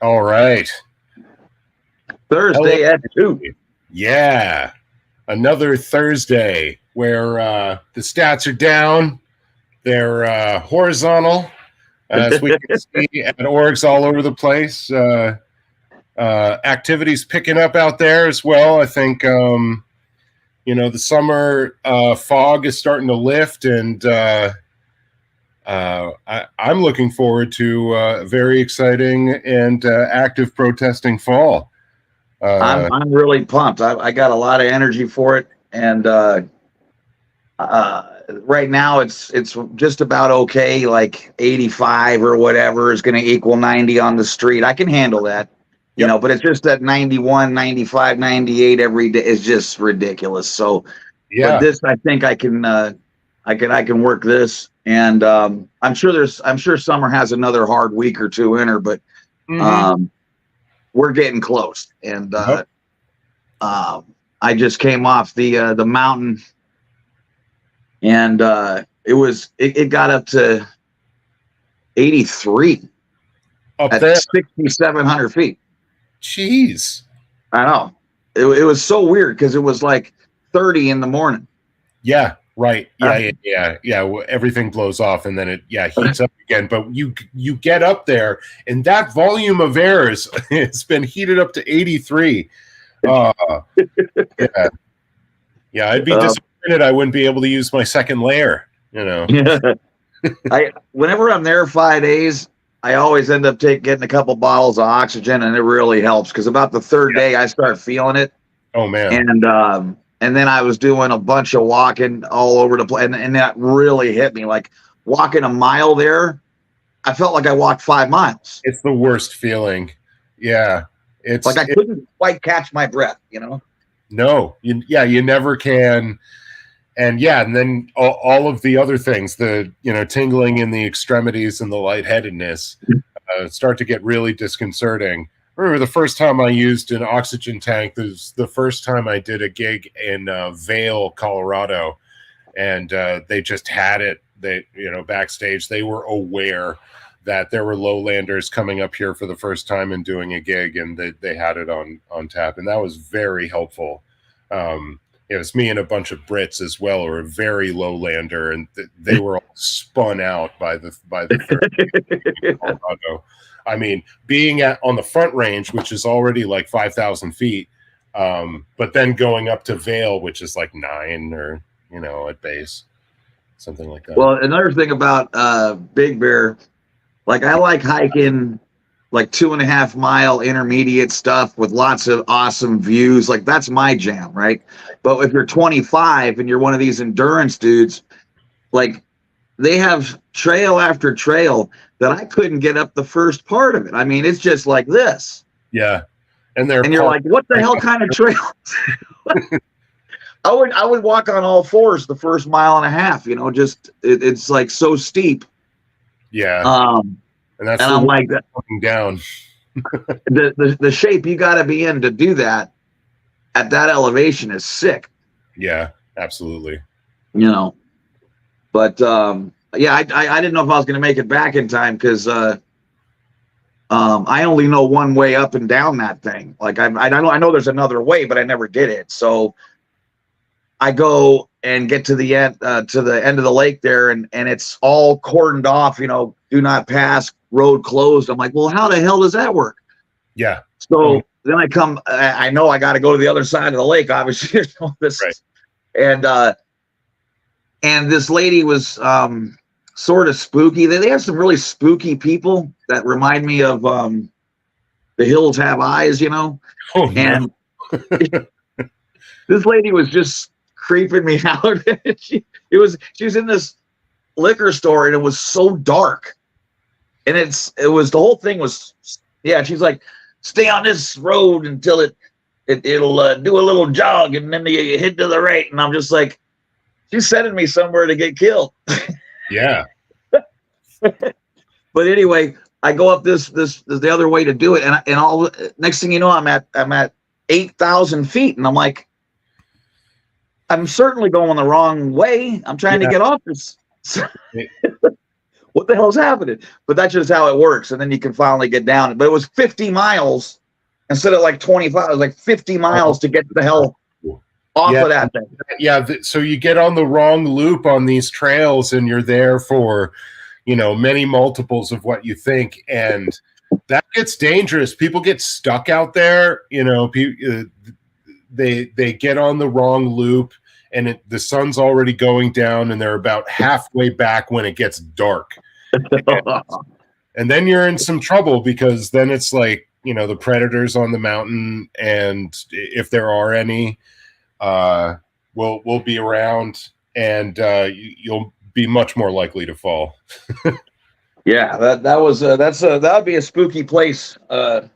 All right. Hello. Thursday at 2. Yeah. Another Thursday where the stats are down. They're horizontal, as we can see at orgs all over the place. Activities picking up out there as well. I think, the summer fog is starting to lift, and I'm looking forward to a very exciting and active protesting fall. I'm really pumped. I got a lot of energy for it, and right now it's just about okay. Like 85 or whatever is going to equal 90 on the street. I can handle that, but it's just that 91, 95, 98 every day is just ridiculous. So, Yeah. but this, I think I can work this, and I'm sure summer has another hard week or two in her, but we're getting close. And I just came off the mountain, and it got up to 83 up at there, 6,700 feet. Jeez. I know. It was so weird because it was like 30 in the morning. Yeah. Right. Yeah. Everything blows off, and then it heats up again. But you get up there, and that volume of air it's been heated up to 83. Yeah. I'd be disappointed I wouldn't be able to use my second layer. Whenever I'm there 5 days, I always end up getting a couple bottles of oxygen, and it really helps because about the third day I start feeling it. Oh man. And then I was doing a bunch of walking all over the place, and that really hit me. Like walking a mile there, I felt like I walked 5 miles. It's the worst feeling. Yeah. It's like I couldn't quite catch my breath, No, you never can. And then all of the other things, the tingling in the extremities and the lightheadedness start to get really disconcerting. I remember the first time I used an oxygen tank was the first time I did a gig in Vail, Colorado, and they just had it. They, backstage, they were aware that there were lowlanders coming up here for the first time and doing a gig, and they had it on tap, and that was very helpful. It was me and a bunch of Brits as well, who were very lowlander, and they were all spun out by the third Colorado. I mean, being on the Front Range, which is already like 5,000 feet, but then going up to Vail, which is like 9 or at base, something like that. Well, another thing about Big Bear, like I like hiking like 2.5 mile intermediate stuff with lots of awesome views. Like that's my jam, right? But if you're 25 and you're one of these endurance dudes, like they have trail after trail that I couldn't get up the first part of it. I mean, it's just like this. Yeah. And you're like, what the hell kind of trail? I would walk on all fours the first 1.5 miles, just it's like so steep. Yeah. And I'm like that down. the shape you got to be in to do that at that elevation is sick. Yeah, absolutely. But I didn't know if I was going to make it back in time because I only know one way up and down that thing. Like I know there's another way, but I never did it. So I go and get to the end of the lake there, and it's all cordoned off. Do not pass, road closed. I'm like, well, how the hell does that work? Yeah. So then I know I got to go to the other side of the lake, obviously. Right. And this lady was sort of spooky. They have some really spooky people that remind me of The Hills Have Eyes, Oh, and this lady was just creeping me out. she was in this liquor store, and it was so dark. And the whole thing was, she's like, stay on this road until it'll do a little jog, and then you hit to the right. And I'm just like, she's sending me somewhere to get killed. Yeah. But anyway, I go up this the other way to do it, and all next thing you know, I'm at 8,000 feet, and I'm like, I'm certainly going the wrong way. I'm trying to get off this. what the hell's happening? But that's just how it works. And then you can finally get down. But it was 50 miles instead of like 25. It was like 50 miles to get the hell off of that thing. Yeah. So you get on the wrong loop on these trails and you're there for, many multiples of what you think. And that gets dangerous. People get stuck out there, they get on the wrong loop and the sun's already going down and they're about halfway back when it gets dark. And then you're in some trouble because then it's like, the predators on the mountain, and if there are any, will be around, and you'll be much more likely to fall. Yeah, that would be a spooky place. Then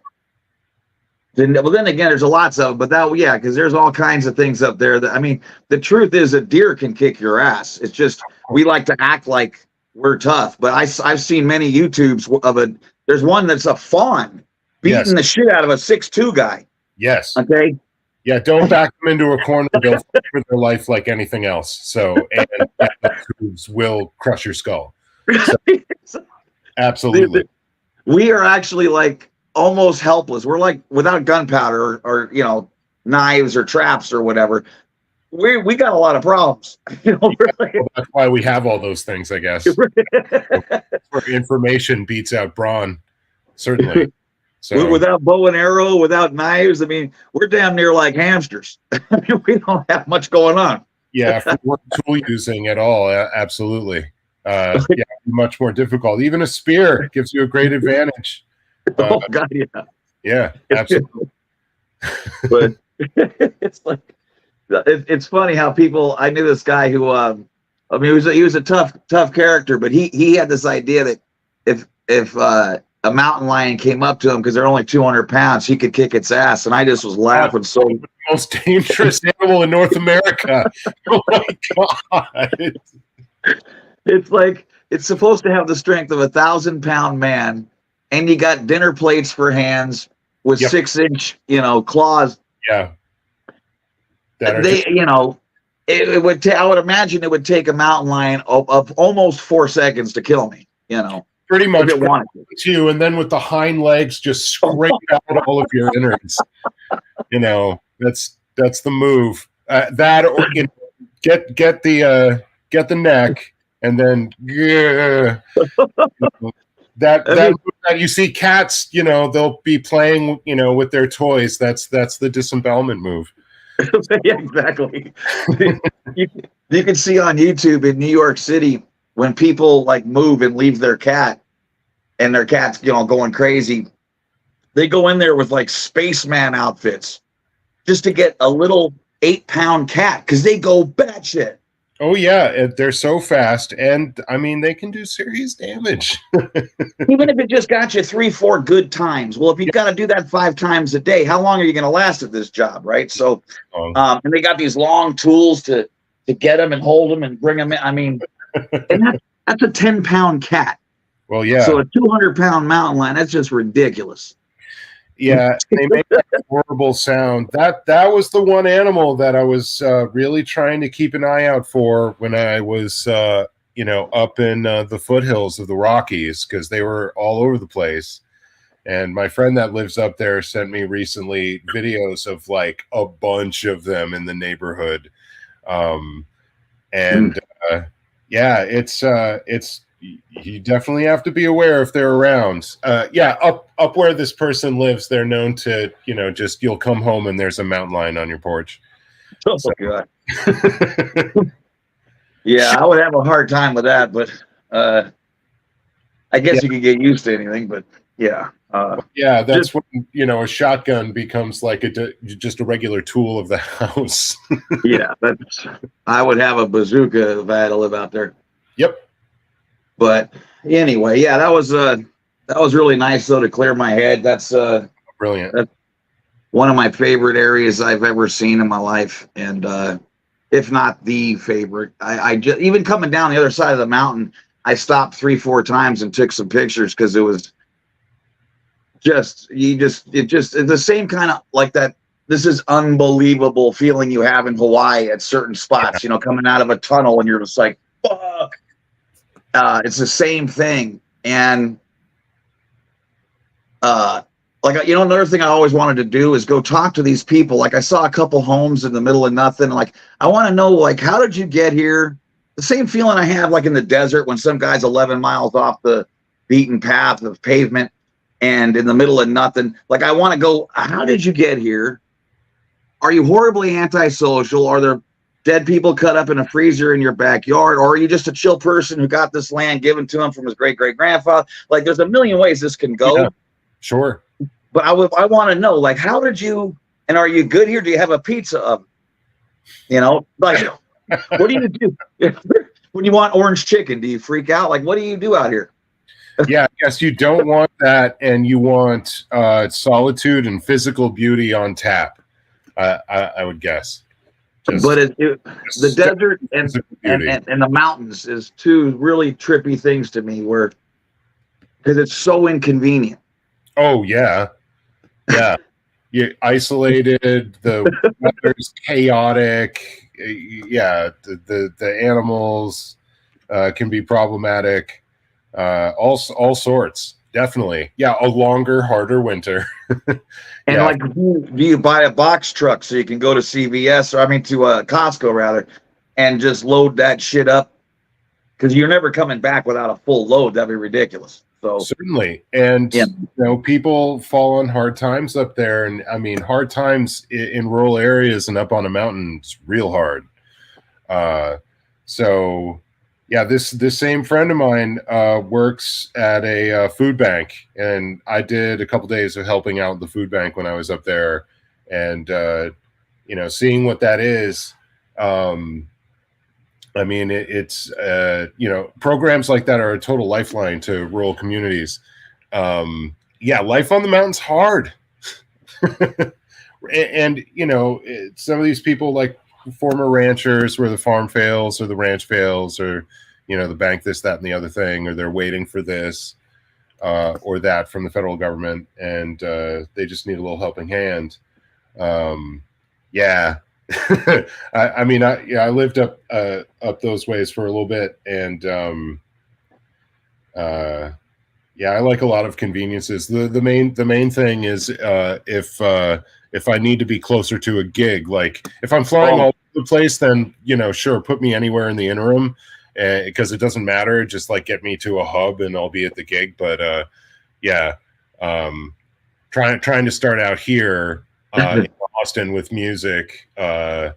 again, there's lots of, but because there's all kinds of things up there. The truth is a deer can kick your ass. It's just we like to act like we're tough. But I've seen many YouTubes of there's one that's a fawn beating the shit out of a 6'2" guy. Yes. Okay. Yeah, don't back them into a corner. They'll fight for their life like anything else. So, and will crush your skull. So, absolutely. We are actually like almost helpless. We're like without gunpowder or knives or traps or whatever. We got a lot of problems. Well, that's why we have all those things, I guess. Where information beats out brawn, certainly. So without bow and arrow, without knives, we're damn near like hamsters. We don't have much going on. Yeah, for tool using at all, absolutely. Much more difficult. Even a spear gives you a great advantage. Oh God, yeah. Yeah, absolutely. But it's like it's funny how people. I knew this guy who, he was a tough character, but he had this idea that if a mountain lion came up to him because they're only 200 pounds, he could kick its ass, and I just was laughing. So the most dangerous animal in North America. Oh my God! It's like it's supposed to have the strength of 1,000-pound man, and you got dinner plates for hands with 6-inch, claws. Yeah. It would. I would imagine it would take a mountain lion of almost 4 seconds to kill me. Pretty much too, and then with the hind legs, just scrape out all of your innards. That's the move. That or get the neck, and then that you see cats. They'll be playing. With their toys. That's the disembowelment move. Yeah, exactly. You can see on YouTube in New York City when people like move and leave their cat, and their cat's going crazy. They go in there with like spaceman outfits just to get a little 8-pound cat because they go batshit. Oh yeah, they're so fast, and they can do serious damage. Even if it just got you 3-4 good times. Well, if you've got to do that 5 times a day, how long are you going to last at this job, right? So, and they got these long tools to get them and hold them and bring them in. And that's a 10-pound cat. Well, yeah. So a 200-pound mountain lion, that's just ridiculous. Yeah, they make a horrible sound. That was the one animal that I was really trying to keep an eye out for when I was, up in the foothills of the Rockies, because they were all over the place. And my friend that lives up there sent me recently videos of like a bunch of them in the neighborhood. It's you definitely have to be aware if they're around. Up where this person lives, they're known to, just you'll come home and there's a mountain lion on your porch. Oh, God. Yeah, I would have a hard time with that, but I guess you could get used to anything, but yeah. That's when, a shotgun becomes like just a regular tool of the house. Yeah, I would have a bazooka if I had to live out there. Yep. But anyway, yeah, that was really nice though to clear my head. That's brilliant. That's one of my favorite areas I've ever seen in my life, and if not the favorite. I just, even coming down the other side of the mountain, I stopped 3-4 times and took some pictures because it was it's the same kind of like that. This is unbelievable feeling you have in Hawaii at certain spots, coming out of a tunnel and you're just like, fuck. It's the same thing. And like, you know, another thing I always wanted to do is go talk to these people. Like I saw a couple homes in the middle of nothing. Like I want to know, like, how did you get here? The same feeling I have like in the desert when some guy's 11 miles off the beaten path of pavement and in the middle of nothing. Like I want to go, how did you get here? Are you horribly antisocial? Are there dead people cut up in a freezer in your backyard? Or are you just a chill person who got this land given to him from his great-great-grandfather? Like there's a million ways this can go. Yeah, sure. But I want to know, like, how did you, and are you good here? Do you have a pizza oven? You know, like, what do you do? When you want orange chicken, do you freak out? Like, what do you do out here? Yeah, yes, you don't want that, and you want solitude and physical beauty on tap, I would guess. But the desert and the mountains is two really trippy things to me, where because it's so inconvenient. Oh yeah, yeah. You're isolated. The weather's chaotic. Yeah, the animals can be problematic. All sorts. Definitely. Yeah, a longer, harder winter. And like, do you buy a box truck so you can go to CVS, or I mean to Costco rather, and just load that shit up? Because you're never coming back without a full load. That'd be ridiculous. So certainly, and yeah. You know, people fall on hard times up there, and I mean, hard times in rural areas and up on a mountain, it's real hard. So yeah, this same friend of mine works at a food bank, and I did a couple days of helping out the food bank when I was up there, and you know, seeing what that is. I mean, it's you know, programs like that are a total lifeline to rural communities. Yeah, life on the mountain's hard, and you know, some of these people, like former ranchers, where the farm fails or the ranch fails, or you know, the bank this, that, and the other thing, or they're waiting for this or that from the federal government, and they just need a little helping hand. Yeah. I mean, I lived up those ways for a little bit, and yeah, I like a lot of conveniences. The main thing is if I need to be closer to a gig, like if I'm flying all over the place, then you know, sure, put me anywhere in the interim, because it doesn't matter. Just like get me to a hub, and I'll be at the gig. But yeah, trying to start out here. In Austin with music, I'd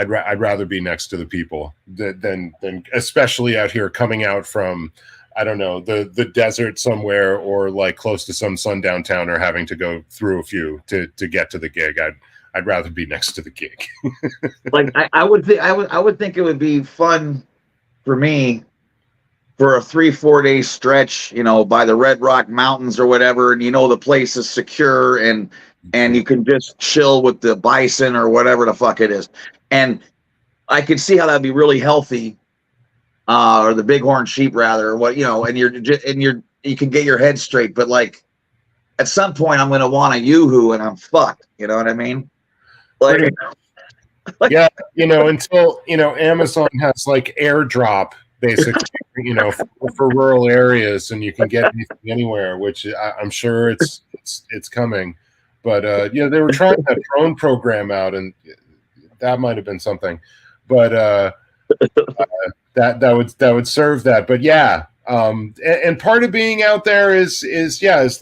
rather be next to the people than especially out here coming out from, I don't know, the desert somewhere, or like close to some sundown town, or having to go through a few to get to the gig. I'd rather be next to the gig. Like I would think it would be fun for me for a 3-4 day stretch, you know, by the Red Rock Mountains or whatever, and you know the place is secure, and you can just chill with the bison or whatever the fuck it is. And I could see how that'd be really healthy, or the bighorn sheep rather, or what, you know, and you can get your head straight. But like at some point I'm going to want a yoo-hoo and I'm fucked. You know what I mean? Like, yeah, you know, until, you know, Amazon has like airdrop basically, you know, for rural areas, and you can get anything anywhere, which I'm sure it's coming. But you know, they were trying that drone program out, and that might have been something. But that would serve that. But yeah, and part of being out there is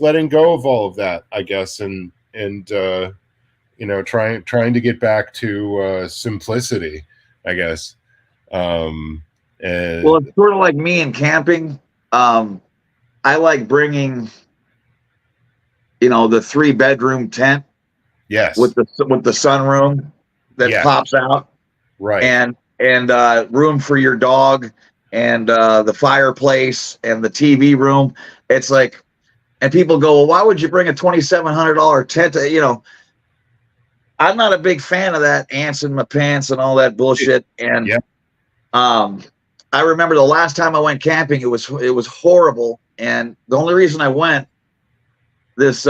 letting go of all of that, I guess, and you know, trying to get back to simplicity, I guess. Well, it's sort of like me and camping. I like bringing, you know, the 3-bedroom tent. Yes. With the sunroom that pops out. Right. And room for your dog, and the fireplace, and the TV room. It's like, and people go, well, why would you bring a $2,700 tent? You know, I'm not a big fan of that ants in my pants and all that bullshit. And I remember the last time I went camping, it was horrible. And the only reason I went, this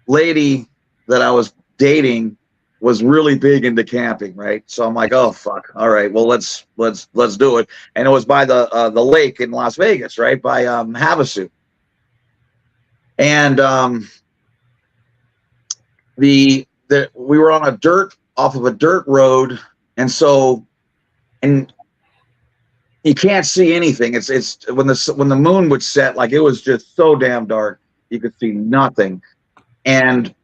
lady that I was dating was really big into camping, right? So I'm like, oh fuck, all right, well let's do it. And it was by the lake in Las Vegas, right by Havasu, and the we were on off of a dirt road, and so and you can't see anything. It's when the moon would set, like it was just so damn dark, you could see nothing, and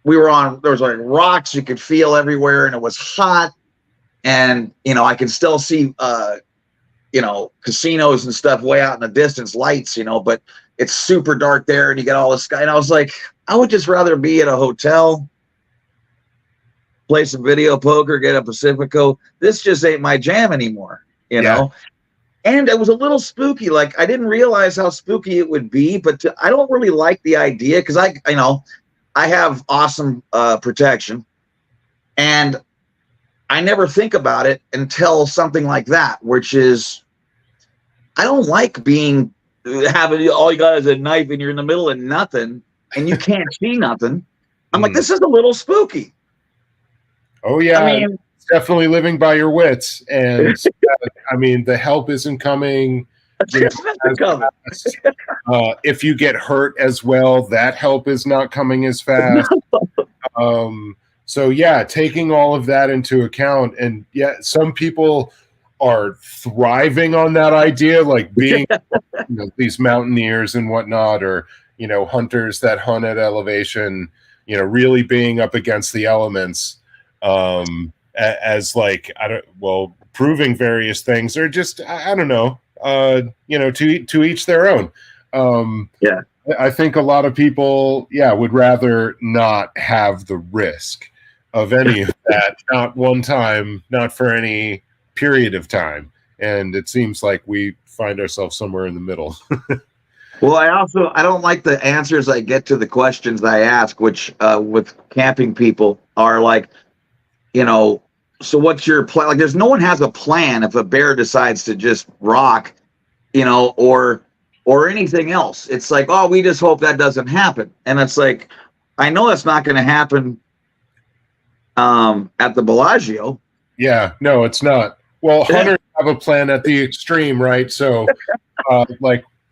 there was like rocks you could feel everywhere, and it was hot, and I could still see casinos and stuff way out in the distance, lights, but it's super dark there, and you get all the sky. And I was like, I would just rather be at a hotel, play some video poker, get a Pacifico. This just ain't my jam anymore, you know? And it was a little spooky. Like, I didn't realize how spooky it would be, but I don't really like the idea because I have awesome protection, and I never think about it until something like that, which is, I don't like having all you got is a knife and you're in the middle of nothing and you can't see nothing. I'm like, this is a little spooky. Oh yeah, I mean, it's definitely living by your wits, and I mean, the help isn't coming. If you get hurt as well, that help is not coming as fast. So yeah, taking all of that into account, and yeah, some people are thriving on that idea, like being these mountaineers and whatnot, or hunters that hunt at elevation, really being up against the elements, as like proving various things, or just I don't know, to each their own. I think a lot of people, would rather not have the risk of any of that, not one time, not for any period of time. And it seems like we find ourselves somewhere in the middle. Well, I don't like the answers I get to the questions I ask, which with camping people are like, so what's your plan? Like, there's no one has a plan if a bear decides to just rock, or anything else. It's like, oh, we just hope that doesn't happen. And it's like, I know that's not going to happen at the Bellagio. Yeah, no, it's not. Well, hunters have a plan at the extreme, right? So,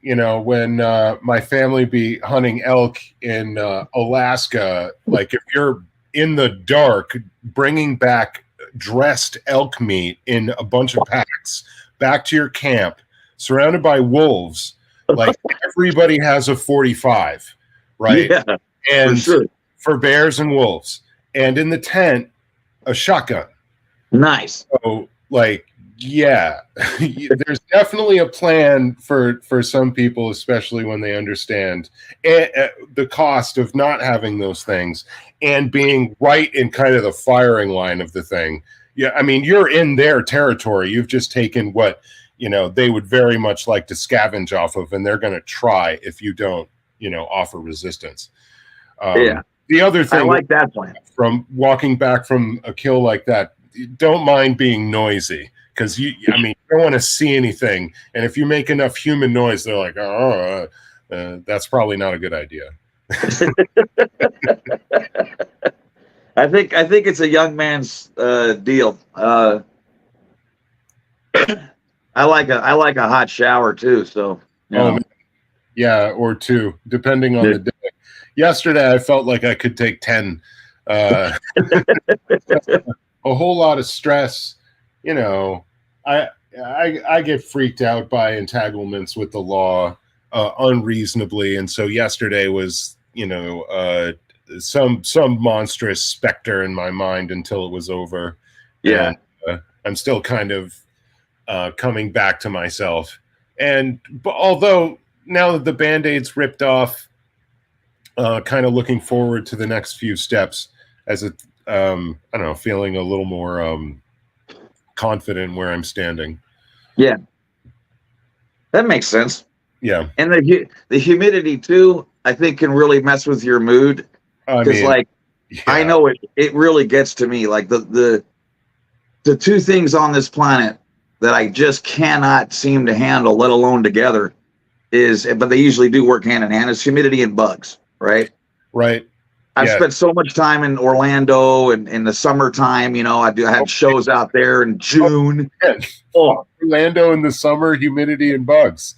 when my family be hunting elk in Alaska, like if you're in the dark, bringing back dressed elk meat in a bunch of packs back to your camp, surrounded by wolves, like everybody has a 45, right? Yeah, and for bears and wolves, and in the tent, a shotgun. Nice. So, there's definitely a plan for some people, especially when they understand the cost of not having those things and being right in kind of the firing line of the thing. Yeah, I mean, you're in their territory. You've just taken what they would very much like to scavenge off of, and they're going to try if you don't, offer resistance. The other thing, I like that plan. From walking back from a kill like that, don't mind being noisy, because you don't want to see anything, and if you make enough human noise, they're like, that's probably not a good idea. I think it's a young man's deal. I like a hot shower too. So yeah, or two, depending on the day. Yesterday, I felt like I could take 10. A whole lot of stress. I get freaked out by entanglements with the law unreasonably, and so yesterday was some monstrous specter in my mind until it was over. Yeah, and, I'm still kind of coming back to myself, but although now that the Band-Aid's ripped off, kind of looking forward to the next few steps as I don't know, feeling a little more confident where I'm standing. Yeah, that makes sense. Yeah, and the humidity too, I think, can really mess with your mood. Because I know it really gets to me. Like the two things on this planet that I just cannot seem to handle, let alone together, but they usually do work hand in hand, is humidity and bugs. Right. Right. I've spent so much time in Orlando and in the summertime. You know, I had shows out there in June. Oh, Orlando in the summer, humidity and bugs.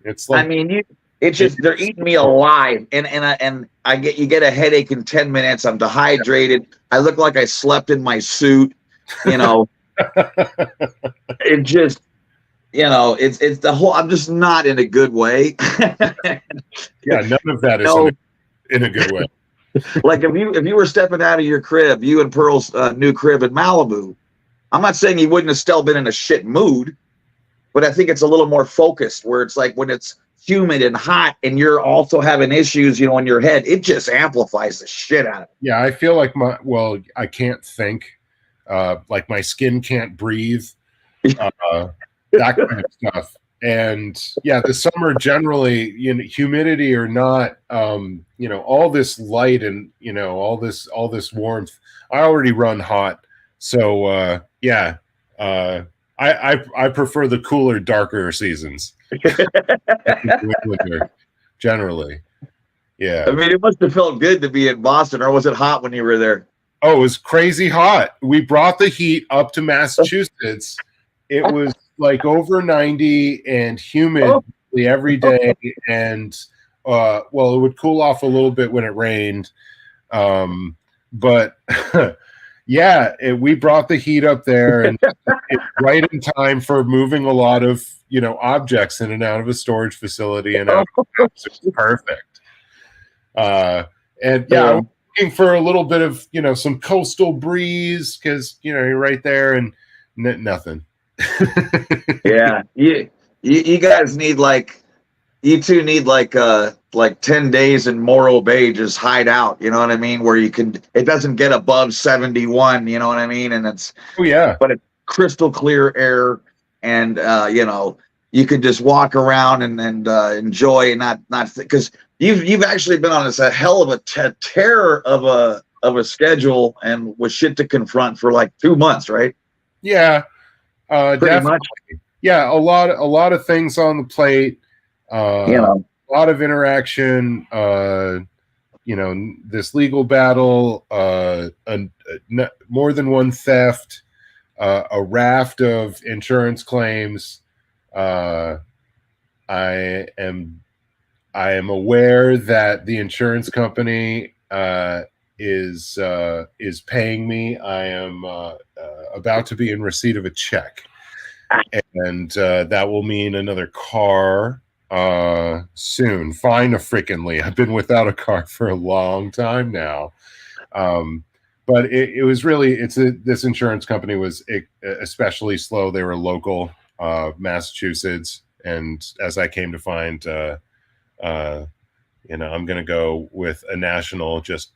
It's like, I mean, they're eating me alive, and you get a headache in 10 minutes. I'm dehydrated. I look like I slept in my suit. You know, it just, you know, it's the whole. I'm just not in a good way. Yeah, none of that is in a good way. Like if you were stepping out of your crib, you and Pearl's new crib in Malibu, I'm not saying you wouldn't have still been in a shit mood, but I think it's a little more focused where it's like when it's humid and hot and you're also having issues, you know, in your head, it just amplifies the shit out of it. Yeah, I feel like I can't think, like my skin can't breathe, that kind of stuff. And yeah, the summer generally, you know, humidity or not, you know, all this light and, you know, all this warmth. I already run hot, so yeah, I prefer the cooler, darker seasons. Winter, generally, yeah. I mean, it must have felt good to be in Boston, or was it hot when you were there? Oh, it was crazy hot. We brought the heat up to Massachusetts. It was like over 90 and humid every day, and well, it would cool off a little bit when it rained, but yeah, we brought the heat up there, and it's right in time for moving a lot of, you know, objects in and out of a storage facility, and out of the house. It was perfect. And yeah, I'm looking for a little bit of, you know, some coastal breeze because, you know, you're right there, and nothing. Yeah, you guys need you two need like 10 days in Morro Bay, just hide out, you know what I mean, where it doesn't get above 71, you know what I mean, and it's but it's crystal clear air, and you know, you could just walk around and enjoy, and not because you've actually been on a hell of a terror of a schedule and with shit to confront for like 2 months, right? Yeah. Pretty much. Yeah, a lot of things on the plate. You know, a lot of interaction. You know, this legal battle, more than one theft, a raft of insurance claims. I am aware that the insurance company is paying me. I am about to be in receipt of a check, and that will mean another car soon. Finally, I've been without a car for a long time now, but it was really this insurance company was especially slow. They were local, Massachusetts, and as I came to find, you know, I'm going to go with a national just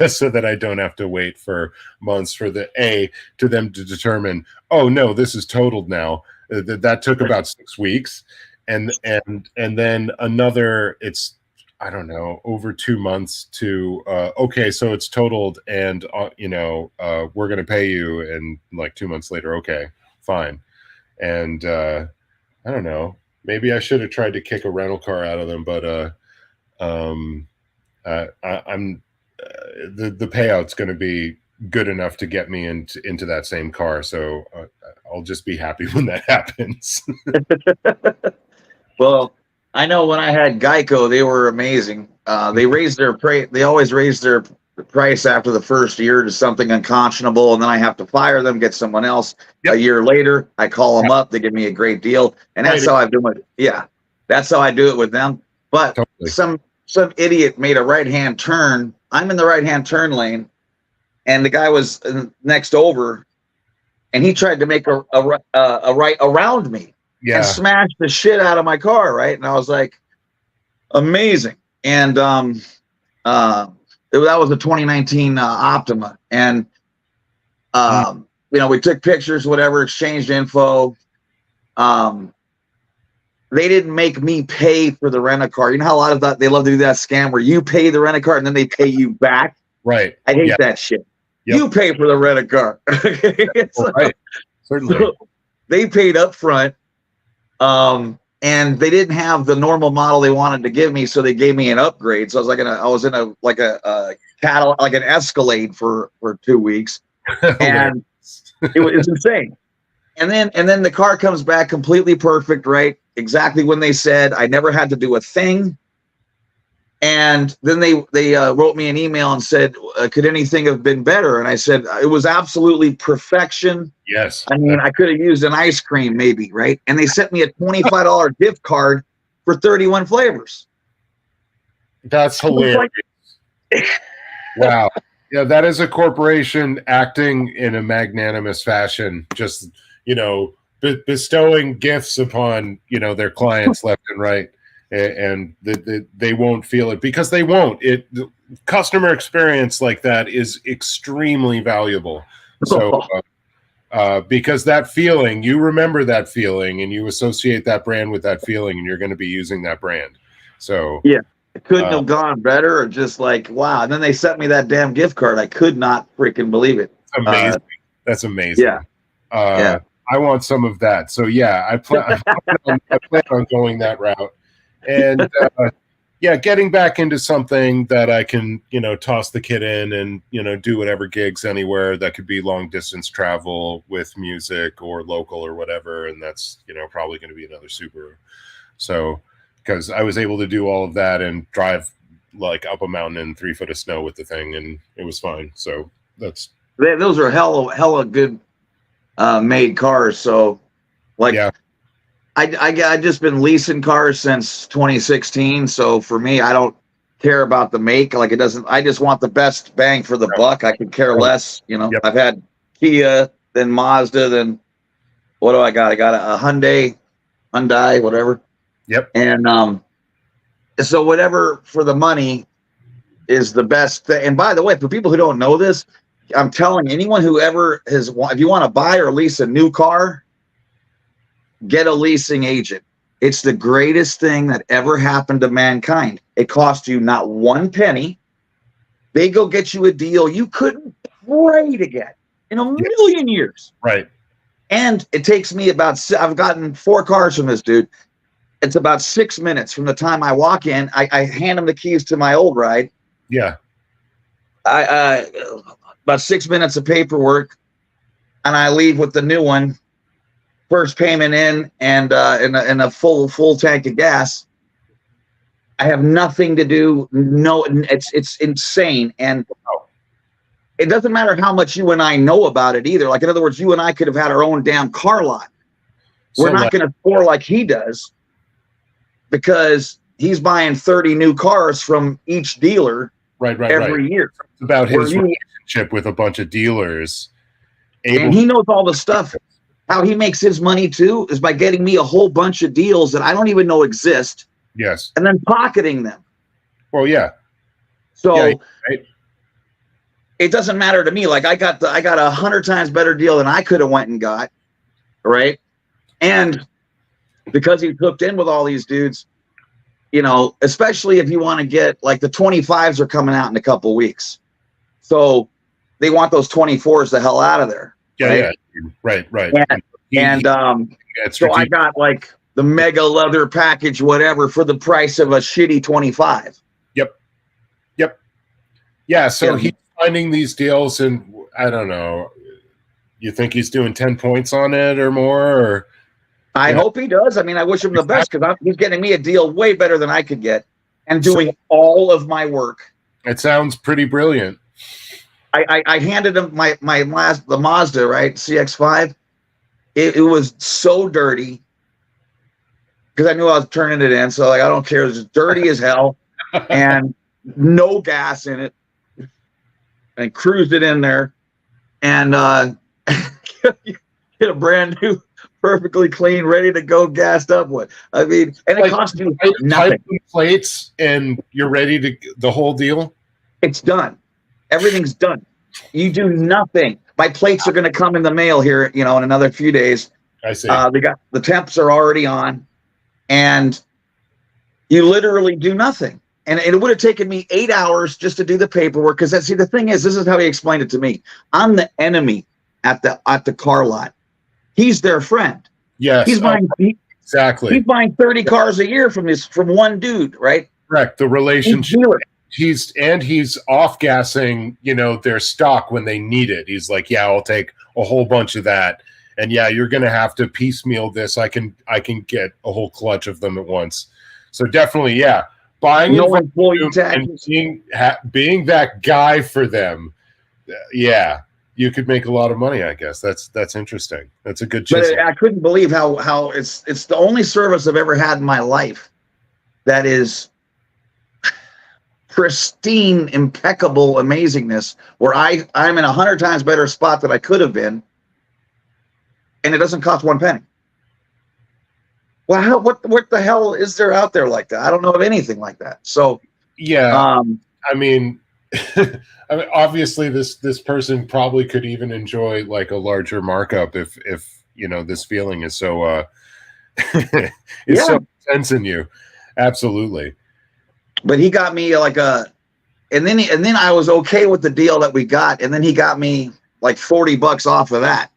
so that I don't have to wait for months for them to determine, oh no, this is totaled now. That took about 6 weeks, and then another, it's, I don't know, over 2 months to okay, so it's totaled, and you know, we're going to pay you, and like 2 months later, okay, fine. And I don't know, maybe I should have tried to kick a rental car out of them, but I'm the payout's going to be good enough to get me into that same car, so I'll just be happy when that happens. Well, I know when I had Geico, they were amazing. They raised their price. They always raise their price after the first year to something unconscionable, and then I have to fire them, get someone else. Yep. A year later, I call them up. They give me a great deal, and that's how I do it. Yeah, that's how I do it with them. But totally. Some idiot made a right-hand turn. I'm in the right-hand turn lane, and the guy was next over, and he tried to make a right around me, and smashed the shit out of my car, right? And I was like, amazing. And that was a 2019 Optima, and you know, we took pictures, whatever, exchanged info. They didn't make me pay for the rent-a-car. You know how a lot of that, they love to do that scam where you pay the rent-a-car and then they pay you back? Right. I hate that shit. Yep. You pay for the rent-a-car. So, right. Certainly. So they paid up front. and they didn't have the normal model they wanted to give me, so they gave me an upgrade. So I was like, I was in a cattle, like an Escalade for 2 weeks, and it was insane. And then the car comes back completely perfect, right? Exactly when they said. I never had to do a thing. And then they wrote me an email and said, could anything have been better? And I said, it was absolutely perfection. Yes. I mean, I could have used an ice cream maybe, right? And they sent me a $25 gift card for 31 flavors. That's hilarious. Wow. Yeah, that is a corporation acting in a magnanimous fashion, just, bestowing gifts upon, their clients left and right. And they won't feel it because they won't. The customer experience like that is extremely valuable. So because that feeling, you remember that feeling and you associate that brand with that feeling, and you're going to be using that brand. So yeah, it couldn't have gone better, or just like, wow. And then they sent me that damn gift card. I could not freaking believe it. Amazing. That's amazing. Yeah. I want some of that. So yeah, I plan on going that route. And getting back into something that I can, toss the kid in and, do whatever gigs anywhere that could be long distance travel with music or local or whatever. And that's, probably going to be another Subaru. So, because I was able to do all of that and drive like up a mountain in 3 foot of snow with the thing, and it was fine. So those are hella good made cars. So like, yeah. I just been leasing cars since 2016. So for me, I don't care about the make. Like, it doesn't. I just want the best bang for the buck. I could care less. Yep. I've had Kia, then Mazda, then what do I got? I got a Hyundai, whatever. Yep. And so whatever for the money is the best thing. And by the way, for people who don't know this, I'm telling anyone who ever has, if you want to buy or lease a new car, get a leasing agent. It's the greatest thing that ever happened to mankind. It costs you not one penny. They go get you a deal you couldn't pray to get in a million years. Right. And it takes me I've gotten 4 cars from this dude. It's about 6 minutes from the time I walk in. I hand him the keys to my old ride. Yeah. About 6 minutes of paperwork, and I leave with the new one. First payment in, and a full tank of gas. I have nothing to do. No, it's insane, and it doesn't matter how much you and I know about it either. Like, in other words, you and I could have had our own damn car lot. We're not going to pour like he does, because he's buying 30 new cars from each dealer every year. It's about his relationship with a bunch of dealers, and he knows all the stuff. How he makes his money too is by getting me a whole bunch of deals that I don't even know exist. Yes. And then pocketing them. Well, yeah. So it doesn't matter to me. Like, I got 100 times better deal than I could have went and got. Right. And because he's hooked in with all these dudes, especially if you want to get, like, the 25s are coming out in a couple weeks. So they want those 24s the hell out of there. Yeah. Right. And so I got like the mega leather package, whatever, for the price of a shitty 25. Yep. Yeah. So he's finding these deals, and I don't know. You think he's doing 10 points on it or more? Or I hope he does. I mean, I wish him the best, because he's getting me a deal way better than I could get, and doing all of my work. It sounds pretty brilliant. I handed him the Mazda, right, CX-5. It was so dirty, because I knew I was turning it in. So, like, I don't care. It's dirty as hell, and no gas in it. And cruised it in there, and get a brand new, perfectly clean, ready to go, gassed up one. I mean, and it cost you nothing. Plates, and you're ready to the whole deal. It's done. Everything's done. You do nothing. My plates are going to come in the mail here, in another few days. I see. The temps are already on, and you literally do nothing. And it would have taken me 8 hours just to do the paperwork. Because the thing is, this is how he explained it to me. I'm the enemy at the car lot. He's their friend. Yes. He's buying Exactly. He's buying 30 cars a year from one dude, right? Correct. The relationship. He's off gassing, their stock when they need it. He's like, yeah, I'll take a whole bunch of that. And yeah, you're going to have to piecemeal this. I can get a whole clutch of them at once. So definitely, yeah, buying no employee taxes, and being that guy for them. Yeah, you could make a lot of money. I guess that's interesting. That's a good chisel. But I couldn't believe how it's the only service I've ever had in my life that is pristine, impeccable amazingness, where I'm in 100 times better spot than I could have been, and it doesn't cost one penny. Well, what the hell is there out there like that? I don't know of anything like that. So yeah, I mean, obviously this person probably could even enjoy like a larger markup if this feeling is so so intense in you. Absolutely. But he got me like and then I was okay with the deal that we got, and then he got me like $40 off of that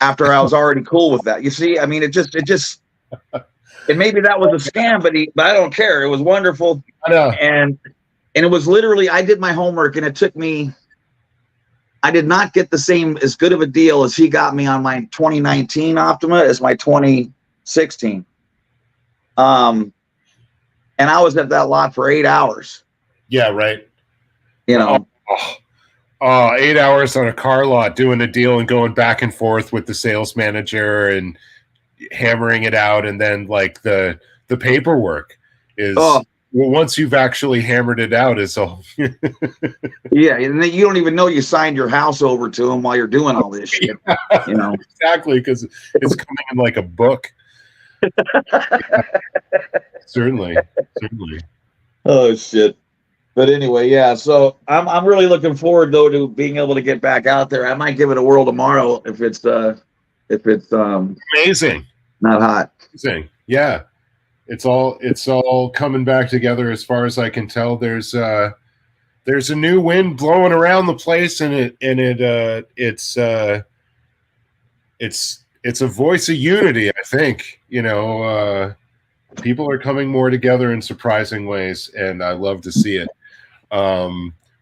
after I was already cool with that. You see, I mean, it maybe that was a scam, but I don't care. It was wonderful. I know. And it was literally, I did my homework, and it took me, I did not get the same as good of a deal as he got me on my 2019 Optima as my 2016. And I was at that lot for 8 hours. Yeah, right. 8 hours on a car lot doing a deal and going back and forth with the sales manager and hammering it out, and then like the paperwork is well, once you've actually hammered it out, is all. Yeah, and then you don't even know you signed your house over to him while you're doing all this shit. Exactly, because it's coming in like a book. Certainly. Oh shit! But anyway, yeah. So I'm really looking forward though to being able to get back out there. I might give it a whirl tomorrow if it's amazing, not hot. Amazing. Yeah, it's all coming back together as far as I can tell. There's a new wind blowing around the place, and it's a voice of unity. I think people are coming more together in surprising ways, and I love to see it.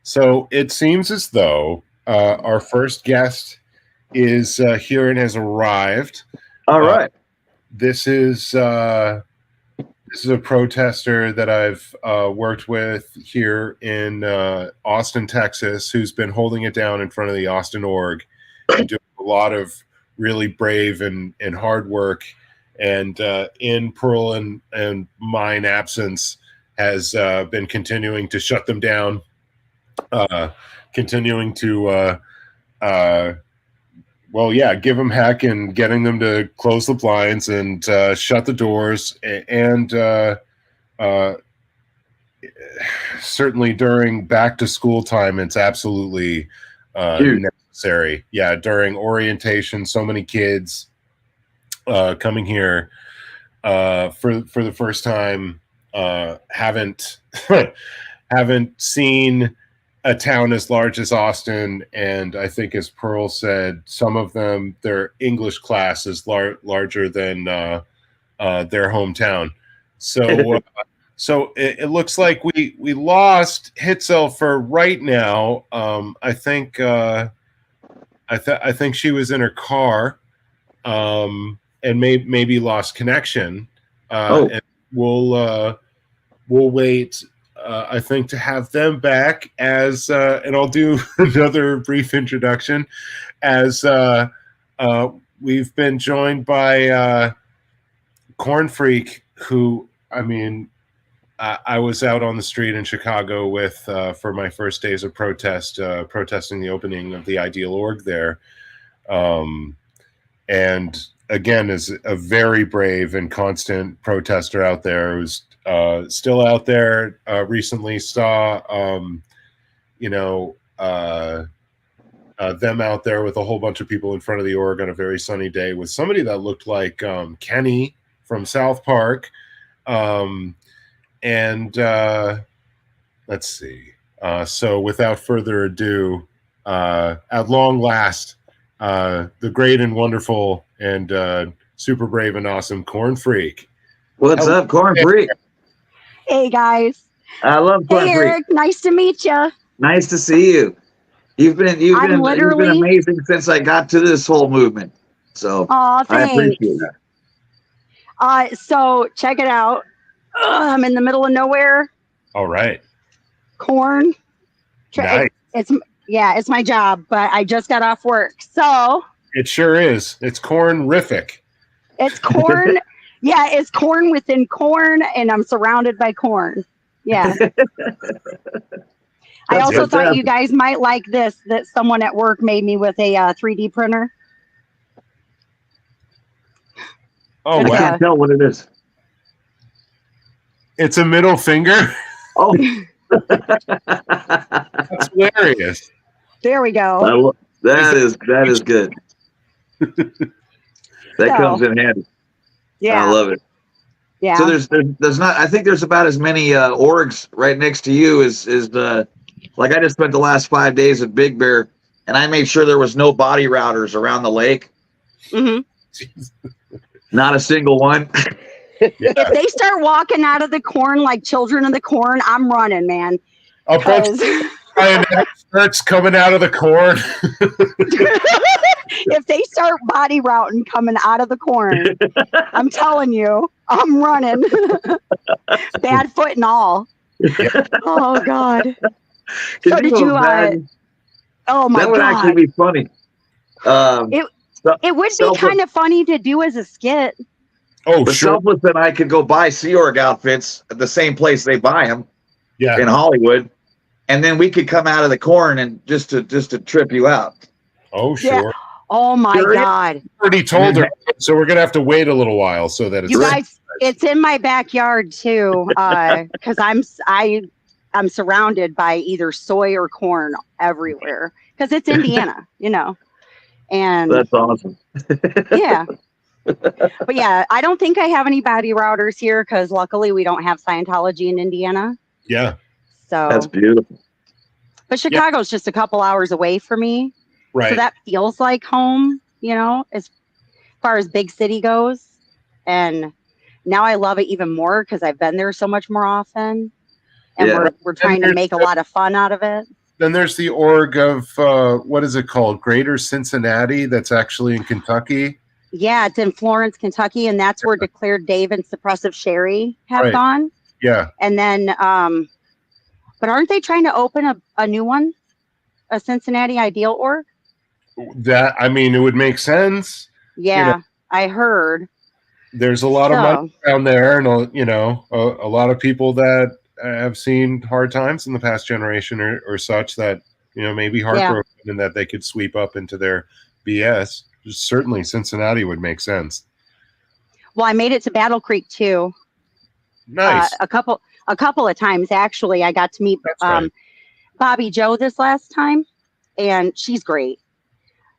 So it seems as though our first guest is here and has arrived. All right. This is a protester that I've worked with here in Austin, Texas, who's been holding it down in front of the Austin org and doing a lot of really brave and hard work. And in Pearl and mine absence, has been continuing to shut them down, continuing to give them heck and getting them to close the blinds and shut the doors, and certainly during back to school time, it's absolutely necessary. Yeah, during orientation, so many kids coming here for the first time, haven't seen a town as large as Austin, and I think, as Pearl said, some of them, their English class is larger than their hometown. So so it looks like we lost Hitzel for right now. I think she was in her car, and maybe lost connection. And we'll wait. I think to have them back as, and I'll do another brief introduction, as we've been joined by Corn Freak, who, I mean, I was out on the street in Chicago with for my first days of protest, protesting the opening of the Ideal Org there, and again is a very brave and constant protester out there who's still out there. Recently saw them out there with a whole bunch of people in front of the org on a very sunny day with somebody that looked like Kenny from South Park. And let's see. So without further ado, at long last, the great and wonderful and super brave and awesome corn freak. What's up, corn freak? Hey guys. I love corn Hey freak. Eric, nice to meet you. Nice to see you. You've been amazing since I got to this whole movement. So thanks. I appreciate that. So check it out. I'm in the middle of nowhere. All right. Corn. Nice. It's my job, but I just got off work. So it sure is. It's corn-rific. It's corn. Yeah, it's corn within corn, and I'm surrounded by corn. Yeah. I also thought you guys might like this, that someone at work made me with a 3D printer. Oh, I can't tell what it is. It's a middle finger. Oh. That's hilarious. There we go. That is good. That comes in handy. Yeah. I love it. Yeah. So there's not, I think there's about as many orgs right next to you as like I just spent the last 5 days at Big Bear, and I made sure there was no body routers around the lake. Mm-hmm. Not a single one. If they start walking out of the corn like children of the corn, I'm running, man. A bunch of skirts coming out of the corn. If they start body routing coming out of the corn, I'm telling you, I'm running. Bad foot and all. Oh God. So did you? Oh my God. That would actually be funny. It would be kind of funny to do as a skit. Oh, sure. Selfless and I could go buy Sea Org outfits at the same place they buy them. Yeah. In Hollywood, and then we could come out of the corn and just to trip you out. Oh, sure. Yeah. Oh my God. Already told her, so we're gonna have to wait a little while so that it's. You guys, it's in my backyard too, because I'm surrounded by either soy or corn everywhere because it's Indiana, you know. And that's awesome. Yeah. But yeah, I don't think I have any body routers here because luckily we don't have Scientology in Indiana. Yeah. So that's beautiful. But Chicago's just a couple hours away from me. Right. So that feels like home, you know, as far as big city goes. And now I love it even more because I've been there so much more often. And we're trying to make a lot of fun out of it. Then there's the org of, what is it called? Greater Cincinnati. That's actually in Kentucky. Yeah, it's in Florence, Kentucky. And that's where Declared Dave and Suppressive Sherry have gone. Yeah. And then, but aren't they trying to open a new one? A Cincinnati Ideal org? That, I mean, it would make sense. Yeah, you know, I heard. There's a lot of money down there, and you know, a lot of people that have seen hard times in the past generation or such that, you know, maybe heartbroken and that they could sweep up into their BS. Certainly, Cincinnati would make sense. Well, I made it to Battle Creek too. Nice. A couple of times actually. I got to meet Bobby Joe this last time, and she's great.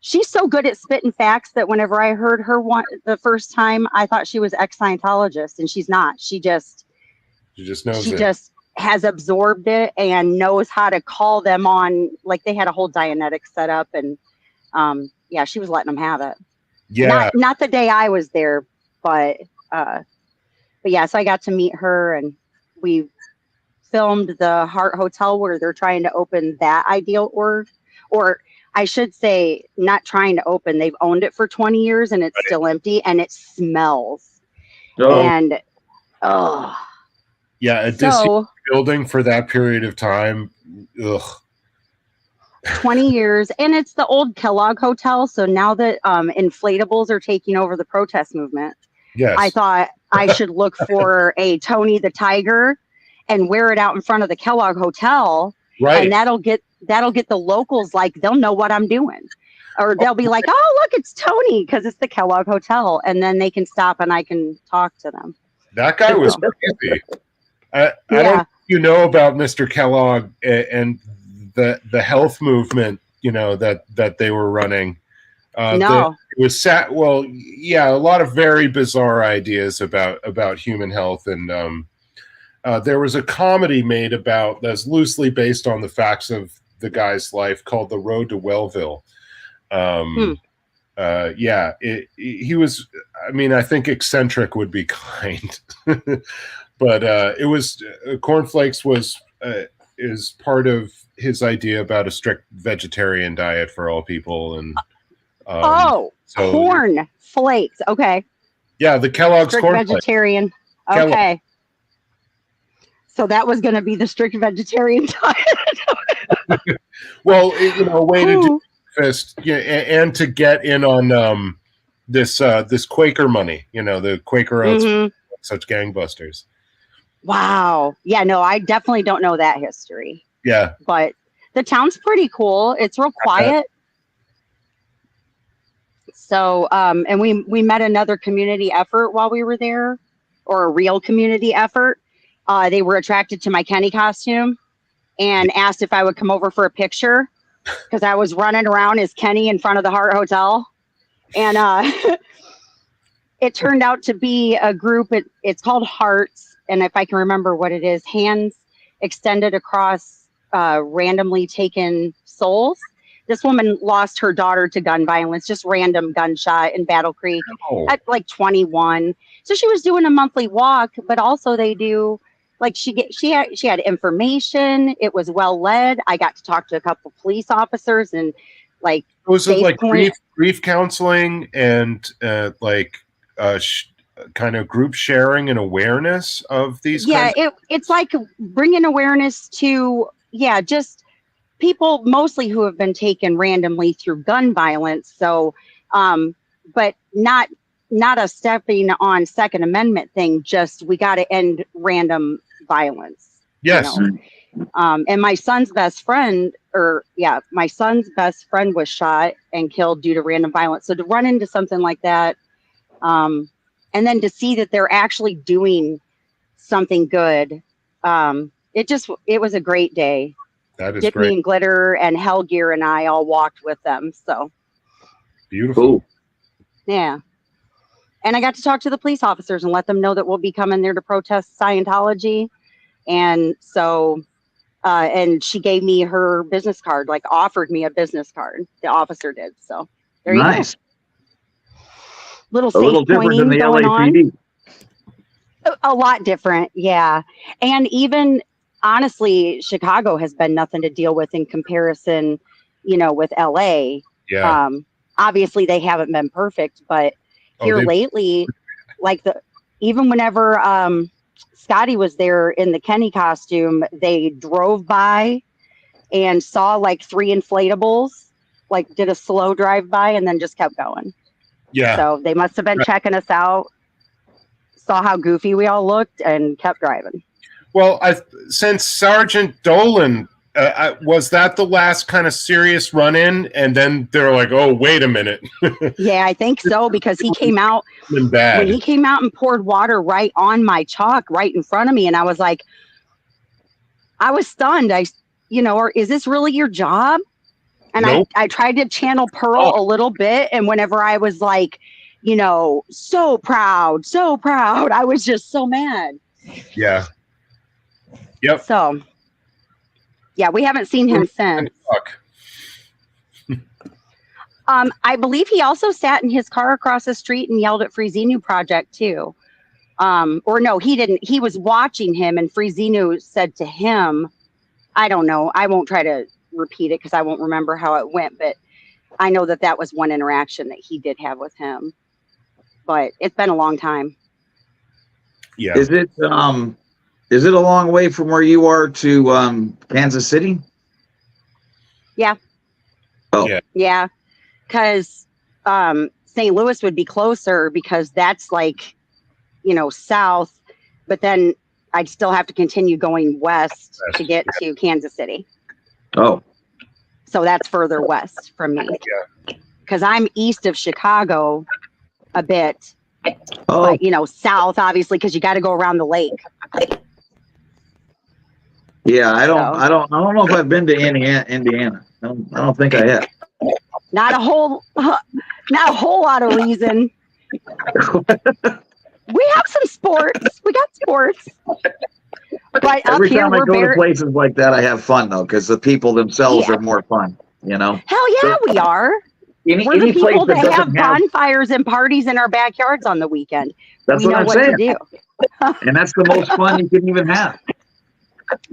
She's so good at spitting facts that whenever I heard her the first time, I thought she was ex-Scientologist, and she's not. She just knows. She just has absorbed it and knows how to call them on. Like they had a whole Dianetics set up, and yeah, she was letting them have it. Yeah. Not the day I was there, but yeah. So I got to meet her, and we filmed the Hart Hotel where they're trying to open that Ideal org, or I should say, not trying to open. They've owned it for 20 years and it's still empty and it smells. Oh. And yeah, a disused building for that period of time. Ugh. 20 years, and it's the old Kellogg Hotel. So now that inflatables are taking over the protest movement, yes, I thought I should look for a Tony the Tiger and wear it out in front of the Kellogg Hotel, right? And that'll get the locals, like, they'll know what I'm doing, or they'll be like, oh, look, it's Tony, because it's the Kellogg Hotel, and then they can stop and I can talk to them. That guy was crazy. I don't know about Mr. Kellogg and the health movement, you know, that they were running. No, it was well, yeah, a lot of very bizarre ideas about human health, and there was a comedy made about that's loosely based on the facts of the guy's life called The Road to Wellville. he was. I mean, I think eccentric would be kind, but it was cornflakes was is part of his idea about a strict vegetarian diet for all people, and corn flakes. Okay. Yeah, the Kellogg's strict corn vegetarian. Flakes. Okay. So that was going to be the strict vegetarian diet. Well, a way to do breakfast, and to get in on this Quaker money. The Quaker oats, such gangbusters. Wow. Yeah, no, I definitely don't know that history. Yeah. But the town's pretty cool. It's real quiet. So, and we met another community effort while we were there, or a real community effort. They were attracted to my Kenny costume and asked if I would come over for a picture because I was running around as Kenny in front of the Hart Hotel. And it turned out to be a group. It's called Hearts. And if I can remember what it is, hands extended across randomly taken souls. This woman lost her daughter to gun violence, just random gunshot in Battle Creek at like 21. So she was doing a monthly walk, but also they do like she had information. It was well led. I got to talk to a couple police officers and like was it like grief counseling and kind of group sharing and awareness of these. Yeah, it's like bringing awareness to just people mostly who have been taken randomly through gun violence. So, but not a stepping on Second Amendment thing. Just we got to end random violence. Yes. And my son's best friend, was shot and killed due to random violence. So to run into something like that, and then to see that they're actually doing something good, it was a great day. That is Dippy great. and Glitter and Hellgear and I all walked with them. So beautiful. Yeah. And I got to talk to the police officers and let them know that we'll be coming there to protest Scientology. And so, and she gave me her business card, like offered me a business card. The officer did. So there you go. A little different than the LAPD. A lot different. Yeah. And even honestly, Chicago has been nothing to deal with in comparison, with LA. Yeah. Obviously they haven't been perfect, but here lately, even whenever Scotty was there in the Kenny costume, they drove by and saw like 3 inflatables, like did a slow drive by and then just kept going. Yeah. So they must have been checking us out, saw how goofy we all looked and kept driving. Well, since Sergeant Dolan, was that the last kind of serious run-in? And then they're like, oh, wait a minute. Yeah, I think so, because he came out when he came out and poured water right on my chalk right in front of me. And I was like, I was stunned. Or is this really your job? And nope. I tried to channel Pearl a little bit. And whenever I was like, so proud, I was just so mad. Yeah. Yep. So, yeah, we haven't seen him since. I believe he also sat in his car across the street and yelled at Frizzinu Project too. Or no, he didn't. He was watching him and Frizzinu said to him, I don't know. I won't try to repeat it because I won't remember how it went, but I know that was one interaction that he did have with him. But it's been a long time. Yeah. Is it a long way from where you are to Kansas City? Yeah. Oh. Yeah. Because St. Louis would be closer because that's like, south. But then I'd still have to continue going west to get to Kansas City. Oh. So that's further west from me. Because I'm east of Chicago a bit. Oh. But, south, obviously, because you got to go around the lake. Yeah, I don't know if I've been to Indiana. I don't think I have. Not a whole lot of reason. We have some sports. We got sports. But every time I go to places like that, I have fun though, because the people themselves are more fun. Hell yeah, we are. We're the any place people that have doesn't bonfires and parties in our backyards on the weekend. That's We what know I'm what saying. to do. And that's the most fun you can even have.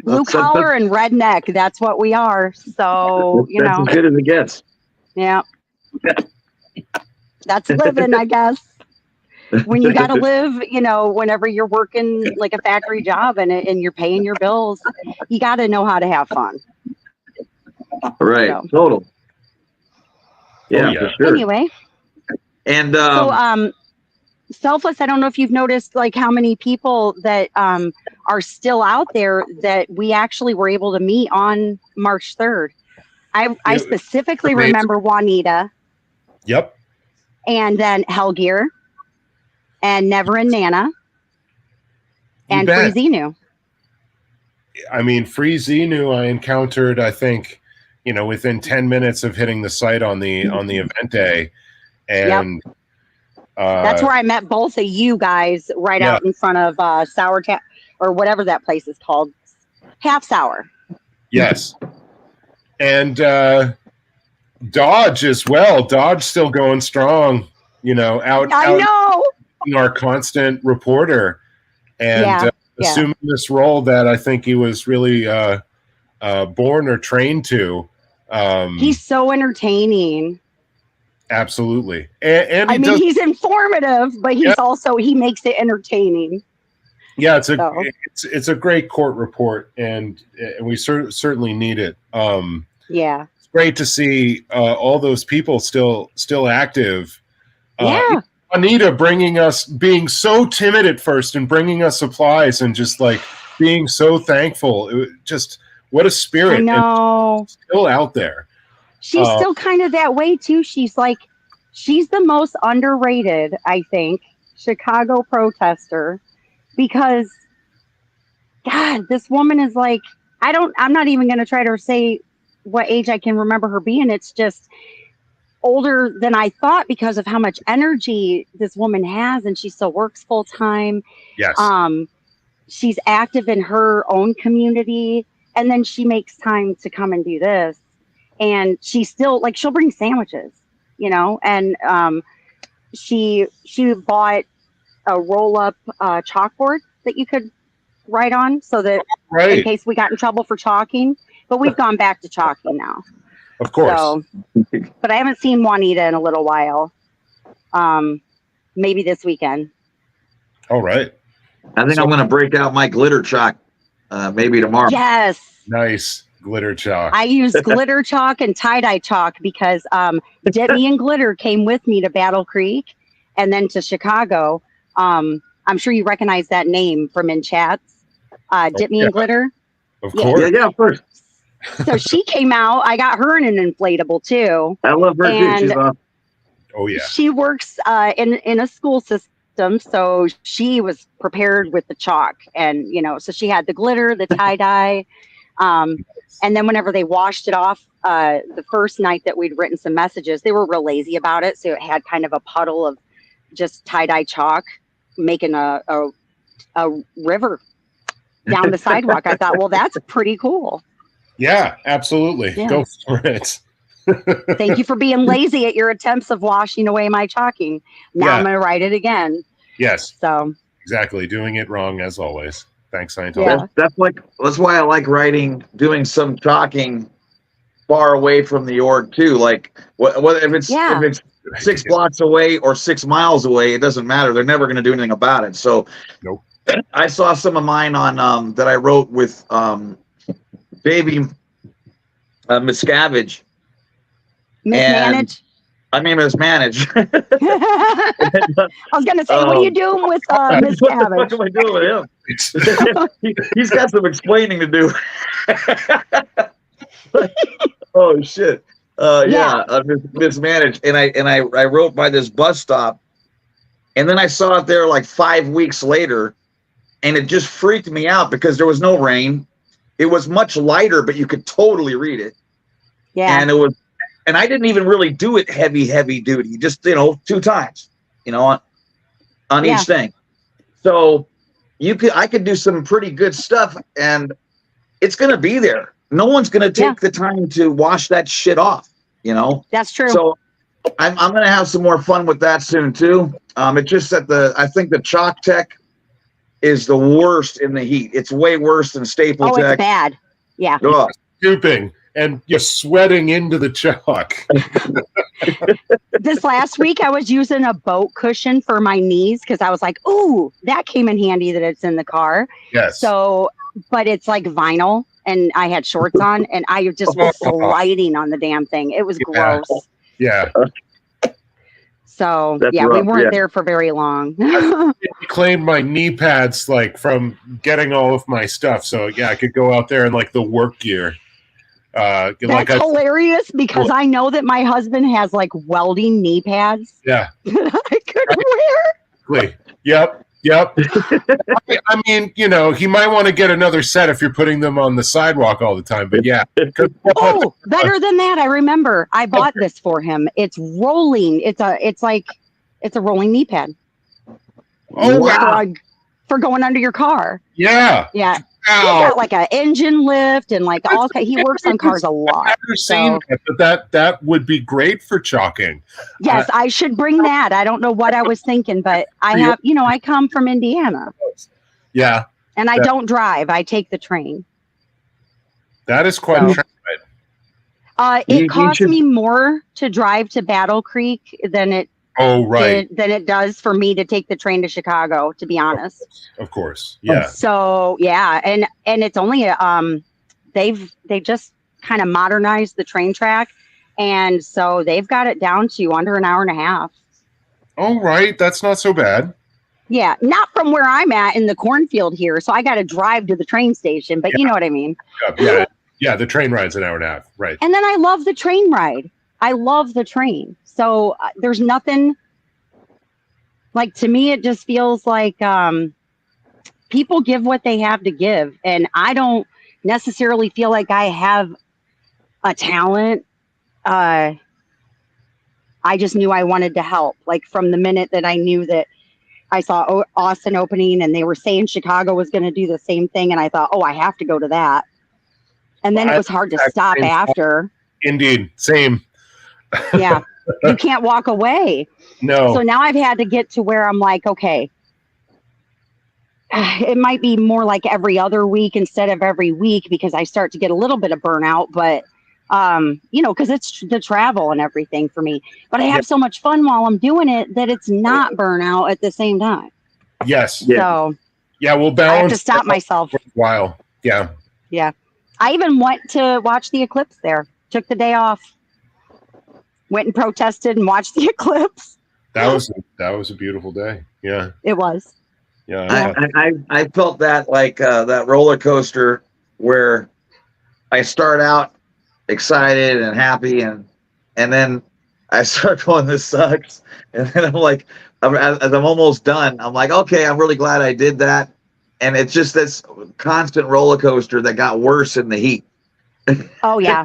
Blue collar and redneck. That's what we are. So, that's as good as it gets. Yeah. That's living, I guess. When you got to live, whenever you're working like a factory job and you're paying your bills, you got to know how to have fun. Right. So. Total. Yeah, for sure. Anyway. And so selfless, I don't know if you've noticed like how many people that are still out there that we actually were able to meet on March 3rd. I specifically remember Juanita. Yep. And then Helgear and Never and Nana and Free Xenu. I mean, Free Xenu I encountered, I think, within 10 minutes of hitting the site on the event day. And that's where I met both of you guys right out in front of Sour Tap or whatever that place is called. Half Sour. Yes. And Dodge as well. Dodge still going strong, out our constant reporter and assuming this role that I think he was really born or trained to. He's so entertaining. Absolutely. And he's informative, but he's also, he makes it entertaining. Yeah, it's a great court report, and we certainly need it. It's great to see all those people still active. Anita being so timid at first and bringing us supplies and just like being so thankful. What a spirit. I know. Still out there. She's still kind of that way too. She's the most underrated, I think, Chicago protester, because God, this woman is like, I'm not even going to try to say what age I can remember her being. It's just older than I thought because of how much energy this woman has, and she still works full time. Yes. She's active in her own community, and then she makes time to come and do this. And she's still like, she'll bring sandwiches, and she bought a roll-up chalkboard that you could write on, so that in case we got in trouble for chalking. But we've gone back to chalking now. Of course. So, but I haven't seen Juanita in a little while. Maybe this weekend. All right. I think I'm going to break out my glitter chalk maybe tomorrow. Yes. Nice. Glitter chalk. I use glitter chalk and tie-dye chalk because Dip Me and Glitter came with me to Battle Creek and then to Chicago. I'm sure you recognize that name from in chats. Dip Me and Glitter. Of course. Yeah, of course. So she came out. I got her in an inflatable too. I love her too. She's awesome. Oh yeah. She works in a school system, so she was prepared with the chalk, and so she had the glitter, the tie-dye. And then whenever they washed it off, the first night that we'd written some messages, they were real lazy about it. So it had kind of a puddle of just tie-dye chalk making a river down the sidewalk. I thought, well, that's pretty cool. Yeah, absolutely. Yeah. Go for it. Thank you for being lazy at your attempts of washing away my chalking. Now I'm going to write it again. Yes. So exactly. Doing it wrong as always. Thanks, Scientology. Yeah. That's why I like doing some chalking far away from the org too. Like whether if it's 6 blocks away or 6 miles away, it doesn't matter. They're never going to do anything about it. So nope. I saw some of mine on that I wrote with baby Miscavige. Mismanage. I mean, mismanage. I was going to say, what are you doing with Miscavige? What am I doing with him? He's got some explaining to do. Oh shit! Mismanaged, and I wrote by this bus stop, and then I saw it there like 5 weeks later, and it just freaked me out because there was no rain. It was much lighter, but you could totally read it. Yeah, and I didn't even really do it heavy duty, just 2 times, on each thing. So I could do some pretty good stuff, and it's gonna be there. No one's gonna take the time to wash that shit off, That's true. So I'm gonna have some more fun with that soon too. It's just that I think the Chalk Tech is the worst in the heat. It's way worse than Staple Oh, Tech. it's bad. Yeah. Oh. Scooping and you're sweating into the chalk. This last week, I was using a boat cushion for my knees because I was like, "Ooh, that came in handy that it's in the car." Yes. So, but it's like vinyl, and I had shorts on, and I just was sliding on the damn thing. It was gross. Yeah. So That's yeah, rough, we weren't yeah. there for very long. I claimed my knee pads like from getting all of my stuff. So yeah, I could go out there in like the work gear. That's hilarious because I know that my husband has like welding knee pads. Yeah. That I couldn't wear. Yep. I mean, you know, he might want to get another set if you're putting them on the sidewalk all the time. But yeah. Oh, better than that. I remember I bought this for him. It's rolling. It's a rolling knee pad. Oh wow. For going under your car. Yeah. Yeah. He's got like an engine lift and like all. He works on cars a lot. I've never seen that, but that would be great for chalking. Yes, I should bring that. I don't know what I was thinking, but I have. You know, I come from Indiana. Yeah. And I don't drive. I take the train. That is quite a trip. It costs me more to drive to Battle Creek than it. Oh, right. Than it does for me to take the train to Chicago, to be honest. Of course. Yeah. So yeah, and it's only they just kind of modernized the train track, and so they've got it down to under an hour and a half. Oh, right. That's not so bad. Yeah, not from where I'm at in the cornfield here, so I got to drive to the train station, but you know what I mean. Yeah, the train ride's an hour and a half, right. And then I love the train ride. I love the train. So there's nothing, like, to me, it just feels like people give what they have to give. And I don't necessarily feel like I have a talent. I just knew I wanted to help. Like, from the minute that I knew that I saw Austin opening and they were saying Chicago was going to do the same thing. And I thought, oh, I have to go to that. And then it was hard to stop after. Indeed. Same. Yeah. You can't walk away. No. So now I've had to get to where I'm like, okay, it might be more like every other week instead of every week because I start to get a little bit of burnout, but you know, because it's the travel and everything for me. But I have so much fun while I'm doing it that it's not burnout at the same time. Yes. So yeah, we'll balance. I have to stop myself. For a while. Yeah. Yeah. I even went to watch the eclipse there. Took the day off. Went and protested and watched the eclipse. That was a beautiful day. Yeah. It was. Yeah. I felt that like that roller coaster where I start out excited and happy and then I start going, this sucks. And then I'm like, as I'm almost done, I'm like, okay, I'm really glad I did that. And it's just this constant roller coaster that got worse in the heat. Oh yeah.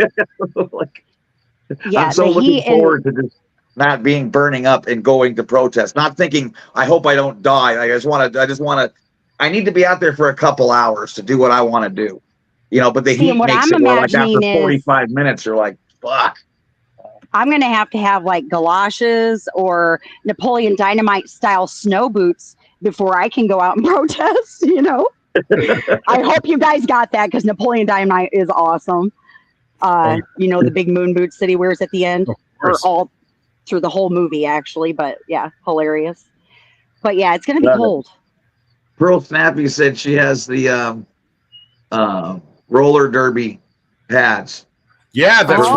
Yeah, I'm so looking forward to just not being burning up and going to protest. Not thinking, I hope I don't die. I just want to. I need to be out there for a couple hours to do what I want to do, you know. But the heat makes it where, like, after 45 minutes, you're like, fuck. I'm gonna have to have like galoshes or Napoleon Dynamite style snow boots before I can go out and protest. You know. I hope you guys got that because Napoleon Dynamite is awesome. You know, the big moon boots that he wears at the end, or all through the whole movie, actually. But yeah, hilarious. But yeah, it's gonna be cold. Pearl Snappy said she has the roller derby pads. Yeah, that's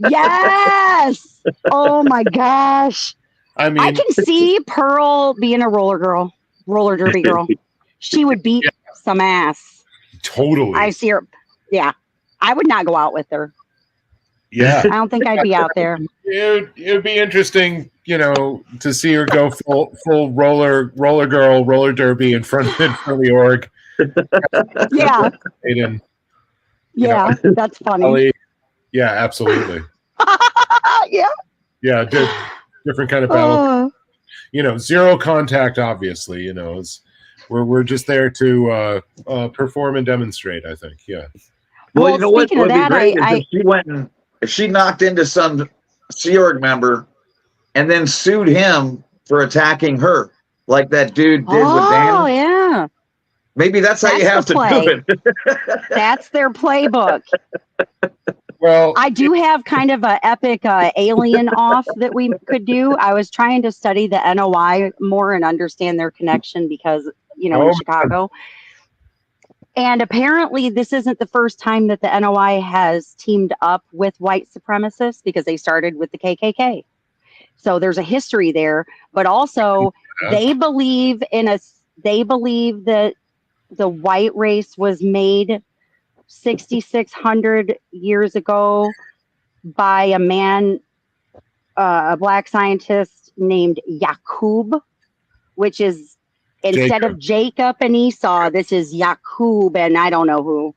yes. Oh my gosh. I mean, I can see Pearl being a roller derby girl. She would beat some ass. Totally. I see her. Yeah. I would not go out with her. Yeah. I don't think I'd be out there. It would be interesting, you know, to see her go full roller girl, roller derby in front of the org. Yeah. Aiden, yeah, that's funny. Ellie. Yeah, absolutely. Yeah. Yeah, different kind of battle. You know, zero contact, obviously, you know, we're just there to perform and demonstrate, I think. Yeah. Well, you know what would be great is if she knocked into some Sea Org member and then sued him for attacking her, like that dude did with Dan. Oh, yeah. Maybe that's how you have to do it. That's their playbook. Well, I do have kind of an epic alien off that we could do. I was trying to study the NOI more and understand their connection because, in Chicago. And apparently this isn't the first time that the NOI has teamed up with white supremacists, because they started with the KKK. So there's a history there, but also they believe that the white race was made 6,600 years ago by a man, a black scientist named Yaqub, which is instead of Jacob and Esau, this is Yaqub and I don't know who.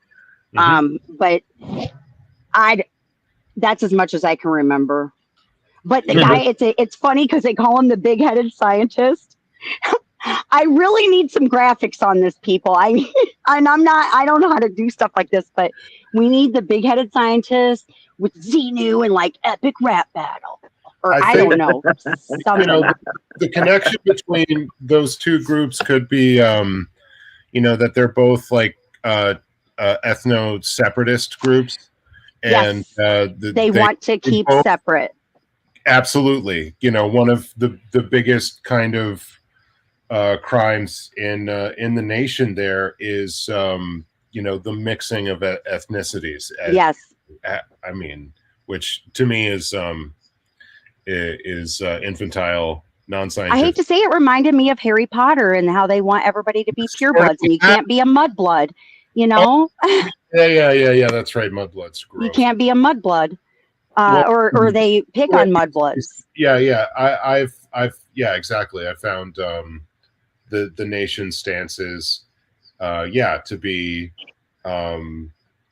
But that's as much as I can remember. But the guy, it's funny because they call him the big-headed scientist. I really need some graphics on this, people. I don't know how to do stuff like this, but we need the big-headed scientist with Xenu and like epic rap battle, or I don't know, something. The connection between those two groups could be, that they're both like ethno-separatist groups, and they want to keep separate. Absolutely, one of the biggest kind of crimes in the nation there is the mixing of ethnicities. Yes, I mean, which to me is infantile, non-scientific. I hate to say it reminded me of Harry Potter and how they want everybody to be purebloods, and you can't be a mudblood. Yeah, that's right. Mudbloods. Gross. You can't be a mudblood. Or they pick on mudbloods. Exactly. I found the nation's stances, to be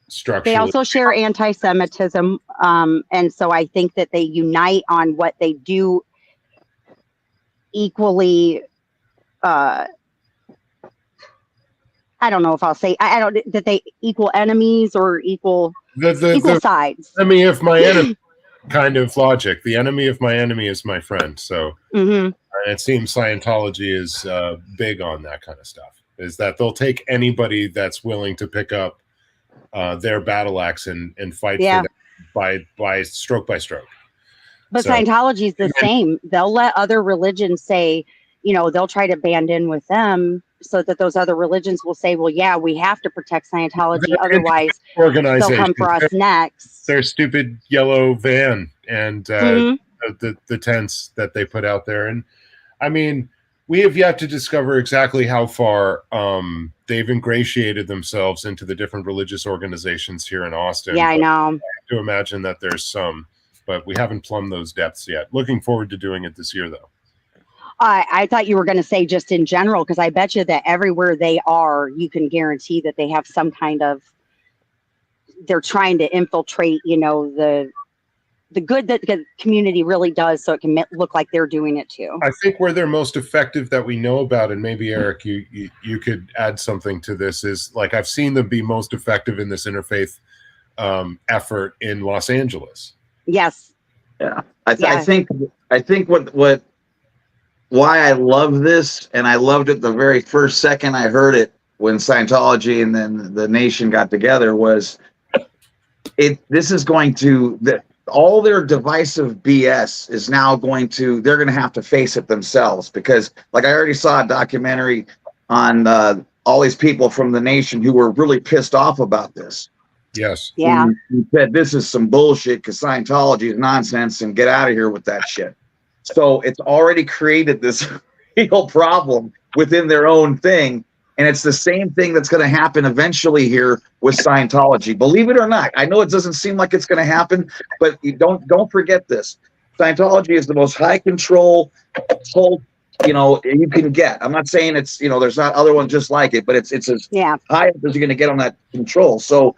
structurally. They also share anti-Semitism, and so I think that they unite on what they do equally. I don't know if I'll say that they equal enemies or equal sides. Enemy of my enemy kind of logic. The enemy of my enemy is my friend. So it seems Scientology is big on that kind of stuff. Is that they'll take anybody that's willing to pick up their battle axe and fight for them by stroke by stroke. But Scientology is the same. They'll let other religions say, they'll try to band in with them, so that those other religions will say, well, yeah, we have to protect Scientology, otherwise they'll come for us next. Their stupid yellow van and the tents that they put out there. And I mean, we have yet to discover exactly how far they've ingratiated themselves into the different religious organizations here in Austin. Yeah, I know. I have to imagine that there's some, but we haven't plumbed those depths yet. Looking forward to doing it this year, though. I thought you were going to say just in general, because I bet you that everywhere they are, you can guarantee that they have some kind of, they're trying to infiltrate, the good that the community really does, so it can look like they're doing it too. I think where they're most effective that we know about, and maybe Eric, you could add something to this, is like I've seen them be most effective in this interfaith effort in Los Angeles. Yes. Yeah. I think why I love this, and I loved it the very first second I heard it when Scientology and then the nation got together, was this is going to, all their divisive BS is now they're going to have to face it themselves, because like I already saw a documentary on all these people from the nation who were really pissed off about this. Yes. Yeah. He said, this is some bullshit because Scientology is nonsense and get out of here with that shit. So it's already created this real problem within their own thing. And it's the same thing that's going to happen eventually here with Scientology. Believe it or not. I know it doesn't seem like it's going to happen, but you don't forget this. Scientology is the most high control cult, you can get. I'm not saying it's, there's not other ones just like it, but it's as high as you're going to get on that control. So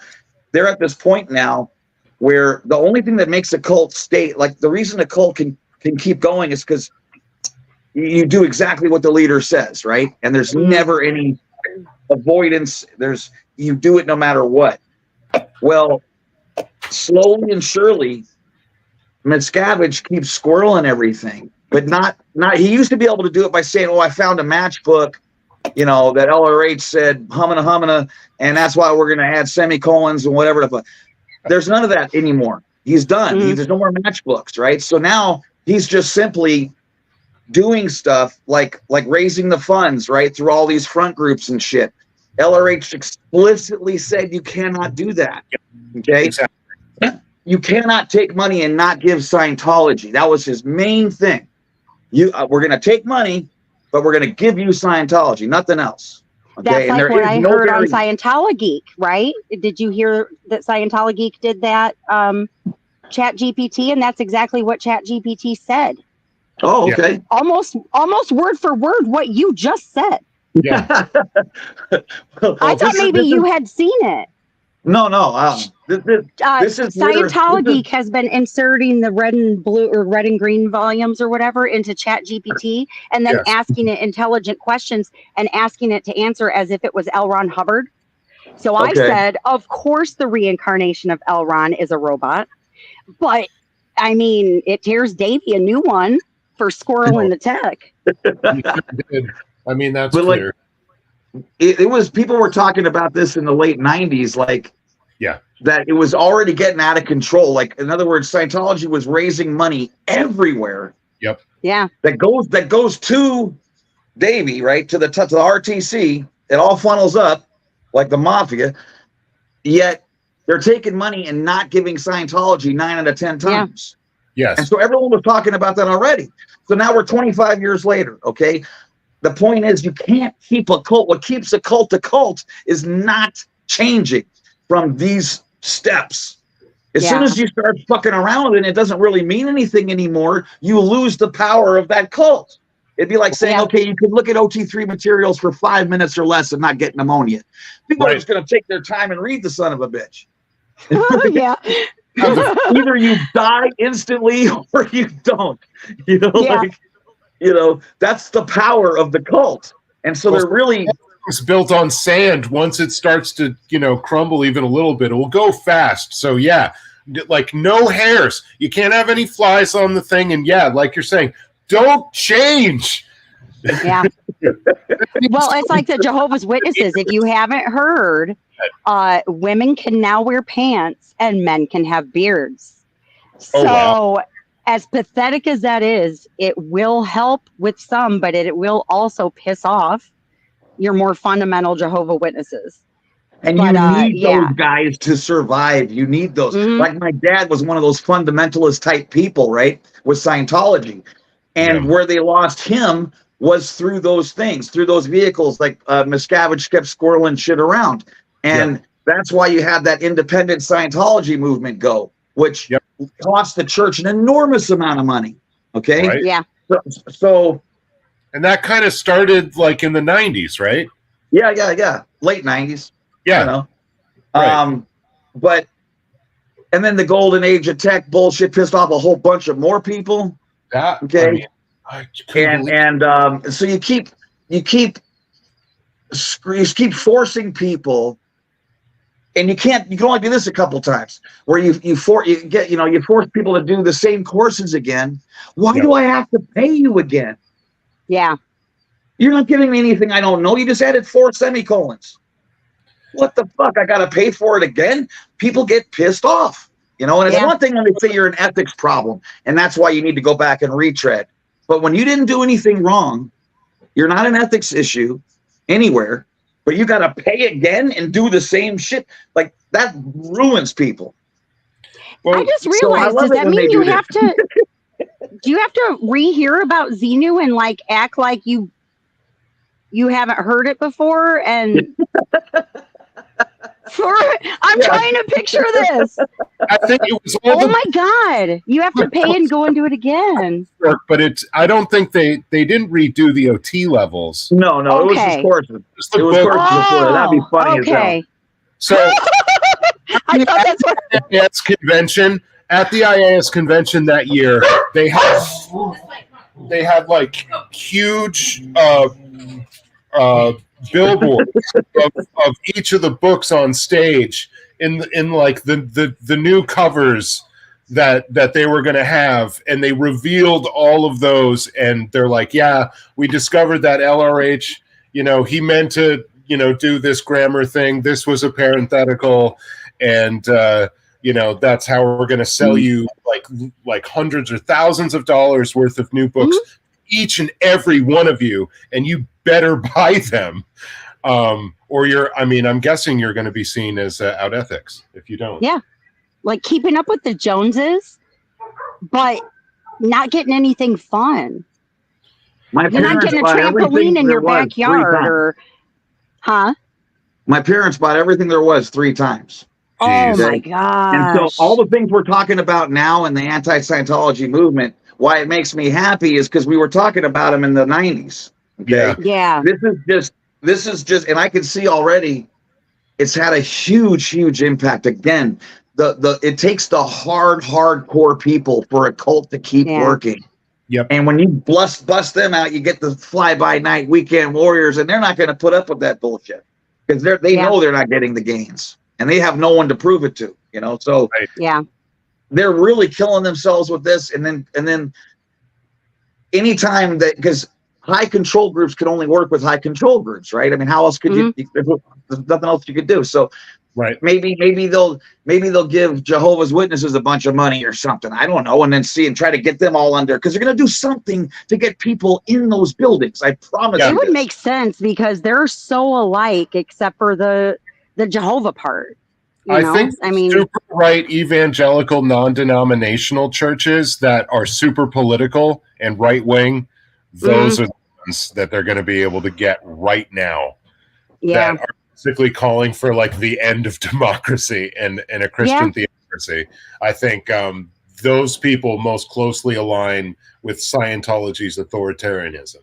they're at this point now where the only thing that makes a cult state, like the reason a cult can keep going, is because you do exactly what the leader says, right? And there's never any avoidance. You do it no matter what. Well, slowly and surely, Miscavige keeps squirreling everything, but not. He used to be able to do it by saying, "Oh, I found a matchbook, that LRH said humana, and that's why we're going to add semicolons and whatever." There's none of that anymore. He's done. There's no more matchbooks, right? So now he's just simply doing stuff like raising the funds, right, through all these front groups and shit. LRH explicitly said you cannot do that. Okay, exactly. You cannot take money and not give Scientology. That was his main thing. We're going to take money, but we're going to give you Scientology, nothing else. Okay? That's like what I heard on Scientology, right? Did you hear that Scientology did that Chat GPT? And that's exactly what Chat GPT said. Oh, okay. Yeah. Almost word for word what you just said. Yeah. Well, I thought maybe you had seen it. No. This is Scientology has been inserting the red and blue or red and green volumes or whatever into Chat GPT, and then asking it intelligent questions and asking it to answer as if it was L. Ron Hubbard. So I said, of course, the reincarnation of L. Ron is a robot, but I mean, it tears Davey a new one for squirreling the tech. I mean, that's clear. It was, people were talking about this in the late 90s, that it was already getting out of control. Like, in other words, Scientology was raising money everywhere. Yep. Yeah. That goes to Davey, right, to the RTC. It all funnels up like the mafia. Yet they're taking money and not giving Scientology 9 out of 10 times. Yeah. Yes. And so everyone was talking about that already. So now we're 25 years later. Okay. The point is, you can't keep a cult. What keeps a cult is not changing from these steps. As soon as you start fucking around with it, it doesn't really mean anything anymore. You lose the power of that cult. It'd be like saying, okay, you can look at OT3 materials for 5 minutes or less and not get pneumonia. People are just going to take their time and read the son of a bitch. Either you die instantly or you don't. That's the power of the cult. And so they're really, it's built on sand. Once it starts to, crumble even a little bit, it will go fast. So like no hairs. You can't have any flies on the thing. And like you're saying, don't change. Yeah. Well, it's like the Jehovah's Witnesses. If you haven't heard, women can now wear pants and men can have beards. So as pathetic as that is, it will help with some, but it will also piss off your more fundamental Jehovah's Witnesses. And you need those guys to survive. You need those. Like my dad was one of those fundamentalist type people, right, with Scientology. And where they lost him was through those things, through those vehicles, like Miscavige kept squirreling shit around. And that's why you had that independent Scientology movement go, which cost the church an enormous amount of money. Okay. Right. Yeah. So. And that kind of started like in the 90s, right? Yeah. Late 90s. Yeah. But, and then the golden age of tech bullshit pissed off a whole bunch of more people. Okay. So you keep forcing people, and you can only do this a couple times where you force people to do the same courses again. Why do I have to pay you again? Yeah. You're not giving me anything I don't know. You just added 4 semicolons. What the fuck? I got to pay for it again? People get pissed off, and it's one thing when they say you're an ethics problem, and that's why you need to go back and retread. But when you didn't do anything wrong, you're not an ethics issue anywhere, but you got to pay again and do the same shit. Like, that ruins people. Well, I just realized, does that mean you have to, do you have to rehear about Xenu and like act like you haven't heard it before? And I'm trying to picture this. I think it was my God, you have to pay and go and do it again. But I don't think they didn't redo the OT levels. No, it was just courses. It was courses before. That'd be funny as hell. So I thought that's what at the IAS convention that year, they had like huge billboards of each of the books on stage in like the new covers that they were going to have, and they revealed all of those, and they're like, yeah, we discovered that LRH, he meant to, do this grammar thing. This was a parenthetical, and that's how we're going to sell you like hundreds or thousands of dollars worth of new books, each and every one of you, and you better buy them. Or I'm guessing you're going to be seen as out ethics if you don't. Yeah. Like keeping up with the Joneses, but not getting anything fun. You're not getting a trampoline in your backyard My parents bought everything there was 3 times. Oh my gosh. And so all the things we're talking about now in the anti-Scientology movement, why it makes me happy is because we were talking about them in the 90s. Okay? Yeah. This is just, and I can see already it's had a huge impact. Again, it takes the hardcore people for a cult to keep working. Yep. And when you bust them out, you get the fly-by-night weekend warriors, and they're not going to put up with that bullshit because they know they're not getting the gains, and they have no one to prove it to. So they're really killing themselves with this. And then anytime that, because high control groups can only work with high control groups, right? I mean, how else could you? There's nothing else you could do. So. Right. Maybe they'll give Jehovah's Witnesses a bunch of money or something. I don't know, and then try to get them all under, because they're going to do something to get people in those buildings. I promise. It would make sense because they're so alike, except for the Jehovah part. I think super right evangelical non-denominational churches that are super political and right wing. Those are the ones that they're going to be able to get right now. Yeah. That are basically calling for like the end of democracy and a Christian theocracy. I think those people most closely align with Scientology's authoritarianism.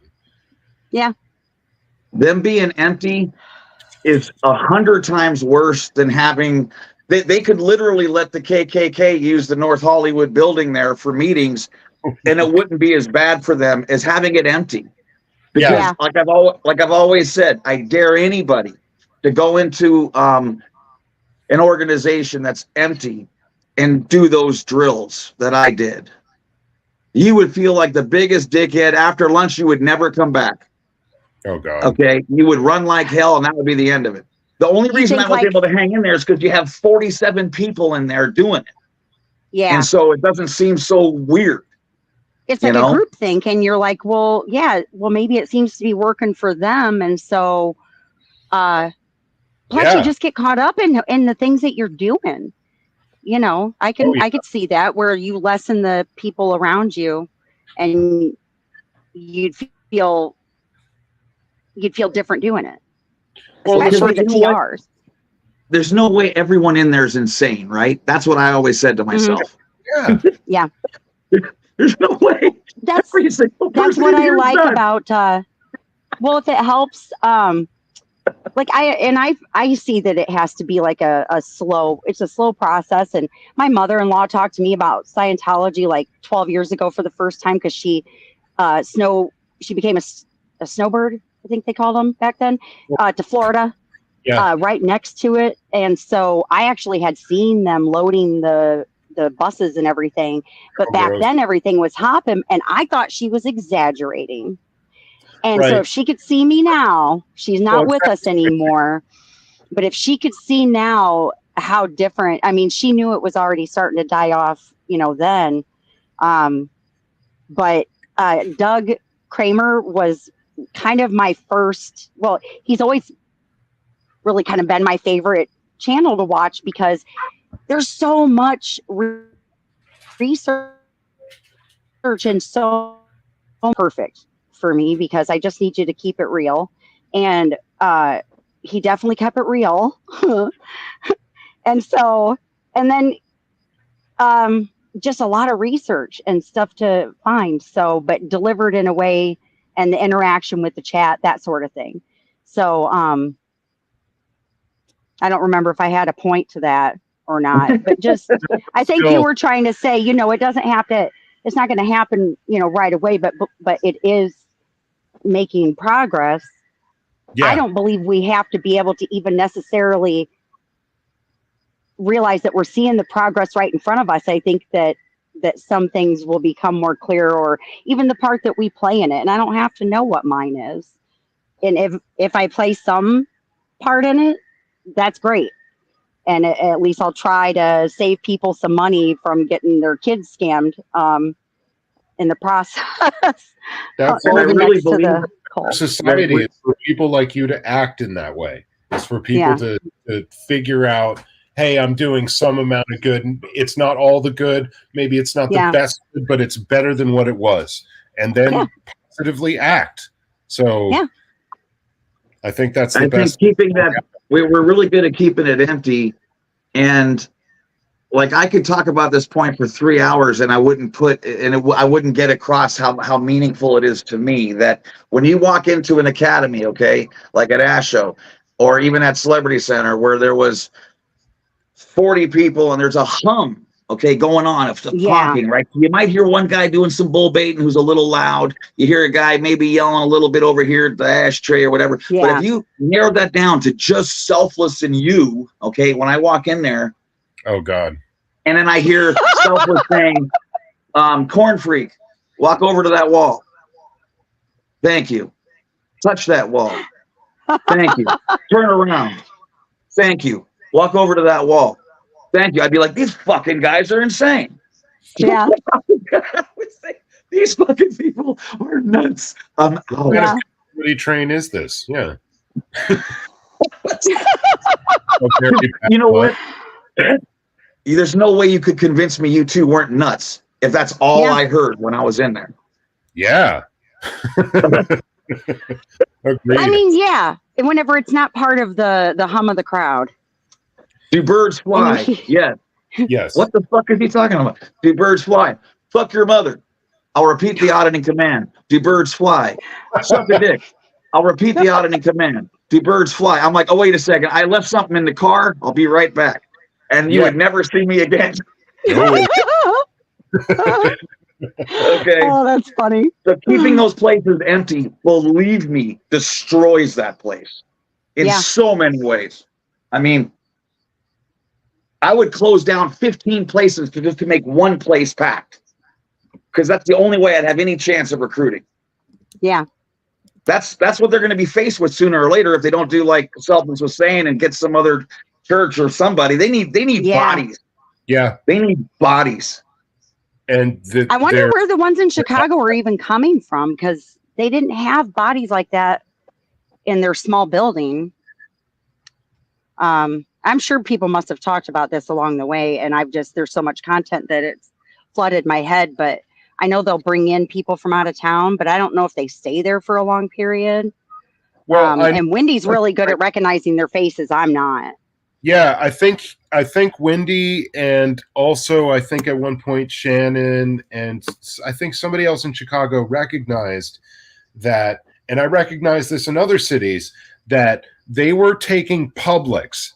Yeah. Them being empty is 100 times worse than having. They could literally let the KKK use the North Hollywood building there for meetings, and it wouldn't be as bad for them as having it empty. Because like I've always said, I dare anybody to go into an organization that's empty and do those drills that I did. You would feel like the biggest dickhead. After lunch, you would never come back. Oh, God. Okay? You would run like hell, and that would be the end of it. The only reason I was able to hang in there is because you have 47 people in there doing it. Yeah. And so it doesn't seem so weird. It's like a group think, and you're like, well, maybe it seems to be working for them. And so, plus you just get caught up in the things that you're doing. I could see that where you lessen the people around you, and you'd feel different doing it. Well, especially the TRs. There's no way everyone in there is insane, right? That's what I always said to myself. Yeah. There's no way. That's what I like about. Well, if it helps, like I see that it has to be like it's a slow process. And my mother-in-law talked to me about Scientology like 12 years ago for the first time, because she became a snowbird, I think they called them back then, to Florida, right next to it. And so I actually had seen them loading the buses and everything, but back then everything was hopping, and I thought she was exaggerating. And so if she could see me now, she's not with us anymore, but if she could see now how different, I mean, she knew it was already starting to die off, then. But Doug Kramer was kind of my first, he's always really kind of been my favorite channel to watch, because there's so much research and so perfect for me, because I just need you to keep it real. And he definitely kept it real. And then just a lot of research and stuff to find. So, but delivered in a way, and the interaction with the chat, that sort of thing. So I don't remember if I had a point to that or not, but just, I think you were trying to say, it doesn't have to, it's not going to happen, right away, but it is making progress. I don't believe we have to be able to even necessarily realize that we're seeing the progress right in front of us, I think that some things will become more clear, or even the part that we play in it. And I don't have to know what mine is. And if I play some part in it, that's great. And at least I'll try to save people some money from getting their kids scammed in the process. That's And I really believe society is for people like you to act in that way. It's for people to figure out, hey, I'm doing some amount of good. It's not all the good. Maybe it's not the best good, but it's better than what it was. And then positively act. So I think that's the best. Think keeping that, we're really good at keeping it empty. And like, I could talk about this point for 3 hours and I wouldn't I wouldn't get across how meaningful it is to me that when you walk into an academy, okay, like at ASHO or even at Celebrity Center, where there was 40 people and there's a hum, okay, going on of talking, right? You might hear one guy doing some bull baiting who's a little loud. You hear a guy maybe yelling a little bit over here at the ashtray or whatever. But if you narrow that down to just selfless and you, okay, when I walk in there, oh God. And then I hear selfless saying, corn freak, walk over to that wall. Thank you. Touch that wall. Thank you. Turn around. Thank you. Walk over to that wall. Thank you. I'd be like, these fucking guys are insane. Yeah. These fucking people are nuts. What kind of comedy train is this? Yeah. You know what? There's no way you could convince me you two weren't nuts if that's all I heard when I was in there. Yeah. Agreed. I mean, whenever it's not part of the hum of the crowd. Do birds fly? Yes. Yes. What the fuck is he talking about? Do birds fly? Fuck your mother. I'll repeat the auditing command. Do birds fly? Suck a dick. I'll repeat the auditing command. Do birds fly? I'm like, oh, wait a second. I left something in the car. I'll be right back. And you would never see me again. No. Okay. Oh, that's funny. So keeping those places empty, believe me, destroys that place in so many ways. I mean, I would close down 15 places just to make one place packed, because that's the only way I'd have any chance of recruiting. Yeah. That's what they're going to be faced with sooner or later if they don't do like Selfless was saying and get some other church or somebody. They need bodies. Yeah. They need bodies. And I wonder where the ones in Chicago are even coming from, because they didn't have bodies like that in their small building. I'm sure people must have talked about this along the way, and there's so much content that it's flooded my head, but I know they'll bring in people from out of town, but I don't know if they stay there for a long period. Well, and Wendy's really good at recognizing their faces. I'm not. Yeah, I think Wendy, and also I think at one point Shannon, and I think somebody else in Chicago recognized that, and I recognize this in other cities, that they were taking publics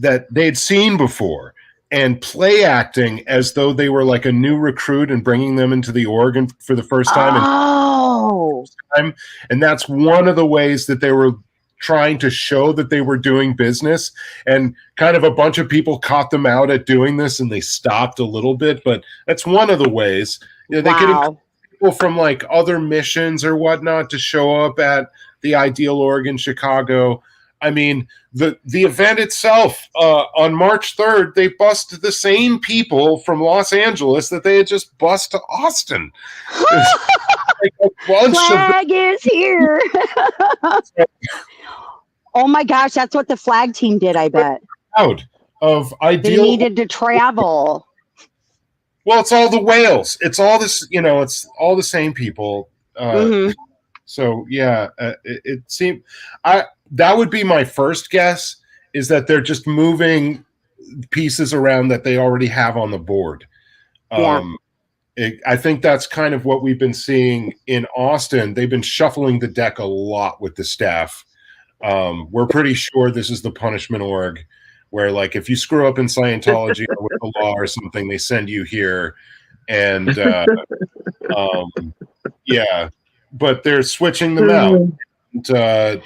that they'd seen before and play acting as though they were like a new recruit and bringing them into the org for the first time. And that's one of the ways that they were trying to show that they were doing business, and kind of a bunch of people caught them out at doing this and they stopped a little bit, but that's one of the ways. They could people from like other missions or whatnot to show up at the Ideal Org in Chicago. I mean, the event itself on March 3rd, they busted the same people from Los Angeles that they had just bused to Austin. Like a bunch Flag is here. Oh my gosh, that's what the flag team did, I bet. Out of Ideal. They needed to travel. Well, it's all the whales. It's all this, it's all the same people. So yeah, it seemed that would be my first guess, is that they're just moving pieces around that they already have on the board. I think that's kind of what we've been seeing in Austin. They've been shuffling the deck a lot with the staff. We're pretty sure this is the punishment org, where like if you screw up in Scientology or with the law or something, they send you here. And but they're switching them out. And,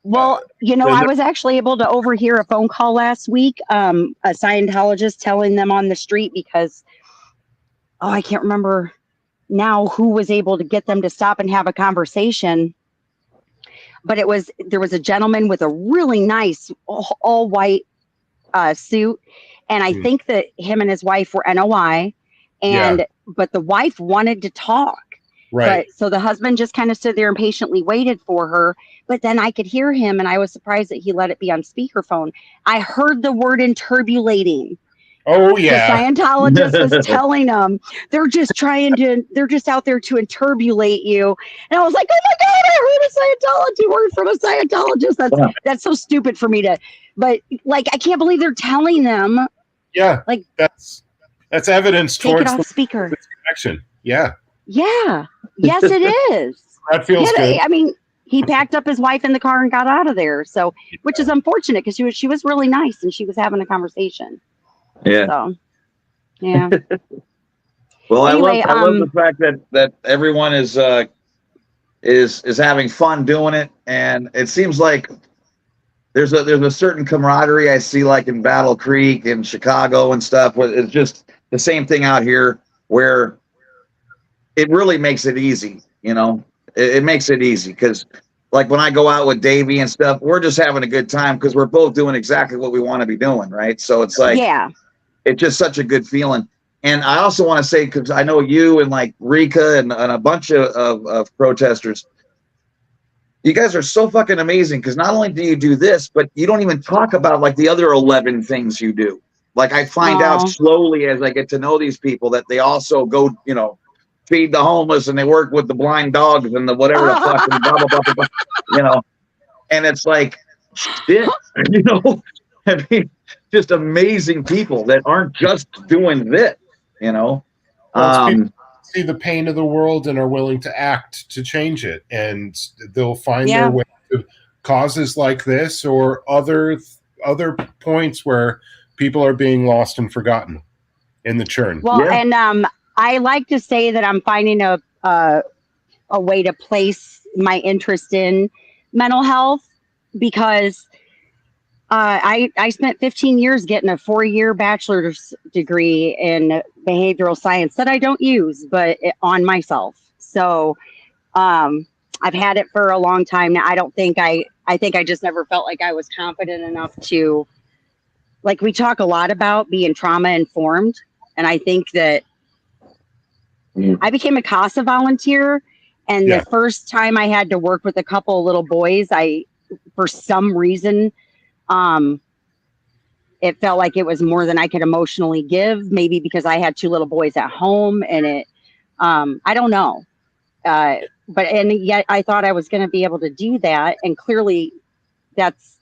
Well, I was actually able to overhear a phone call last week, a Scientologist telling them on the street because, I can't remember now who was able to get them to stop and have a conversation. But there was a gentleman with a really nice all white suit. And I think that him and his wife were NOI, but the wife wanted to talk. Right. But so the husband just kind of stood there and patiently waited for her. But then I could hear him, and I was surprised that he let it be on speakerphone. I heard the word interbulating. Oh yeah. The Scientologist was telling them they're just out there to interbulate you. And I was like, oh my God, I heard a Scientology word from a Scientologist. That's so stupid for me but like, I can't believe they're telling them. Yeah. Like that's evidence take towards it off the speaker. connection. Yeah. Yeah. Yes, it is. That feels good. I mean, he packed up his wife in the car and got out of there. So, which is unfortunate because she was really nice and she was having a conversation. Yeah. So, yeah. Well, Anyway, I love the fact that everyone is having fun doing it, and it seems like there's a certain camaraderie I see, like in Battle Creek and Chicago and stuff. Where it's just the same thing out here, where it really makes it easy. It makes it easy because, like, when I go out with Davey and stuff, we're just having a good time because we're both doing exactly what we want to be doing, right? So it's like, it's just such a good feeling. And I also want to say, because I know you and like Rika and a bunch of protesters, you guys are so fucking amazing because not only do you do this, but you don't even talk about like the other 11 things you do. Like I find out slowly as I get to know these people that they also go, feed the homeless and they work with the blind dogs and the whatever the fuck and blah, blah, blah, blah, blah, and it's like, shit, I mean, just amazing people that aren't just doing this, People see the pain of the world and are willing to act to change it, and they'll find their way to causes like this or other points where people are being lost and forgotten in the churn. Well, and I like to say that I'm finding a way to place my interest in mental health because I spent 15 years getting a 4-year bachelor's degree in behavioral science that I don't use, but on myself. So I've had it for a long time now. I think I just never felt like I was confident enough to, like, we talk a lot about being trauma informed. And I think that I became a CASA volunteer. And the first time I had to work with a couple of little boys, for some reason, it felt like it was more than I could emotionally give, maybe because I had 2 little boys at home and I don't know. And yet I thought I was going to be able to do that. And clearly that's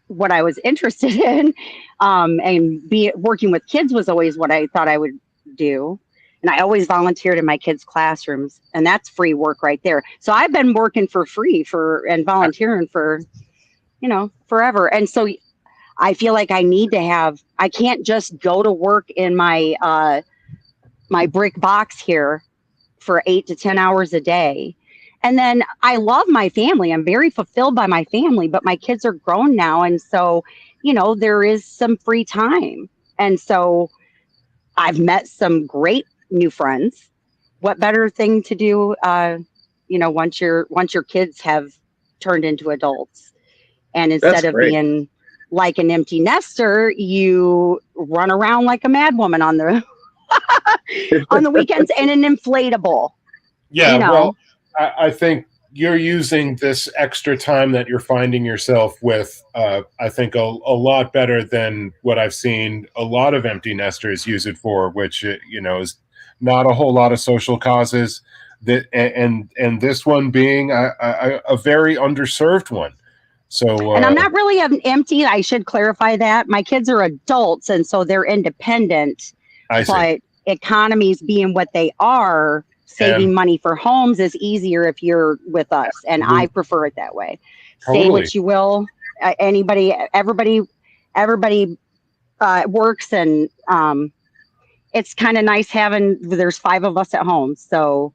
what I was interested in. And working with kids was always what I thought I would do. And I always volunteered in my kids' classrooms, and that's free work right there. So I've been working for free and volunteering for, forever. And so I feel like I can't just go to work in my, my brick box here for 8 to 10 hours a day. And then I love my family. I'm very fulfilled by my family, but my kids are grown now. And so, there is some free time. And so I've met some great new friends. What better thing to do, once your kids have turned into adults, and instead of being like an empty nester, you run around like a madwoman on the on the weekends in an inflatable. Yeah, well, I think you're using this extra time that you're finding yourself with, I think, a lot better than what I've seen a lot of empty nesters use it for, which, is not a whole lot of social causes. And this one being a very underserved one. So, and I'm not really empty. I should clarify that. My kids are adults, and so they're independent. But economies being what they are, saving money for homes is easier if you're with us, and I prefer it that way. Say what you will. Everybody works, and it's kind of nice having. There's 5 of us at home, so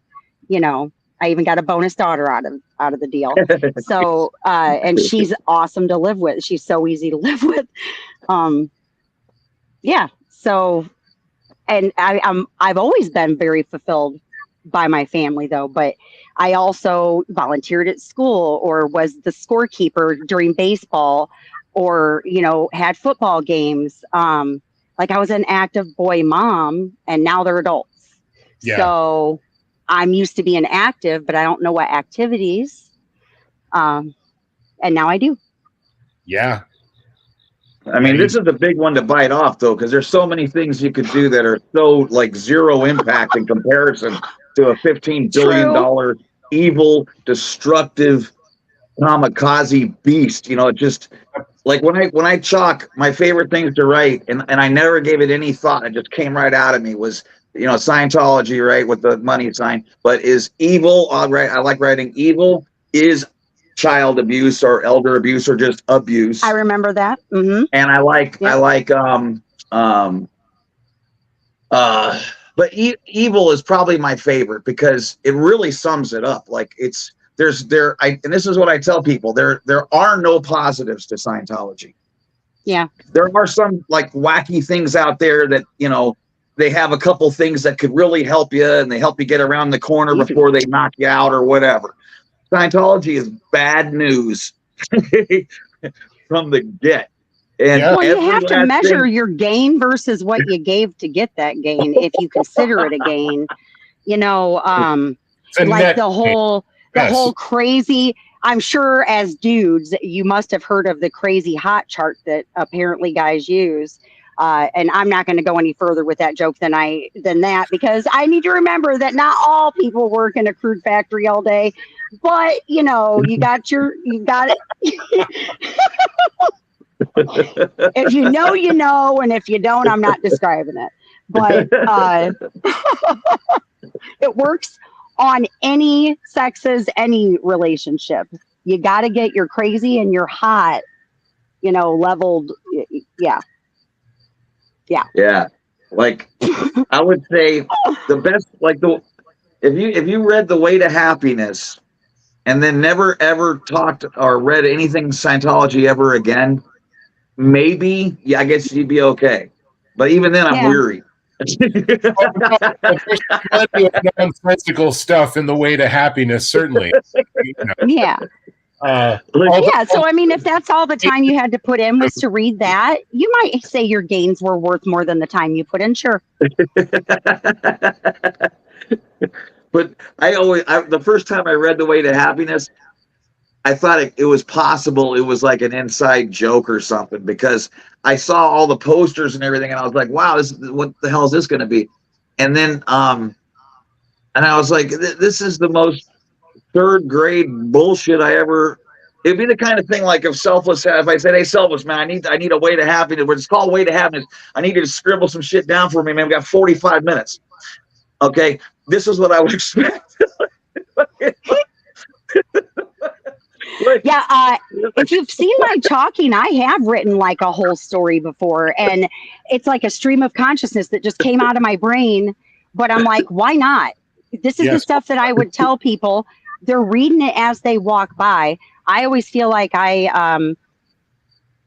I even got a bonus daughter out of the deal. So, and she's awesome to live with. She's so easy to live with. Yeah. So, and I've always been very fulfilled by my family though, but I also volunteered at school or was the scorekeeper during baseball or, had football games. Like I was an active boy mom and now they're adults. Yeah. So I'm used to being active, but I don't know what activities. And now I do. Yeah. I mean, this is a big one to bite off, though, because there's so many things you could do that are so like zero impact in comparison to a $15 billion evil, destructive kamikaze beast. Just like when I chalk my favorite things to write, and I never gave it any thought. It just came right out of me was, Scientology, right, with the money sign, but is evil. All right. I like writing evil is child abuse or elder abuse or just abuse. I remember that. Mm-hmm. And but evil is probably my favorite because it really sums it up. Like and this is what I tell people, there are no positives to Scientology. Yeah. There are some like wacky things out there that, they have a couple things that could really help you and they help you get around the corner before they knock you out or whatever. Scientology is bad news from the get. And you have to measure your gain versus what you gave to get that gain, if you consider it a gain. Like the whole crazy. I'm sure as dudes, you must have heard of the crazy hot chart that apparently guys use. And I'm not going to go any further with that joke than that, because I need to remember that not all people work in a crude factory all day. But you got it. If you know, and if you don't, I'm not describing it. But it works on any sexes, any relationship. You got to get your crazy and your hot, leveled. Yeah. Yeah. Yeah. Like I would say the best, like if you read The Way to Happiness and then never ever talked or read anything Scientology ever again, maybe, I guess you'd be okay. But even then I'm weary. There's plenty of nonsensical stuff in The Way to Happiness, certainly. Yeah. So I mean, if that's all the time you had to put in was to read that, you might say your gains were worth more than the time you put in. Sure. But the first time I read The Way to Happiness, I thought it was possible it was like an inside joke or something, because I saw all the posters and everything and I was like, wow, what the hell is this going to be? And then and I was like, this is the most third grade bullshit it'd be the kind of thing like if I said, hey, Selfless, man, I need a way to happiness. It's called Way to Happiness. I need you to scribble some shit down for me, man. We got 45 minutes. Okay. This is what I would expect. If you've seen my talking, I have written like a whole story before, and it's like a stream of consciousness that just came out of my brain. But I'm like, why not? This is the stuff that I would tell people. They're reading it as they walk by. I always feel like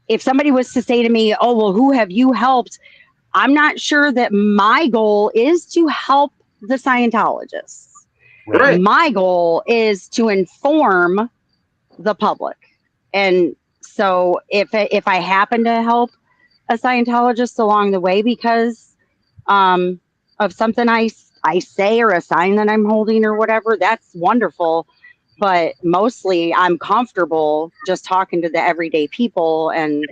if somebody was to say to me, oh, well, who have you helped? I'm not sure that my goal is to help the Scientologists. Right. My goal is to inform the public. And so if I happen to help a Scientologist along the way because of something I say or a sign that I'm holding or whatever, that's wonderful. But mostly I'm comfortable just talking to the everyday people and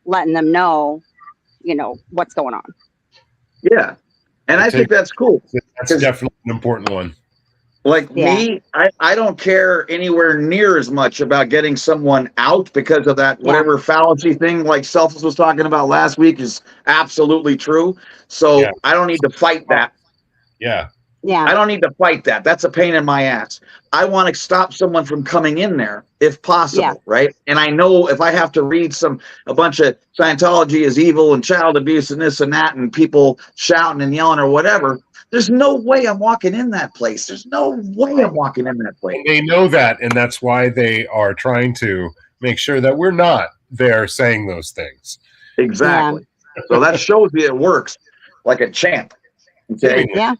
letting them know, what's going on. Yeah. And I think that's cool. That's definitely an important one. Like me, I don't care anywhere near as much about getting someone out because of that whatever fallacy thing like Selfless was talking about last week is absolutely true. So I don't need to fight that. Yeah. Yeah. I don't need to fight that. That's a pain in my ass. I want to stop someone from coming in there if possible, right? And I know if I have to read a bunch of Scientology is evil and child abuse and this and that and people shouting and yelling or whatever, There's no way I'm walking in that place. There's no way I'm walking in that place. And they know that, and that's why they are trying to make sure that we're not there saying those things. Exactly. Yeah. So that shows you it works like a champ. Okay. Yeah.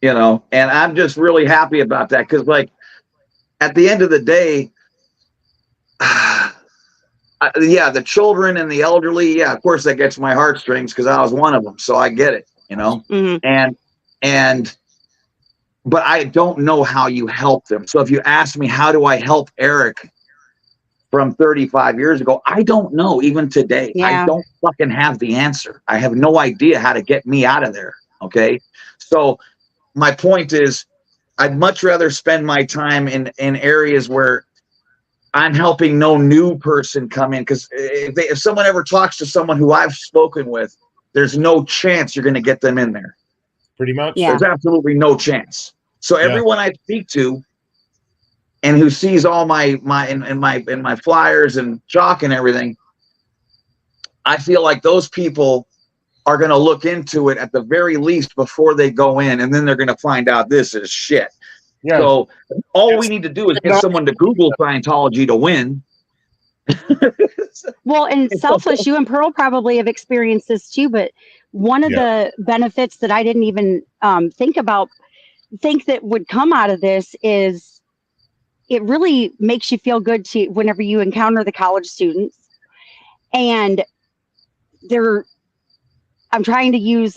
You know, and I'm just really happy about that because, like, at the end of the day, yeah, the children and the elderly, yeah, of course that gets my heartstrings because I was one of them, so I get it, you know. But I don't know how you help them. So if you ask me, how do I help Eric from 35 years ago, I don't know. Even today, I don't fucking have the answer. I have no idea how to get me out of there. Okay, so my point is, I'd much rather spend my time in areas where I'm helping no new person come in, because if someone ever talks to someone who I've spoken with, there's no chance you're going to get them in there. Pretty much. Yeah. There's absolutely no chance. So everyone I speak to and who sees all my flyers and chalk and everything, I feel like those people are going to look into it at the very least before they go in, and then they're going to find out this is shit. Yeah. So all we need to do is get someone to Google Scientology to win. Well, and Selfless, you and Pearl probably have experienced this too, but one of the benefits that I didn't even think that would come out of this is it really makes you feel good to whenever you encounter the college students, and I'm trying to use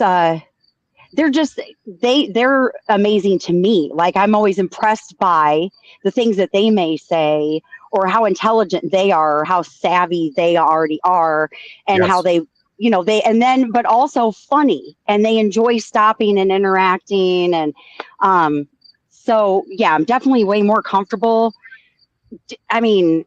they're amazing to me. Like, I'm always impressed by the things that they may say, or how intelligent they are, or how savvy they already are, and how they, but also funny, and they enjoy stopping and interacting. And so, yeah, I'm definitely way more comfortable. I mean,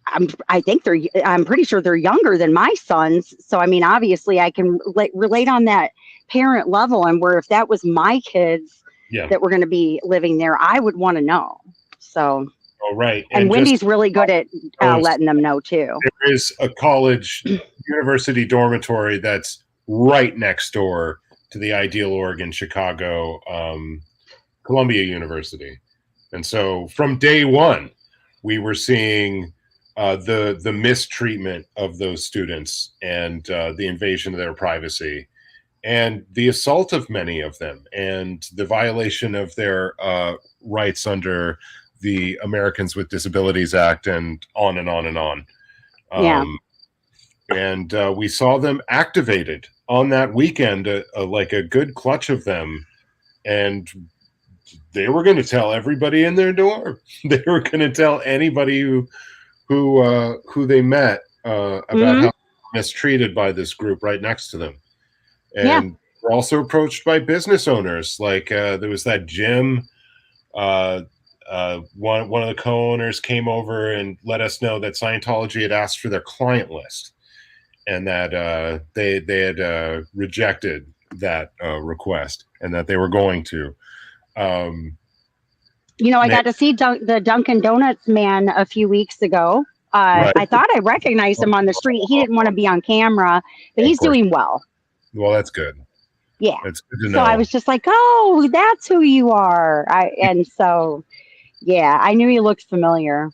I'm pretty sure they're younger than my sons. So, I mean, obviously I can relate on that parent level, and where if that was my kids that were going to be living there, I would want to know. So, right. And Wendy's really good at letting them know too. There is a college university dormitory that's right next door to the Ideal Oregon, Chicago, Columbia University. And so from day one, we were seeing the mistreatment of those students, and the invasion of their privacy, and the assault of many of them, and the violation of their rights under the Americans with Disabilities Act, and on and on and on. And we saw them activated on that weekend, like a good clutch of them, and they were going to tell everybody in their dorm. They were going to tell anybody who they met about how mistreated by this group right next to them. And we're also approached by business owners. Like there was that gym. One of the co-owners came over and let us know that Scientology had asked for their client list, and that they had rejected that request, and that they were going to. I got to see the Dunkin' Donuts man a few weeks ago. I thought I recognized him on the street. He didn't want to be on camera, but he's doing well. Well, that's good. Yeah. That's good to know. So I was just like, oh, that's who you are. And so, yeah, I knew he looked familiar.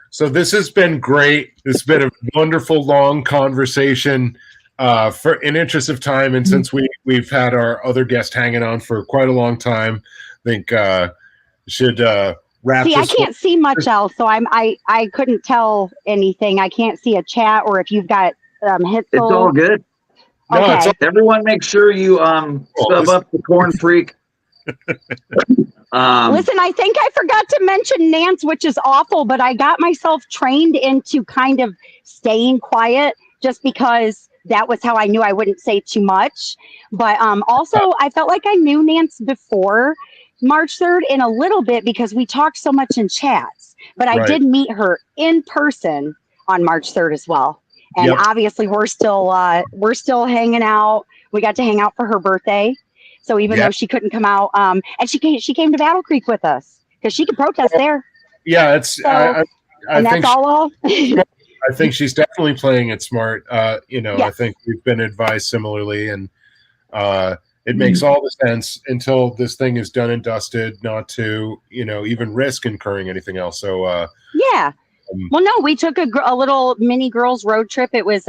So this has been great. This has been a wonderful, long conversation. In interest of time, and since we've had our other guest hanging on for quite a long time, I think should wrap. I can't see much else, so I couldn't tell anything. I can't see a chat, or if you've got hits. It's all good. No, okay. Everyone, make sure you sub up the Corn Freak. Listen, I think I forgot to mention Nance, which is awful, but I got myself trained into kind of staying quiet, just because that was how I knew I wouldn't say too much. But also, I felt like I knew Nance before March 3rd in a little bit, because we talked so much in chats. But I did meet her in person on March 3rd as well. And obviously, we're still hanging out. We got to hang out for her birthday. So even though she couldn't come out, and she came to Battle Creek with us, because she could protest there. Yeah, it's I and think that's all. I think she's definitely playing it smart. I think we've been advised similarly, and It makes all the sense until this thing is done and dusted, not to, even risk incurring anything else. So, yeah. Well, no, we took a little mini girls road trip. It was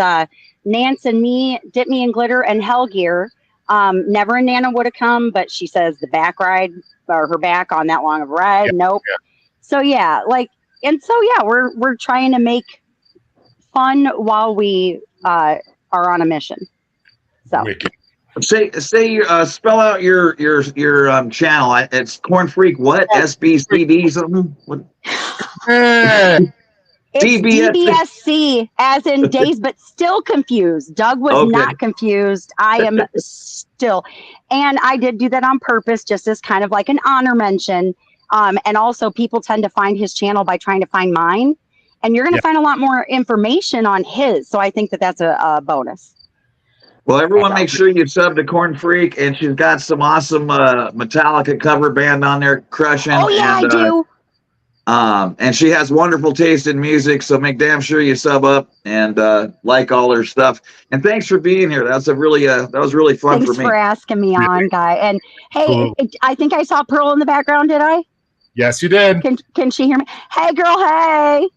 Nance and me, Dip Me in Glitter, and Hellgear. Never a Nana would have come, but she says the back ride or her back on that long of a ride. Nope. Yeah. So yeah, we're trying to make fun while we are on a mission. So wicked. Say spell out your channel. It's Corn Freak. What? SBCD something? What? It's DBSC, as in days, but still confused. Doug was not confused. I am still. And I did do that on purpose, just as kind of like an honor mention. And also, people tend to find his channel by trying to find mine. And you're going to find a lot more information on his. So I think that's a bonus. Well, everyone make sure you sub to Corn Freak. And she's got some awesome Metallica cover band on there crushing. Oh, yeah, I do. And she has wonderful taste in music, so make damn sure you sub up and like all her stuff. And thanks for being here. That was really fun for me. Thanks for asking me on, Guy. And hey, I think I saw Pearl in the background. Did I? Yes, you did. Can she hear me? Hey, girl. Hey.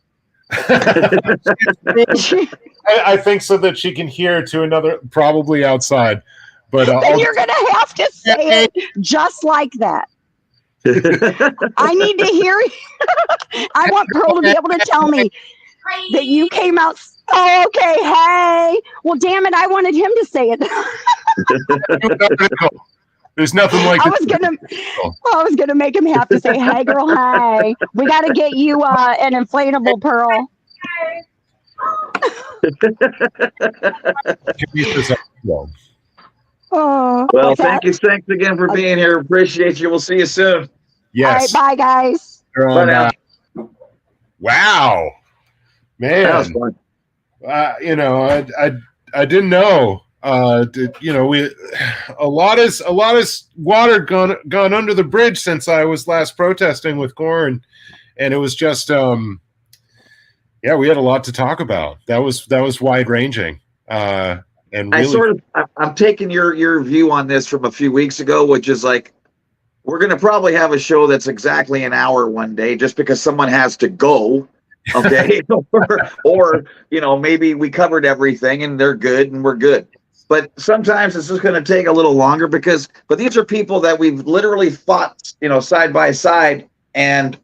I think so that she can hear to another, probably outside. But and you're gonna have to say it just like that. I need to hear it. I want Pearl to be able to tell me that you came out. Oh, okay. Hey. Well, damn it. I wanted him to say it. There's nothing like I was gonna make him have to say, hey, girl, hey. We got to get you an inflatable, Pearl. Well, thanks again for being here. Appreciate you. We'll see you soon. Yes. All right, bye, guys. Bye now. Wow, man. That was fun. I didn't know. We a lot is water gone under the bridge since I was last protesting with Corn, and it was just we had a lot to talk about. That was wide ranging. And really, I'm taking your view on this from a few weeks ago, which is like, we're going to probably have a show that's exactly an hour one day just because someone has to go. Okay. or maybe we covered everything and they're good and we're good. But sometimes it's just going to take a little longer but these are people that we've literally fought, side by side, and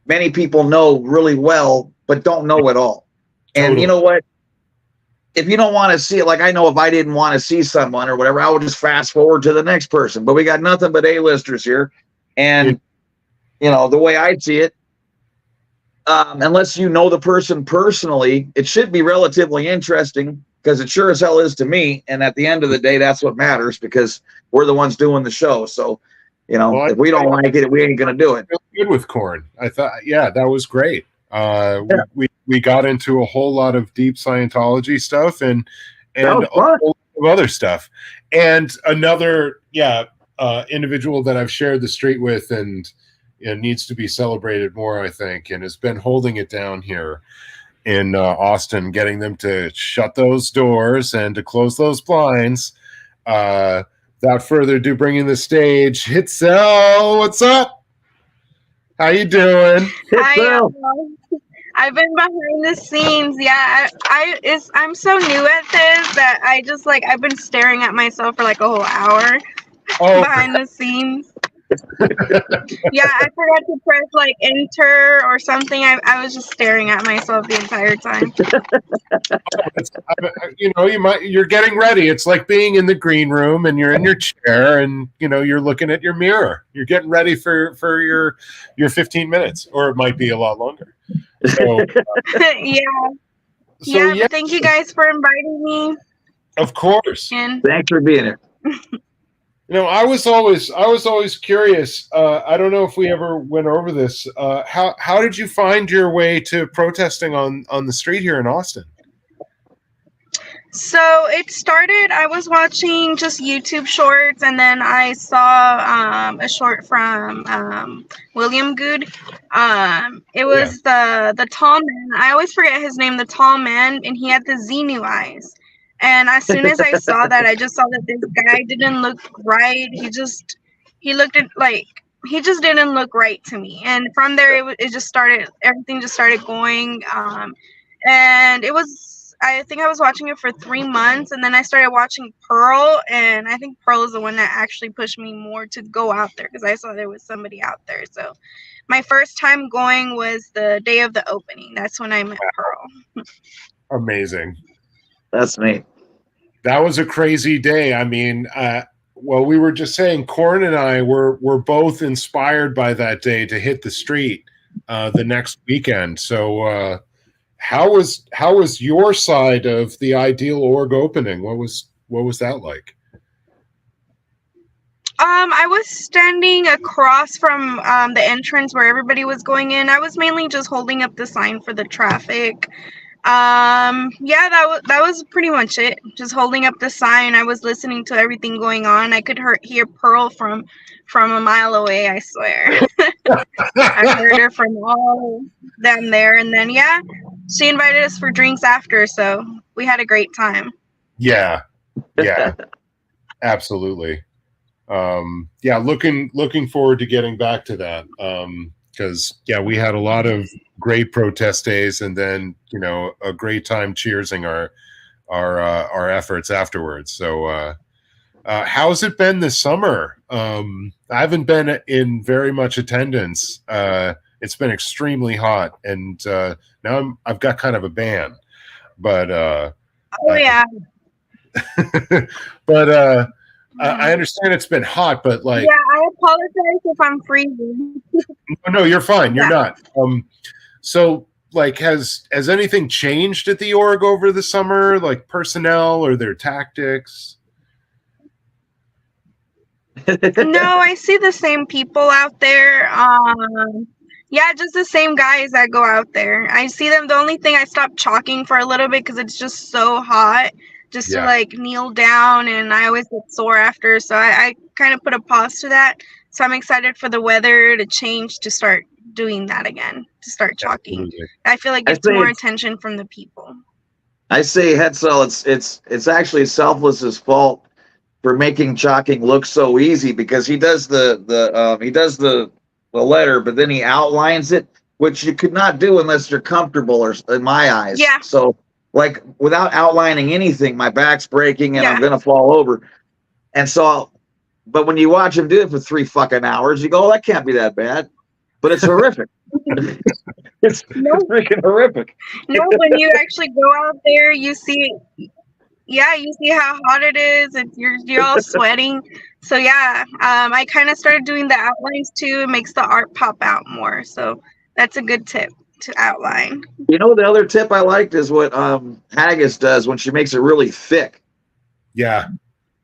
many people know really well, but don't know at all. And totally. You know what? If you don't want to see it, like I know if I didn't want to see someone or whatever, I would just fast forward to the next person. But we got nothing but A-listers here. And, the way I see it, unless you know the person personally, it should be relatively interesting, because it sure as hell is to me. And at the end of the day, that's what matters, because we're the ones doing the show. So, if we don't like it, we ain't going to do it. Good with Corn. I thought, that was great. We got into a whole lot of deep Scientology stuff and a whole lot of other stuff. And another, individual that I've shared the street with and needs to be celebrated more, I think, and has been holding it down here in Austin, getting them to shut those doors and to close those blinds. Without further ado, bringing the stage, Hitzel. What's up? How you doing? I've been behind the scenes. Yeah, I'm so new at this that I've been staring at myself for like a whole hour behind the scenes. Yeah, I forgot to press like enter or something. I was just staring at myself the entire time. You're getting ready. It's like being in the green room and you're in your chair and you're looking at your mirror. You're getting ready for your 15 minutes, or it might be a lot longer. So, but thank you guys for inviting me. Of course. And thanks for being here. I was always curious. I don't know if we ever went over this. How did you find your way to protesting on the street here in Austin? So it started, I was watching just YouTube shorts, and then I saw a short from William Good. It was the tall man. I always forget his name, the tall man, and he had the Xenu eyes. And as soon as I saw that, I just saw that this guy didn't look right. He looked at like he just didn't look right to me. And from there, it just started. Everything just started going. And it was. I think I was watching it for 3 months, and then I started watching Pearl, and I think Pearl is the one that actually pushed me more to go out there because I saw there was somebody out there. So my first time going was the day of the opening. That's when I met Pearl. Amazing. That's neat. That was a crazy day. I mean, well, we were just saying, Corn and I were both inspired by that day to hit the street the next weekend. So how was your side of the Ideal Org opening? What was that like? I was standing across from the entrance where everybody was going in. I was mainly just holding up the sign for the traffic. Yeah, that was pretty much it. Just holding up the sign. I was listening to everything going on. I could hear Pearl from a mile away, I swear. I heard her from all them there. And then yeah, she invited us for drinks after, so we had a great time. Yeah. Absolutely. Yeah, looking forward to getting back to that. Because yeah, we had a lot of great protest days, and then a great time cheersing our efforts afterwards. So how's it been this summer? I haven't been in very much attendance. It's been extremely hot, and now I've got kind of a ban. But oh yeah. But I understand it's been hot, but like, yeah, I apologize if I'm freezing. No, you're fine. You're not. So like, has anything changed at the org over the summer, like personnel or their tactics? No, I see the same people out there. Yeah, just the same guys that go out there. I see them. The only thing, I stopped chalking for a little bit because it's just so hot just to like kneel down, and I always get sore after. So I kind of put a pause to that. So I'm excited for the weather to change to start doing that again, to start chalking. Absolutely. I feel like it's more attention from the people. I say, Hetzel, it's actually Selfless's fault for making chalking look so easy, because he does the letter, but then he outlines it, which you could not do unless you're comfortable, or in my eyes. Yeah. So like, without outlining anything, my back's breaking and I'm gonna fall over. And so, but when you watch him do it for 3 fucking hours, you go, oh, that can't be that bad. But it's horrific. It's freaking horrific. No, when you actually go out there, you see how hot it is, and you're all sweating. So yeah, I kind of started doing the outlines too. It makes the art pop out more. So that's a good tip, to outline. The other tip I liked is what Haggis does when she makes it really thick. Yeah.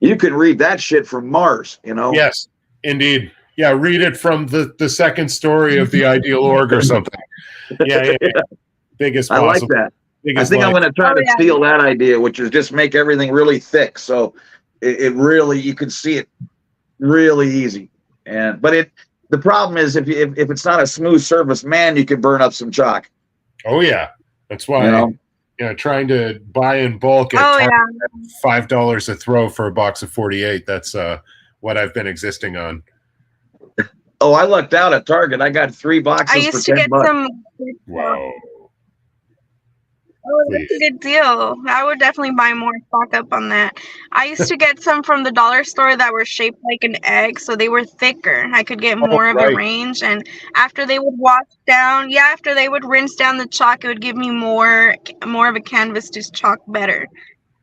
You can read that shit from Mars, Yes, indeed. Yeah, read it from the second story of the Ideal Org or something. Yeah. Biggest possible. I like that. I think I'm going to try to steal that idea, which is just make everything really thick, so it really, you can see it really easy. But the problem is, if it's not a smooth surface, man, you can burn up some chalk. Oh yeah, that's why trying to buy in bulk at $5 a throw for a box of 48. That's what I've been existing on. Oh, I lucked out at Target. I got 3 boxes. I used to get some. Wow. Oh, that's a good deal. I would definitely buy more, stock up on that. I used to get some from the dollar store that were shaped like an egg, so they were thicker. I could get more of a range, and after they would wash down, after they would rinse down the chalk, it would give me more of a canvas to chalk better.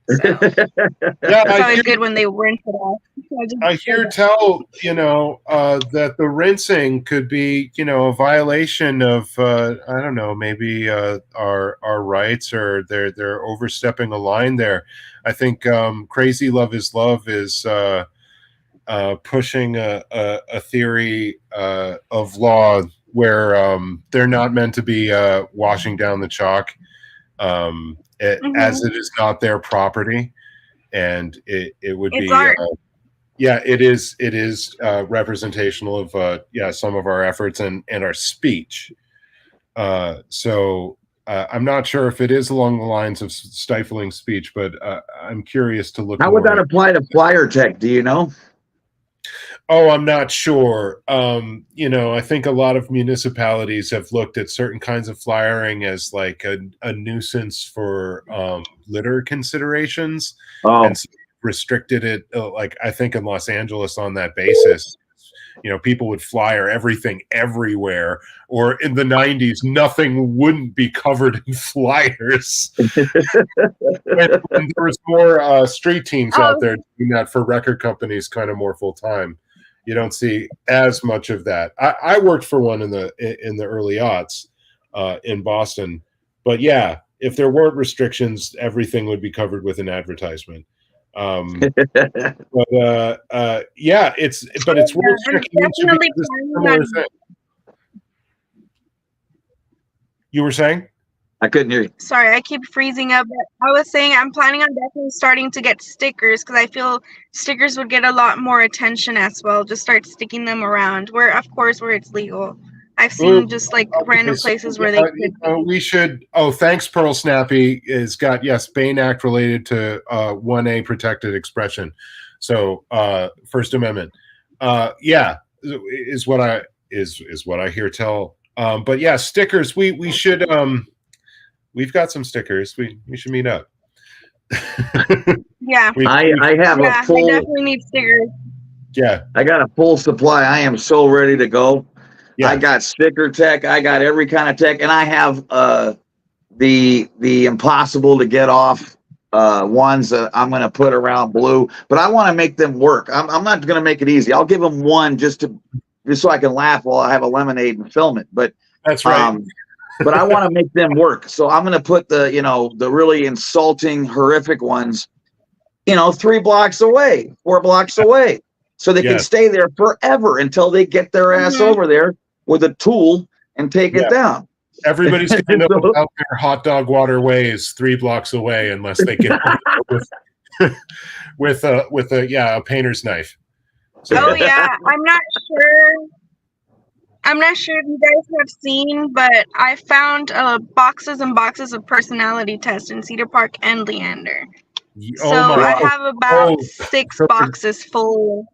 So it's always good when they rinse it off. I hear tell that the rinsing could be a violation of I don't know, maybe our rights, or they're overstepping a line there. I think Crazy Love is Love is pushing a theory of law where they're not meant to be washing down the chalk. As it is not their property, and it would be it is representational of some of our efforts and our speech. So I'm not sure if it is along the lines of stifling speech, but I'm curious to look. How would that apply to flyer tech? Do you know? Oh, I'm not sure. I think a lot of municipalities have looked at certain kinds of flyering as like a nuisance for litter considerations, and so restricted it. Like I think in Los Angeles on that basis. People would flyer everything everywhere, or in the 90s, nothing wouldn't be covered in flyers. when there was more street teams out there doing that for record companies kind of more full time. You don't see as much of that. I worked for one in the early aughts in Boston, but yeah, if there weren't restrictions, everything would be covered with an advertisement. Yeah, it's worth checking into. You were saying? I couldn't hear you. Sorry, I keep freezing up. But I was saying I'm planning on definitely starting to get stickers because I feel stickers would get a lot more attention as well. Just start sticking them around where it's legal. I've seen just like random places where they we should. Oh, thanks, Pearl Snappy. Is got Bain Act related to 1A protected expression. So First Amendment. Is what I hear tell. But yeah, stickers. We should. We've got some stickers. We should meet up. Yeah. I have a full. I definitely need stickers. Yeah. I got a full supply. I am so ready to go. Yeah. I got sticker tech. I got every kind of tech, and I have the impossible to get off ones that I'm going to put around blue. But I want to make them work. I'm not going to make it easy. I'll give them one just so I can laugh while I have a lemonade and film it. But that's right. But I want to make them work. So I'm going to put the really insulting, horrific ones, 3 blocks away, 4 blocks away, so they can stay there forever until they get their ass over there with a tool and take it down. Everybody's going to know about their hot dog waterways 3 blocks away unless they get with a painter's knife. So. Oh yeah, I'm not sure if you guys have seen, but I found boxes and boxes of personality tests in Cedar Park and Leander. So I have about 6 boxes full.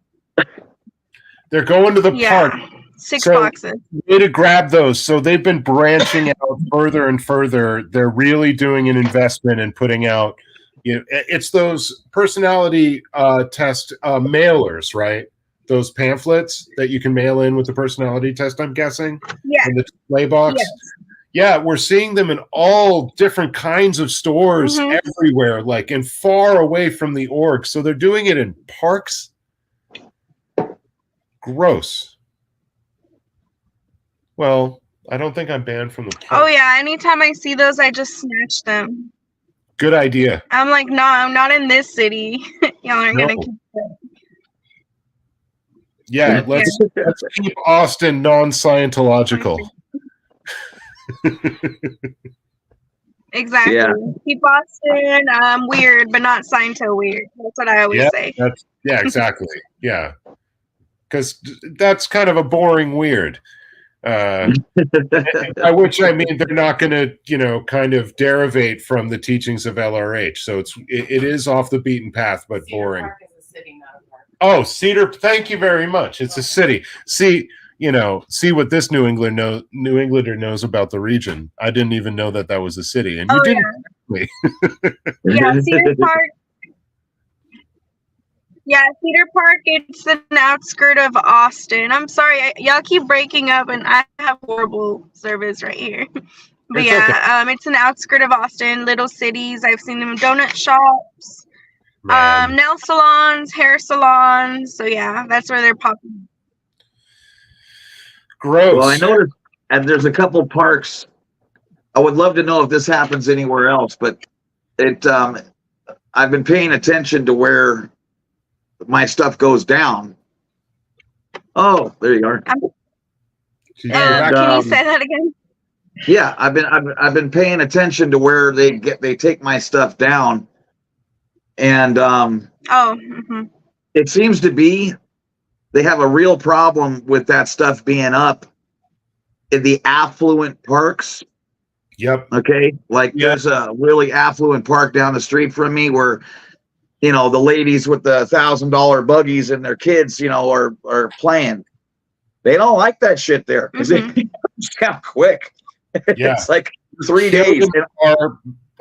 They're going to the park. 6 boxes. Way to grab those. So they've been branching out further and further. They're really doing an investment in putting out. It's those personality test mailers, right? Those pamphlets that you can mail in with the personality test, I'm guessing. Yeah. In the display box. Yes. Yeah, we're seeing them in all different kinds of stores everywhere, like and far away from the org. So they're doing it in parks. Gross. Well, I don't think I'm banned from the park. Oh yeah, anytime I see those, I just snatch them. Good idea. I'm like, no, I'm not in this city. Y'all aren't gonna keep it. Yeah, let's keep Austin non-Scientological. Exactly. Yeah. Keep Austin weird, but not Sciento weird. That's what I always say. Exactly. Yeah. Because that's kind of a boring weird. By which I mean they're not going to, kind of derivate from the teachings of LRH. So it is off the beaten path, but boring. Park is a city, not a park. Oh, Cedar! Thank you very much. It's a city. See what this New Englander knows about the region. I didn't even know that was a city, and you didn't. Yeah, Cedar Park. Yeah, Cedar Park. It's an outskirt of Austin. I'm sorry, y'all keep breaking up, and I have horrible service right here. But it's an outskirt of Austin. Little cities. I've seen them in donut shops. Nail salons, hair salons. So yeah, that's where they're popping. Gross. Well, I noticed, and there's a couple parks. I would love to know if this happens anywhere else, but I've been paying attention to where my stuff goes down. Oh, there you are. Can you say that again? Yeah, I've been paying attention to where they take my stuff down. And it seems to be they have a real problem with that stuff being up in the affluent parks. Yep. Okay. Like there's a really affluent park down the street from me where, you know, the ladies with the $1,000 buggies and their kids, you know, are playing. They don't like that shit there because it comes down quick. Yeah. It's like 3 days.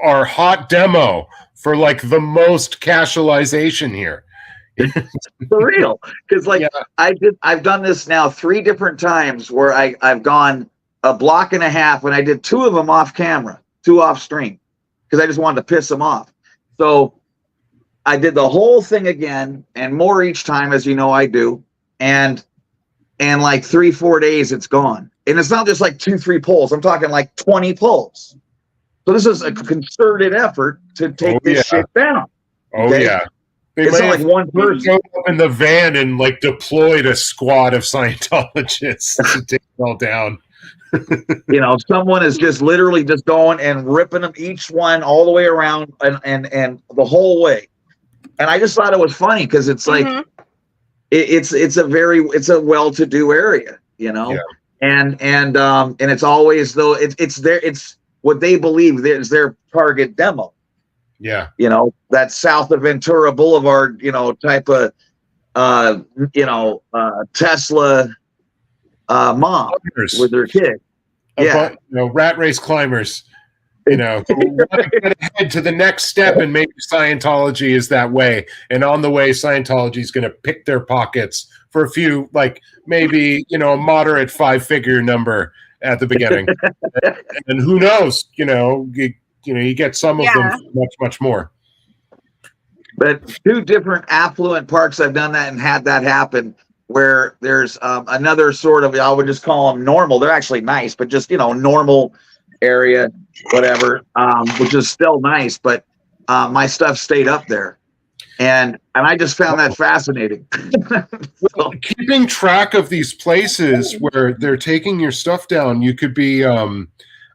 Our hot demo for like the most casualization here. For real. Because like I've done this now 3 different times where I've gone a block and a half, and I did 2 of them off camera, 2 off stream, because I just wanted to piss them off. So I did the whole thing again and more each time, as you know I do. And like 3-4 days it's gone. And it's not just like 2-3 pulls. I'm talking like 20 pulls. So this is a concerted effort to take this shit down. Okay? Oh yeah. It's not like one person showed up in the van and like deployed a squad of Scientologists to take it all down. You know, someone is just literally just going and ripping them each one all the way around and the whole way. And I just thought it was funny because it's like it's a well-to-do area, you know, and it's always though it's what they believe is their target demo. Yeah, you know, that south of Ventura Boulevard, you know, type of Tesla mom with their kid. You know, rat race climbers. You know, want to get ahead to the next step, and maybe Scientology is that way. And on the way, Scientology is going to pick their pockets for a few, like maybe, you know, a moderate 5-figure number at the beginning. And who knows, you know, you get some of them for much, much more. But 2 different affluent parks I've done that and had that happen, where there's another sort of, I would just call them normal. They're actually nice, but just, you know, normal area, whatever, which is still nice, but my stuff stayed up there, and I just found that fascinating. Well, keeping track of these places where they're taking your stuff down, you could be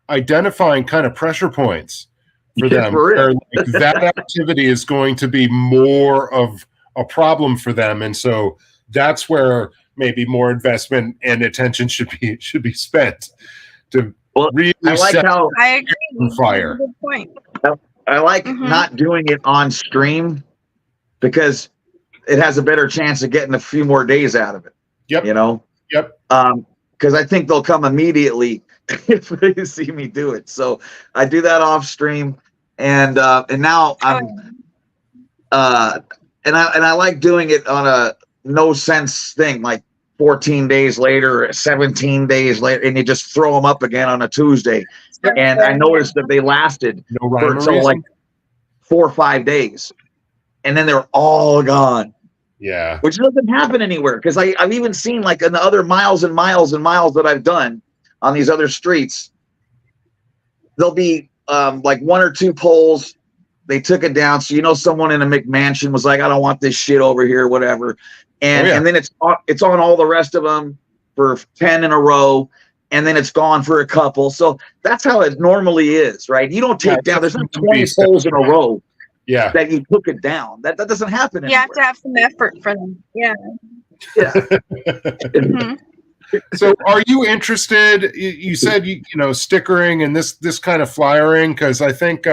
identifying kind of pressure points for them. Where, like, that activity is going to be more of a problem for them, and so that's where maybe more investment and attention should be spent to. Well, really I like how I agree. Fire. Good point. I like not doing it on stream because it has a better chance of getting a few more days out of it. Yep. You know. Yep. Because I think they'll come immediately if they see me do it. So I do that off stream, and now I'm and I like doing it on a no sense thing, like 14 days later, 17 days later, and you just throw them up again on a Tuesday. And I noticed that they lasted for until like 4 or 5 days, and then they're all gone. Yeah, which doesn't happen anywhere, because I've even seen, like, in the other miles and miles and miles that I've done on these other streets, there'll be like 1 or 2 poles. They took it down, so you know someone in a McMansion was like, I don't want this shit over here, whatever. And then it's on all the rest of them for 10 in a row, and then it's gone for a couple. So that's how it normally is, right? You don't take down, there's not 20 poles in a row that you took it down. That doesn't happen anymore. You have to have some effort for them. Yeah. So are you interested, you said, you know, stickering and this kind of flyering? Because I think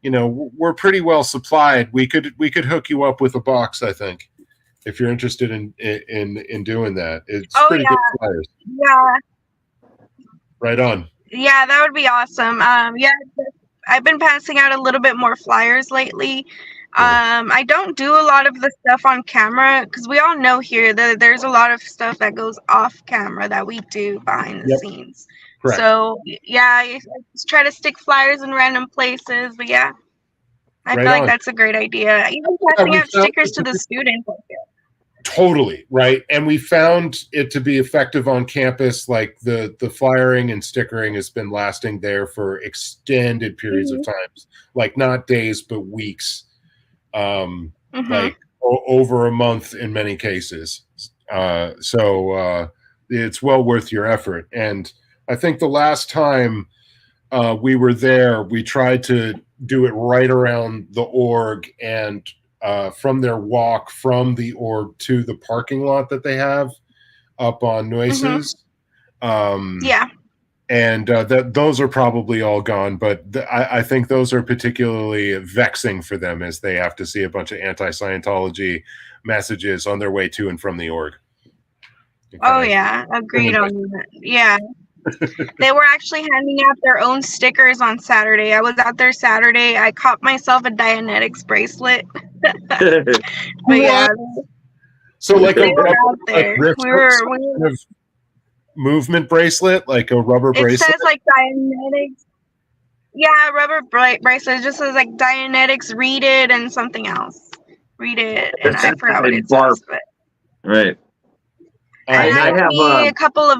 you know, we're pretty well supplied. We could good up with a box, I think, if you're interested in doing that. It's pretty good flyers. Yeah. Right on. Yeah, that would be awesome. I've been passing out a little bit more flyers lately. I don't do a lot of the stuff on camera, because we all know here that there's a lot of stuff that goes off camera that we do behind the scenes. Correct. So I just try to stick flyers in random places, but I feel like that's a great idea. Even passing out stickers to the students. Totally, right. And we found it to be effective on campus. Like the flyering and stickering has been lasting there for extended periods of times, like not days but weeks, like over a month in many cases. So it's well worth your effort. And I think the last time we were there, we tried to do it right around the org, and from their walk from the org to the parking lot that they have up on Nueces. and those are probably all gone. But I think those are particularly vexing for them, as they have to see a bunch of anti-Scientology messages on their way to and from the org. Oh yeah, agreed on that. Yeah. They were actually handing out their own stickers on Saturday. I was out there Saturday. I caught myself a Dianetics bracelet. But yeah, so like they were out there. We were kind of movement bracelet, like a rubber bracelet. It says like Dianetics. Yeah, rubber bracelet. It just says like Dianetics, read it, and something else. Read it, and I forgot what it says. But right. I have a couple of.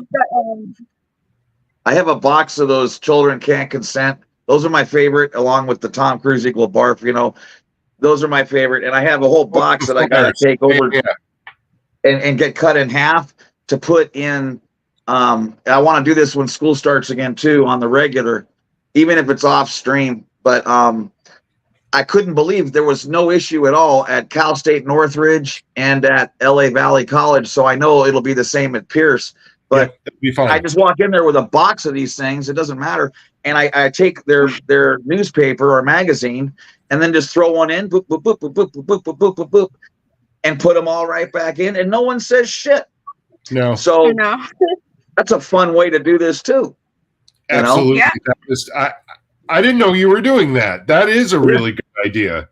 I have a box of those Children Can't Consent. Those are my favorite, along with the Tom Cruise equal barf. You know, those are my favorite, and I have a whole box that I got to take over and get cut in half to put in. I want to do this when school starts again too, on the regular, even if it's off stream. But I couldn't believe there was no issue at all at Cal State Northridge and at LA Valley College. So I know it'll be the same at Pierce. But be fine. I just walk in there with a box of these things. It doesn't matter. And I take their newspaper or magazine and then just throw one in, boop, boop, boop, boop, boop, boop, boop, boop, boop, boop, and put them all right back in. And no one says shit. No. So that's a fun way to do this too. Absolutely. You know? I didn't know you were doing that. That is a really good idea.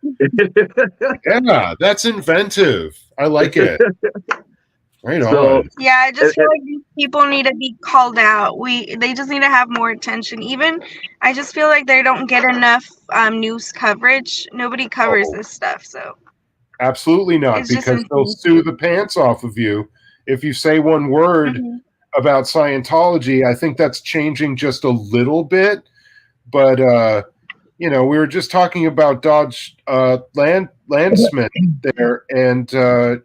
Yeah, that's inventive. I like it. Right on. Yeah, I just feel like these people need to be called out. They just need to have more attention. Even I just feel like they don't get enough news coverage. Nobody covers this stuff. So absolutely not, because they'll sue the pants off of you if you say one word about Scientology. I think that's changing just a little bit. But, you know, we were just talking about Dodge Landsman there, and,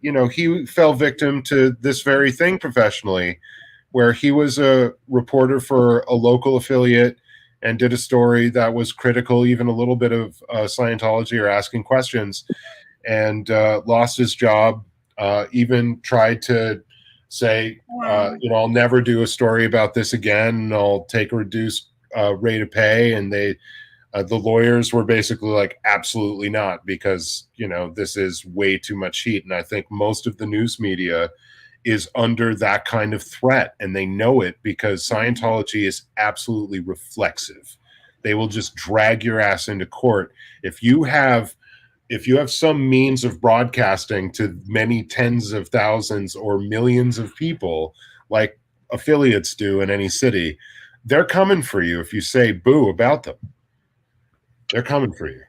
you know, he fell victim to this very thing professionally, where he was a reporter for a local affiliate and did a story that was critical, even a little bit of Scientology, or asking questions, and lost his job, even tried to say, you know, I'll never do a story about this again, and I'll take a reduced rate of pay. And the lawyers were basically like, absolutely not, because, you know, this is way too much heat. And I think most of the news media is under that kind of threat, and they know it, because Scientology is absolutely reflexive. They will just drag your ass into court. If you have some means of broadcasting to many tens of thousands or millions of people, like affiliates do in any city, they're coming for you. If you say boo about them, they're coming for you.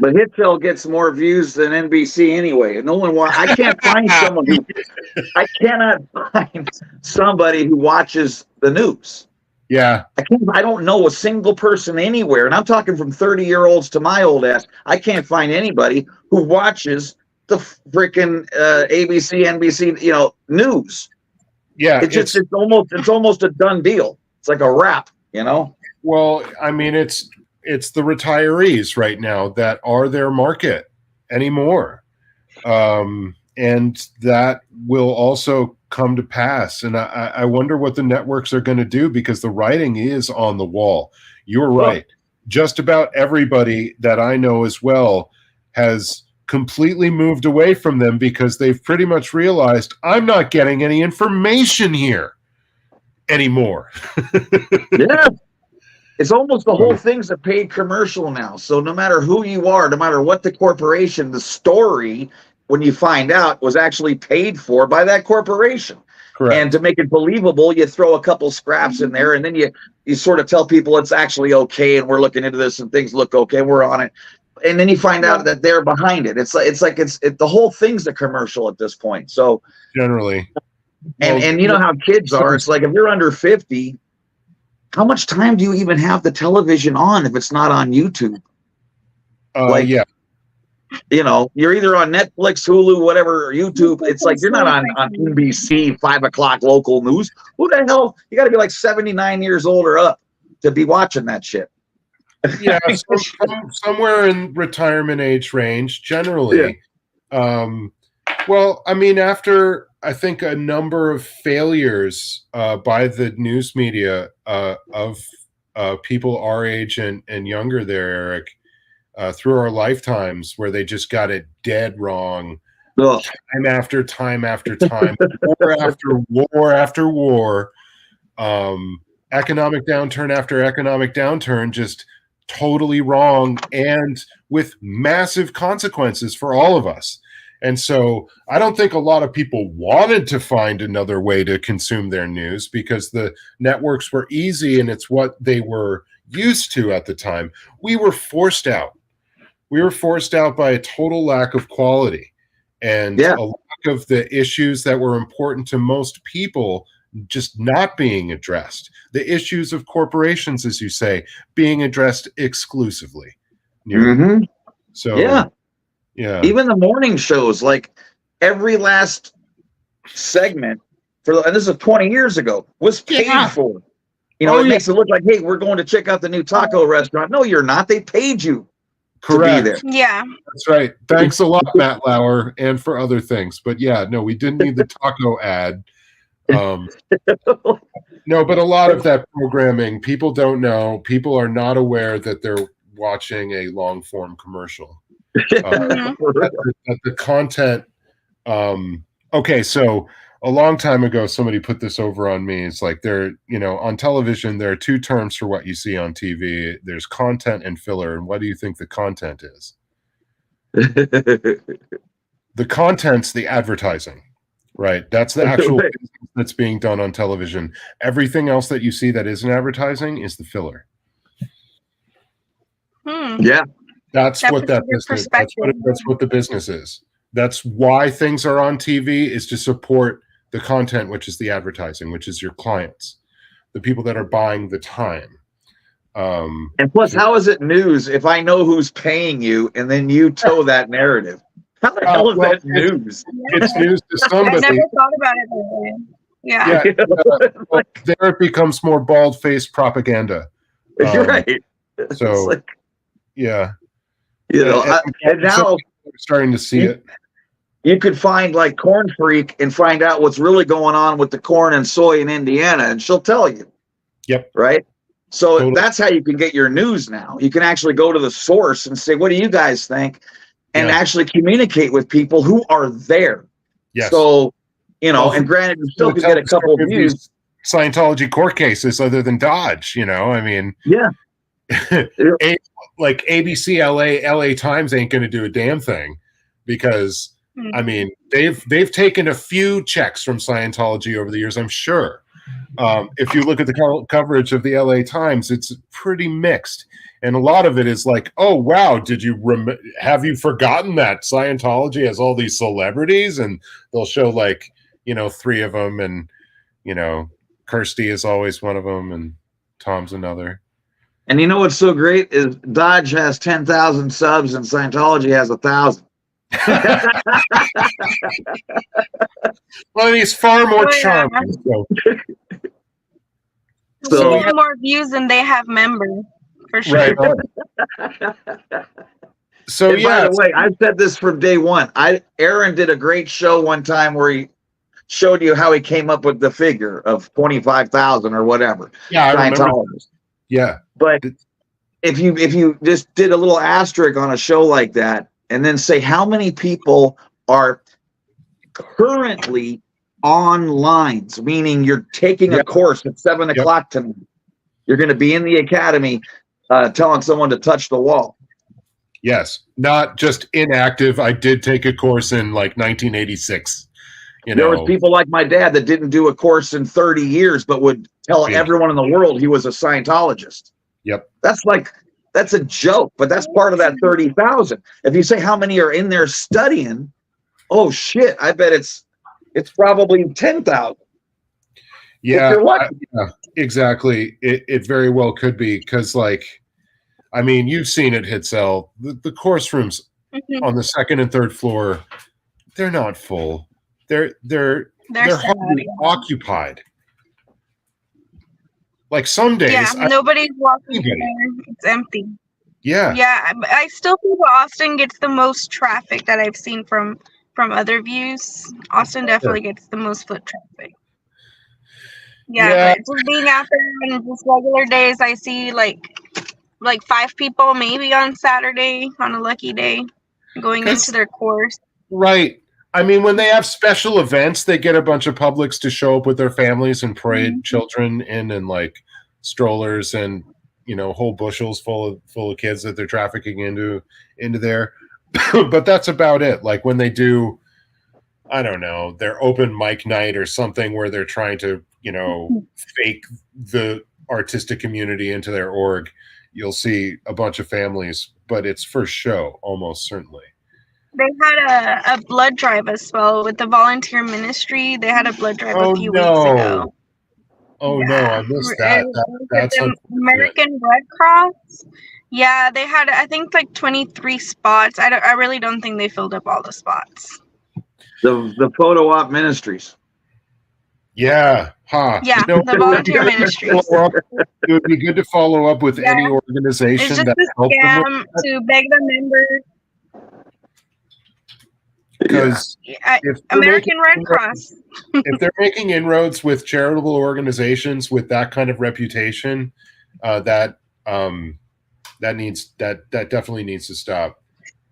But Hitzell gets more views than NBC anyway. No one wants. I can't find someone who. I cannot find somebody who watches the news. Yeah, I don't know a single person anywhere, and I'm talking from 30-year-olds to my old ass. I can't find anybody who watches the freaking ABC, NBC, you know, news. Yeah, it's almost a done deal. It's like a wrap, you know. Well, I mean, it's the retirees right now that are their market anymore, and that will also come to pass. And I wonder what the networks are going to do, because the writing is on the wall. You're right. Just about everybody that I know as well has completely moved away from them, because they've pretty much realized, I'm not getting any information here anymore. Yeah. It's almost the whole thing's a paid commercial now. So no matter who you are, no matter what the corporation, the story, when you find out, was actually paid for by that corporation. Correct. And to make it believable, you throw a couple scraps in there, and then you sort of tell people it's actually okay, and we're looking into this, and things look okay, we're on it. And then you find out that they're behind it. It's like the whole thing's a commercial at this point. So generally, and you know how kids are. It's like, if you're under 50, how much time do you even have the television on if it's not on YouTube? Yeah. You know, you're either on Netflix, Hulu, whatever, or YouTube. It's like you're not on NBC 5 o'clock local news. Who the hell? You got to be like 79 years old or up to be watching that shit. Yeah, somewhere in retirement age range, generally. Well, I mean, after I think a number of failures by the news media of people our age and younger there, Eric, through our lifetimes, where they just got it dead wrong, Ugh. time after time after time, war after war after war, economic downturn after economic downturn, just totally wrong and with massive consequences for all of us. And so I don't think a lot of people wanted to find another way to consume their news because the networks were easy and it's what they were used to at the time. We were forced out. We were forced out by a total lack of quality and a lack of the issues that were important to most people just not being addressed. The issues of corporations, as you say, being addressed exclusively. Mm-hmm. So yeah. Even the morning shows, like every last segment and this is 20 years ago, was paid for. You know, it makes it look like, hey, we're going to check out the new taco restaurant. No, you're not. They paid you to be there. Yeah. That's right. Thanks a lot, Matt Lauer, and for other things. But yeah, no, we didn't need the taco ad. No, but a lot of that programming, people don't know. People are not aware that they're watching a long form commercial. The content. Okay, so a long time ago, somebody put this over on me. It's like on television, there are two terms for what you see on TV. There's content and filler. And what do you think the content is? The content's the advertising, right? That's the actual business that's being done on television. Everything else that you see that isn't advertising is the filler. Yeah. That's what that business. That's what the business is. That's why things are on TV, is to support the content, which is the advertising, which is your clients, the people that are buying the time. And plus, how is it news if I know who's paying you and then you toe that narrative? How the hell is that news? It's news to somebody. I never thought about it that way. Yeah. There it becomes more bald-faced propaganda. You're right. So, yeah. And now we're starting to see it. You could find like Corn Freak and find out what's really going on with the corn and soy in Indiana, and she'll tell you. Yep. Right? So that's how you can get your news now. You can actually go to the source and say, what do you guys think? And actually communicate with people who are there. Yes. So, and granted, you still can get a couple of views. Scientology court cases other than Dodge, I mean. Yeah. Like ABC LA Times ain't going to do a damn thing because, I mean, they've taken a few checks from Scientology over the years, I'm sure. If you look at the coverage of the LA Times, it's pretty mixed. And a lot of it is like, oh, wow, have you forgotten that Scientology has all these celebrities? And they'll show like, 3 of them. And, Kirsty is always one of them. And Tom's another. And you know what's so great is Dodge has 10,000 subs and Scientology has 1,000. Well, he's far more charming. So they have more views than they have members, for sure. Right. So and by the way, I've said this from day one. Aaron did a great show one time where he showed you how he came up with the figure of 25,000 or whatever. Yeah, I remember. Yeah. But if you just did a little asterisk on a show like that and then say how many people are currently on lines, meaning you're taking a course at 7 o'clock tonight. You're going to be in the academy telling someone to touch the wall. Yes. Not just inactive. I did take a course in like 1986. There was people like my dad that didn't do a course in 30 years, but would tell everyone in the world he was a Scientologist. Yep. That's a joke, but that's part of that 30,000. If you say how many are in there studying, oh shit, I bet it's probably 10,000. Yeah, exactly. It very well could be because, I mean, you've seen it, Hitzel. The course rooms on the 2nd and 3rd floor, they're not full. They're hardly occupied. Like some days, nobody's walking in there. It's empty. Yeah. Yeah, I still think Austin gets the most traffic that I've seen from from other views, Austin definitely gets the most foot traffic. Yeah, but just being out there on just regular days, I see like 5 people maybe on Saturday on a lucky day going into their course. Right. I mean, when they have special events, they get a bunch of publics to show up with their families and parade children in and like strollers and, you know, whole bushels full of kids that they're trafficking into there. But that's about it. Like when they do, I don't know, their open mic night or something where they're trying to, you know, fake the artistic community into their org, you'll see a bunch of families, but it's for show, almost certainly. They had a blood drive as well with the volunteer ministry. They had a blood drive a few weeks ago. Oh no, I missed that. That's the American Red Cross. Yeah, they had I think like 23 spots. I really don't think they filled up all the spots. The photo op ministries. Yeah, Yeah, the volunteer ministries. It would be good to follow up with any organization it's just that a scam to beg the members. Because American Red Cross. If they're making inroads with charitable organizations with that kind of reputation, that definitely needs to stop.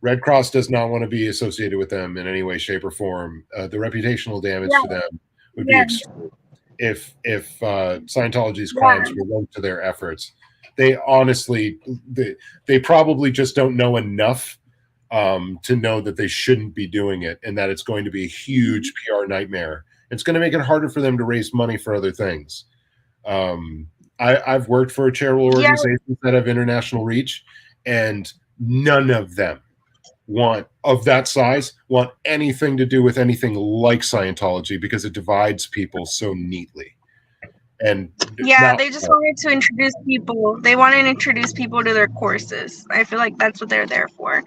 Red Cross does not want to be associated with them in any way, shape, or form. The reputational damage to them would be extreme if Scientology's crimes were linked to their efforts. They honestly, they probably just don't know enough to know that they shouldn't be doing it, and that it's going to be a huge PR nightmare. It's going to make it harder for them to raise money for other things. I've worked for charitable organizations that have international reach, and none of them of that size want anything to do with anything like Scientology because it divides people so neatly. And they just wanted to introduce people. They want to introduce people to their courses. I feel like that's what they're there for.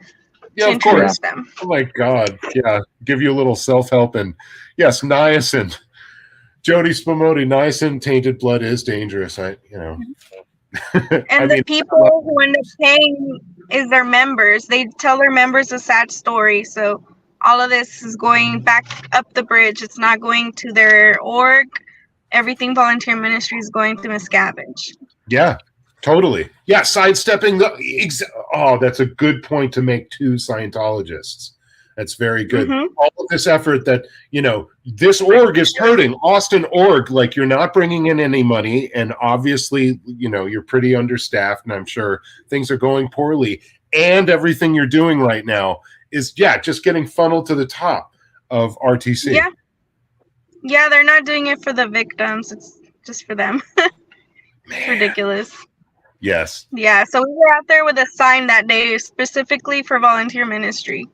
Yeah, of course. Them. Oh my God. Yeah. Give you a little self-help. And yes, niacin. Jody Spumoni, niacin tainted blood is dangerous. And the people who end up paying is their members. They tell their members a sad story. So all of this is going back up the bridge. It's not going to their org. Everything volunteer ministry is going to Miscavige. Yeah. Totally. Yeah, sidestepping that's a good point to make to Scientologists. That's very good. All of this effort that, you know, this org is hurting. Austin org, like you're not bringing in any money, and obviously, you know, you're pretty understaffed, and I'm sure things are going poorly. And everything you're doing right now is, just getting funneled to the top of RTC. Yeah. Yeah, they're not doing it for the victims. It's just for them. It's ridiculous. Yes. Yeah, so we were out there with a sign that day specifically for volunteer ministry.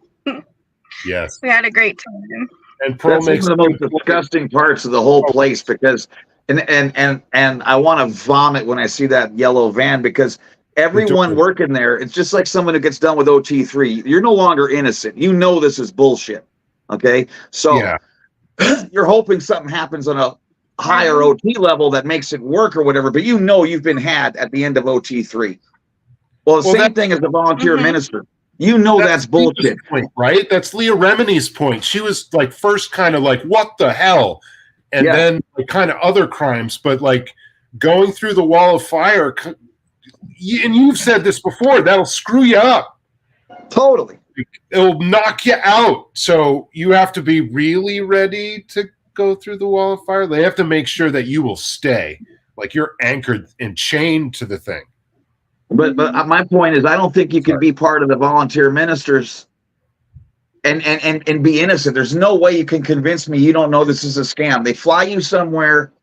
Yes. We had a great time. And that's one of the most disgusting parts of the whole place because and I want to vomit when I see that yellow van because everyone working there, it's just like someone who gets done with OT3. You're no longer innocent. You know this is bullshit. Okay? So you're hoping something happens on a higher OT level that makes it work or whatever, but you know you've been had at the end of OT3. Well, the same thing as the volunteer minister. You know that's bullshit. Point, right? That's Leah Remini's point. She was like first kind of like, what the hell? And then like, kind of other crimes, but like going through the wall of fire, and you've said this before, that'll screw you up. Totally. It'll knock you out. So you have to be really ready to go through the wall of fire. They have to make sure that you will stay, like you're anchored and chained to the thing. But my point is, I don't think you can be part of the volunteer ministers and be innocent. There's no way you can convince me you don't know this is a scam. They fly you somewhere,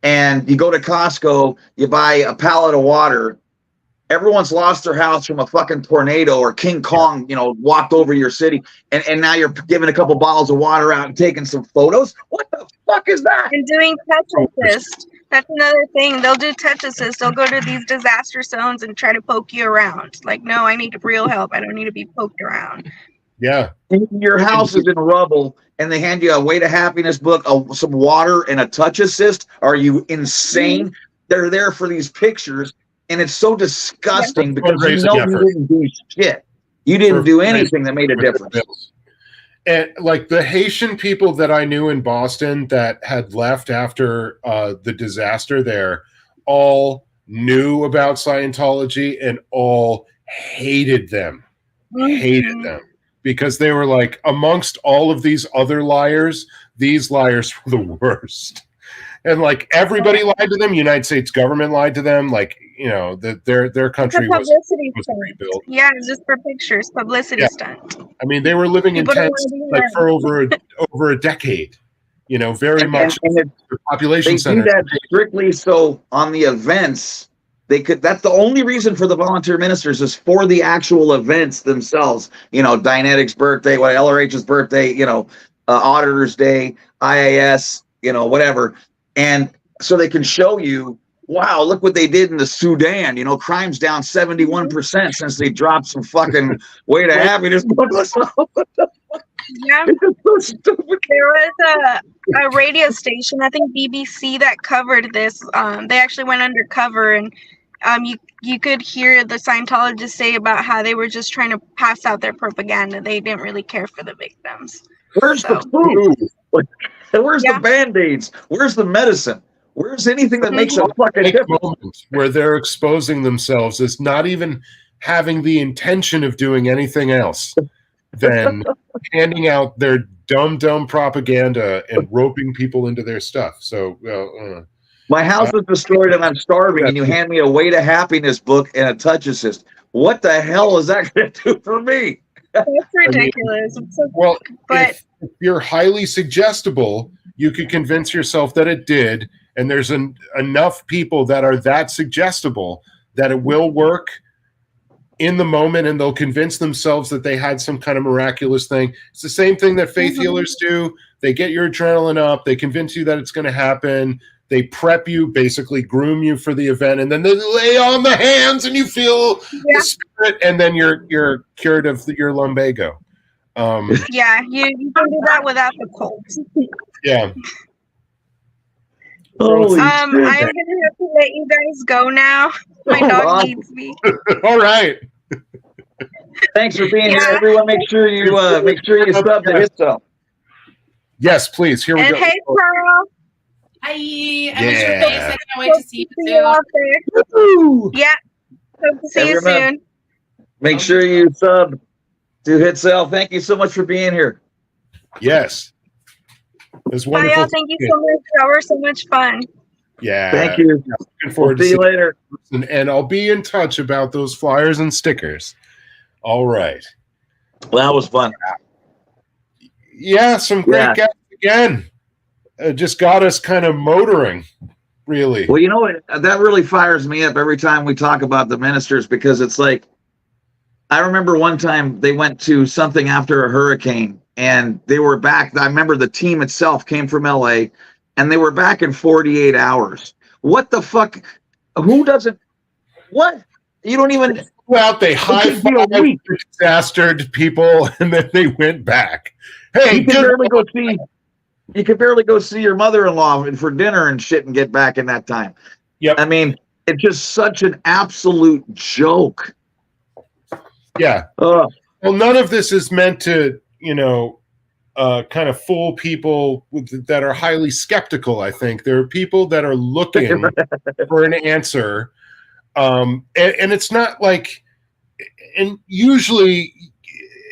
and you go to Costco, you buy a pallet of water. Everyone's lost their house from a fucking tornado or King Kong, you know, walked over your city, and now you're giving a couple bottles of water out and taking some photos. What the fuck is that? And doing touch assist. That's another thing. They'll do touch assist. They'll go to these disaster zones and try to poke you around. Like, no, I need real help. I don't need to be poked around. Yeah. Your house is in rubble, and they hand you a Way to Happiness book, some water, and a touch assist. Are you insane? They're there for these pictures, and it's so disgusting because you know you didn't do shit. You didn't do anything that made a difference. And like the Haitian people that I knew in Boston that had left after the disaster there, all knew about Scientology and all hated them, because they were like, amongst all of these other liars, these liars were the worst. And like everybody lied to them. United States government lied to them. Like, you know, their country was rebuilt. Yeah, just for pictures, publicity stunt. I mean, they were living in tents like for over a decade. You know, very much the population center. They do that strictly so on the events they could. That's the only reason for the volunteer ministers is for the actual events themselves. You know, Dianetic's birthday, what LRH's birthday. You know, Auditor's Day, IAS. You know, whatever. And so they can show you, wow, look what they did in the Sudan. You know, crime's down 71% since they dropped some fucking weight of happiness. Yeah. So stupid. There was a radio station, I think BBC, that covered this. They actually went undercover, and you could hear the Scientologists say about how they were just trying to pass out their propaganda. They didn't really care for the victims. Where's the food? Where's the Band-Aids? Where's the medicine? Where's anything that makes a fucking difference? Where they're exposing themselves as not even having the intention of doing anything else than handing out their dumb propaganda and roping people into their stuff. So, my house is destroyed and I'm starving, and you hand me a Weight of Happiness book and a touch assist. What the hell is that going to do for me? That's ridiculous. If you're highly suggestible, you could convince yourself that it did, and there's enough people that are that suggestible that it will work in the moment, and they'll convince themselves that they had some kind of miraculous thing. It's the same thing that faith healers do. They get your adrenaline up. They convince you that it's going to happen. They prep you, basically groom you for the event, and then they lay on the hands, and you feel the spirit, and then you're cured of your lumbago. Yeah, you can do that without the cold. Yeah. I'm gonna have to let you guys go now. My dog needs me. All right. Thanks for being here, everyone. Make sure you sub to his stuff. Yes, please. Here we go. Hey, Carl. Hi. I miss your face. I can't wait to see you soon. Yeah. Hope to see you soon. Make sure you sub to Hitsel. Thank you so much for being here. Yes. It's wonderful. Bye, thank you so much. That was so much fun. Yeah. Thank you. Looking forward to see you later. And I'll be in touch about those flyers and stickers. All right. Well, that was fun. Yeah, some great guests again. Just got us kind of motoring, really. Well, you know what? That really fires me up every time we talk about the ministers, because it's like, I remember one time they went to something after a hurricane, and they were back. I remember the team itself came from LA, and they were back in 48 hours. What the fuck? Who doesn't? What? You don't even. Well, they high-fived disastered people, and then they went back. Hey, you can barely go see your mother-in-law for dinner and shit and get back in that time. Yep. I mean, it's just such an absolute joke. Yeah. Well, none of this is meant to, kind of fool people that are highly skeptical, I think. There are people that are looking for an answer. And it's not like, and usually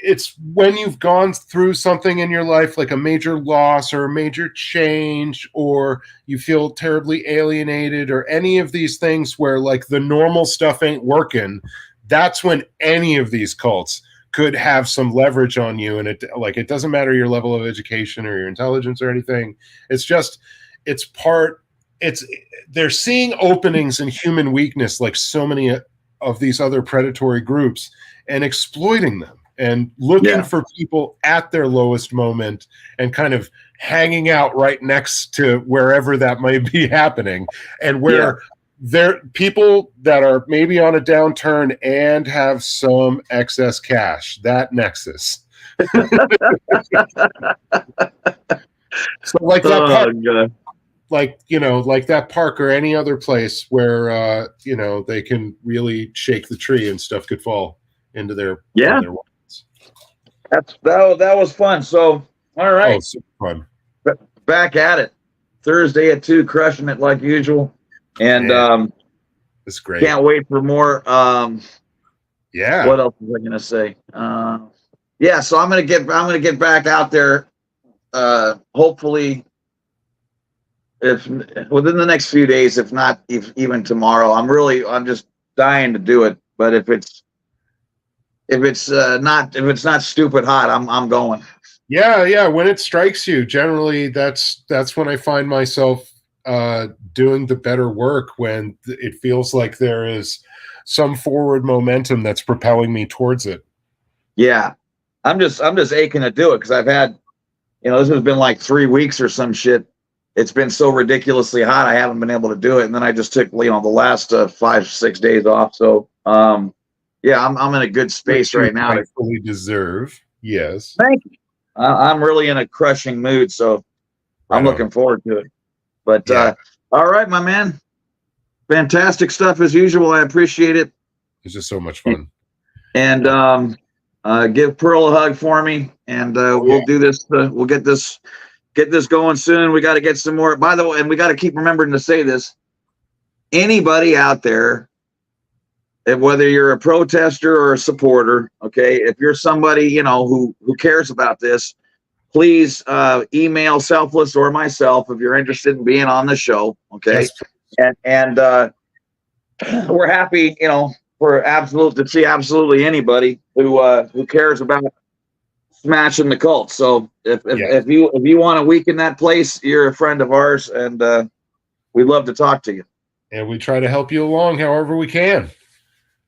it's when you've gone through something in your life, like a major loss or a major change, or you feel terribly alienated, or any of these things where like the normal stuff ain't working. That's when any of these cults could have some leverage on you. And it doesn't matter your level of education or your intelligence or anything. They're seeing openings in human weakness, like so many of these other predatory groups, and exploiting them and looking for people at their lowest moment and kind of hanging out right next to wherever that might be happening, and where there people that are maybe on a downturn and have some excess cash, that nexus. So like that park, like that park or any other place where they can really shake the tree and stuff could fall into their wallets. That was fun. So, all right. Oh, super fun. Back at it. Thursday at 2, crushing it like usual. And it's great. Can't wait for more. Yeah. What else was I gonna say? Yeah, so I'm gonna get back out there. Hopefully, if within the next few days, if not even tomorrow. I'm just dying to do it. But if it's not stupid hot, I'm going. Yeah. When it strikes you, generally that's when I find myself doing the better work, when it feels like there is some forward momentum that's propelling me towards it. Yeah, I'm just aching to do it because I've had, this has been like 3 weeks or some shit. It's been so ridiculously hot, I haven't been able to do it, and then I just took the last 5-6 days off. So yeah, I'm in a good space right now. I fully deserve. Yes. Thank you. I'm really in a crushing mood, so I'm looking forward to it. But all right, my man. Fantastic stuff as usual. I appreciate it. It's just so much fun. And give Pearl a hug for me, and we'll do this. We'll get this going soon. We got to get some more. By the way, and we got to keep remembering to say this. Anybody out there, whether you're a protester or a supporter, okay, if you're somebody who cares about this, please email Selfless or myself if you're interested in being on the show. Okay, yes. and we're happy, to see absolutely anybody who cares about smashing the cult. So if you want to weaken that place, you're a friend of ours, and we'd love to talk to you. And we try to help you along however we can.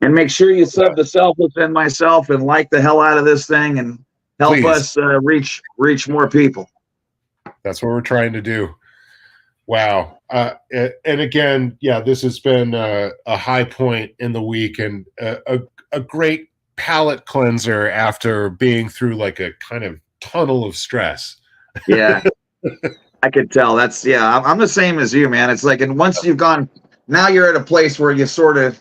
And make sure you sub to Selfless and myself, and like the hell out of this thing, and help us reach more people. That's what we're trying to do. Wow. And again, this has been a high point in the week, and a great palate cleanser after being through like a kind of tunnel of stress. Yeah, I could tell. I'm the same as you, man. It's like, and once you've gone, now you're at a place where you sort of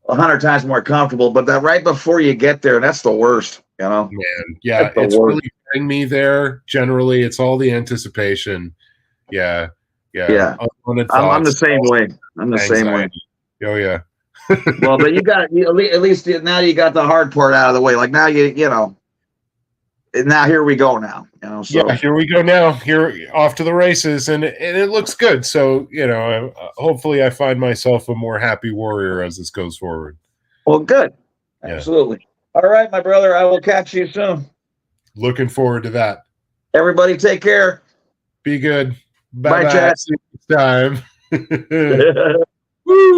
100 times more comfortable, but that right before you get there, that's the worst, Man, yeah, it's really getting me there. Generally, it's all the anticipation. Yeah. I'm the same way. I'm the same way. Oh yeah. Well, but at least now you got the hard part out of the way. Like now now here we go now. So. Yeah, here we go now. Here off to the races, and it looks good. So hopefully I find myself a more happy warrior as this goes forward. Well, good. Absolutely. All right, my brother. I will catch you soon. Looking forward to that. Everybody, take care. Be good. Bye, chat. See you next time. Woo!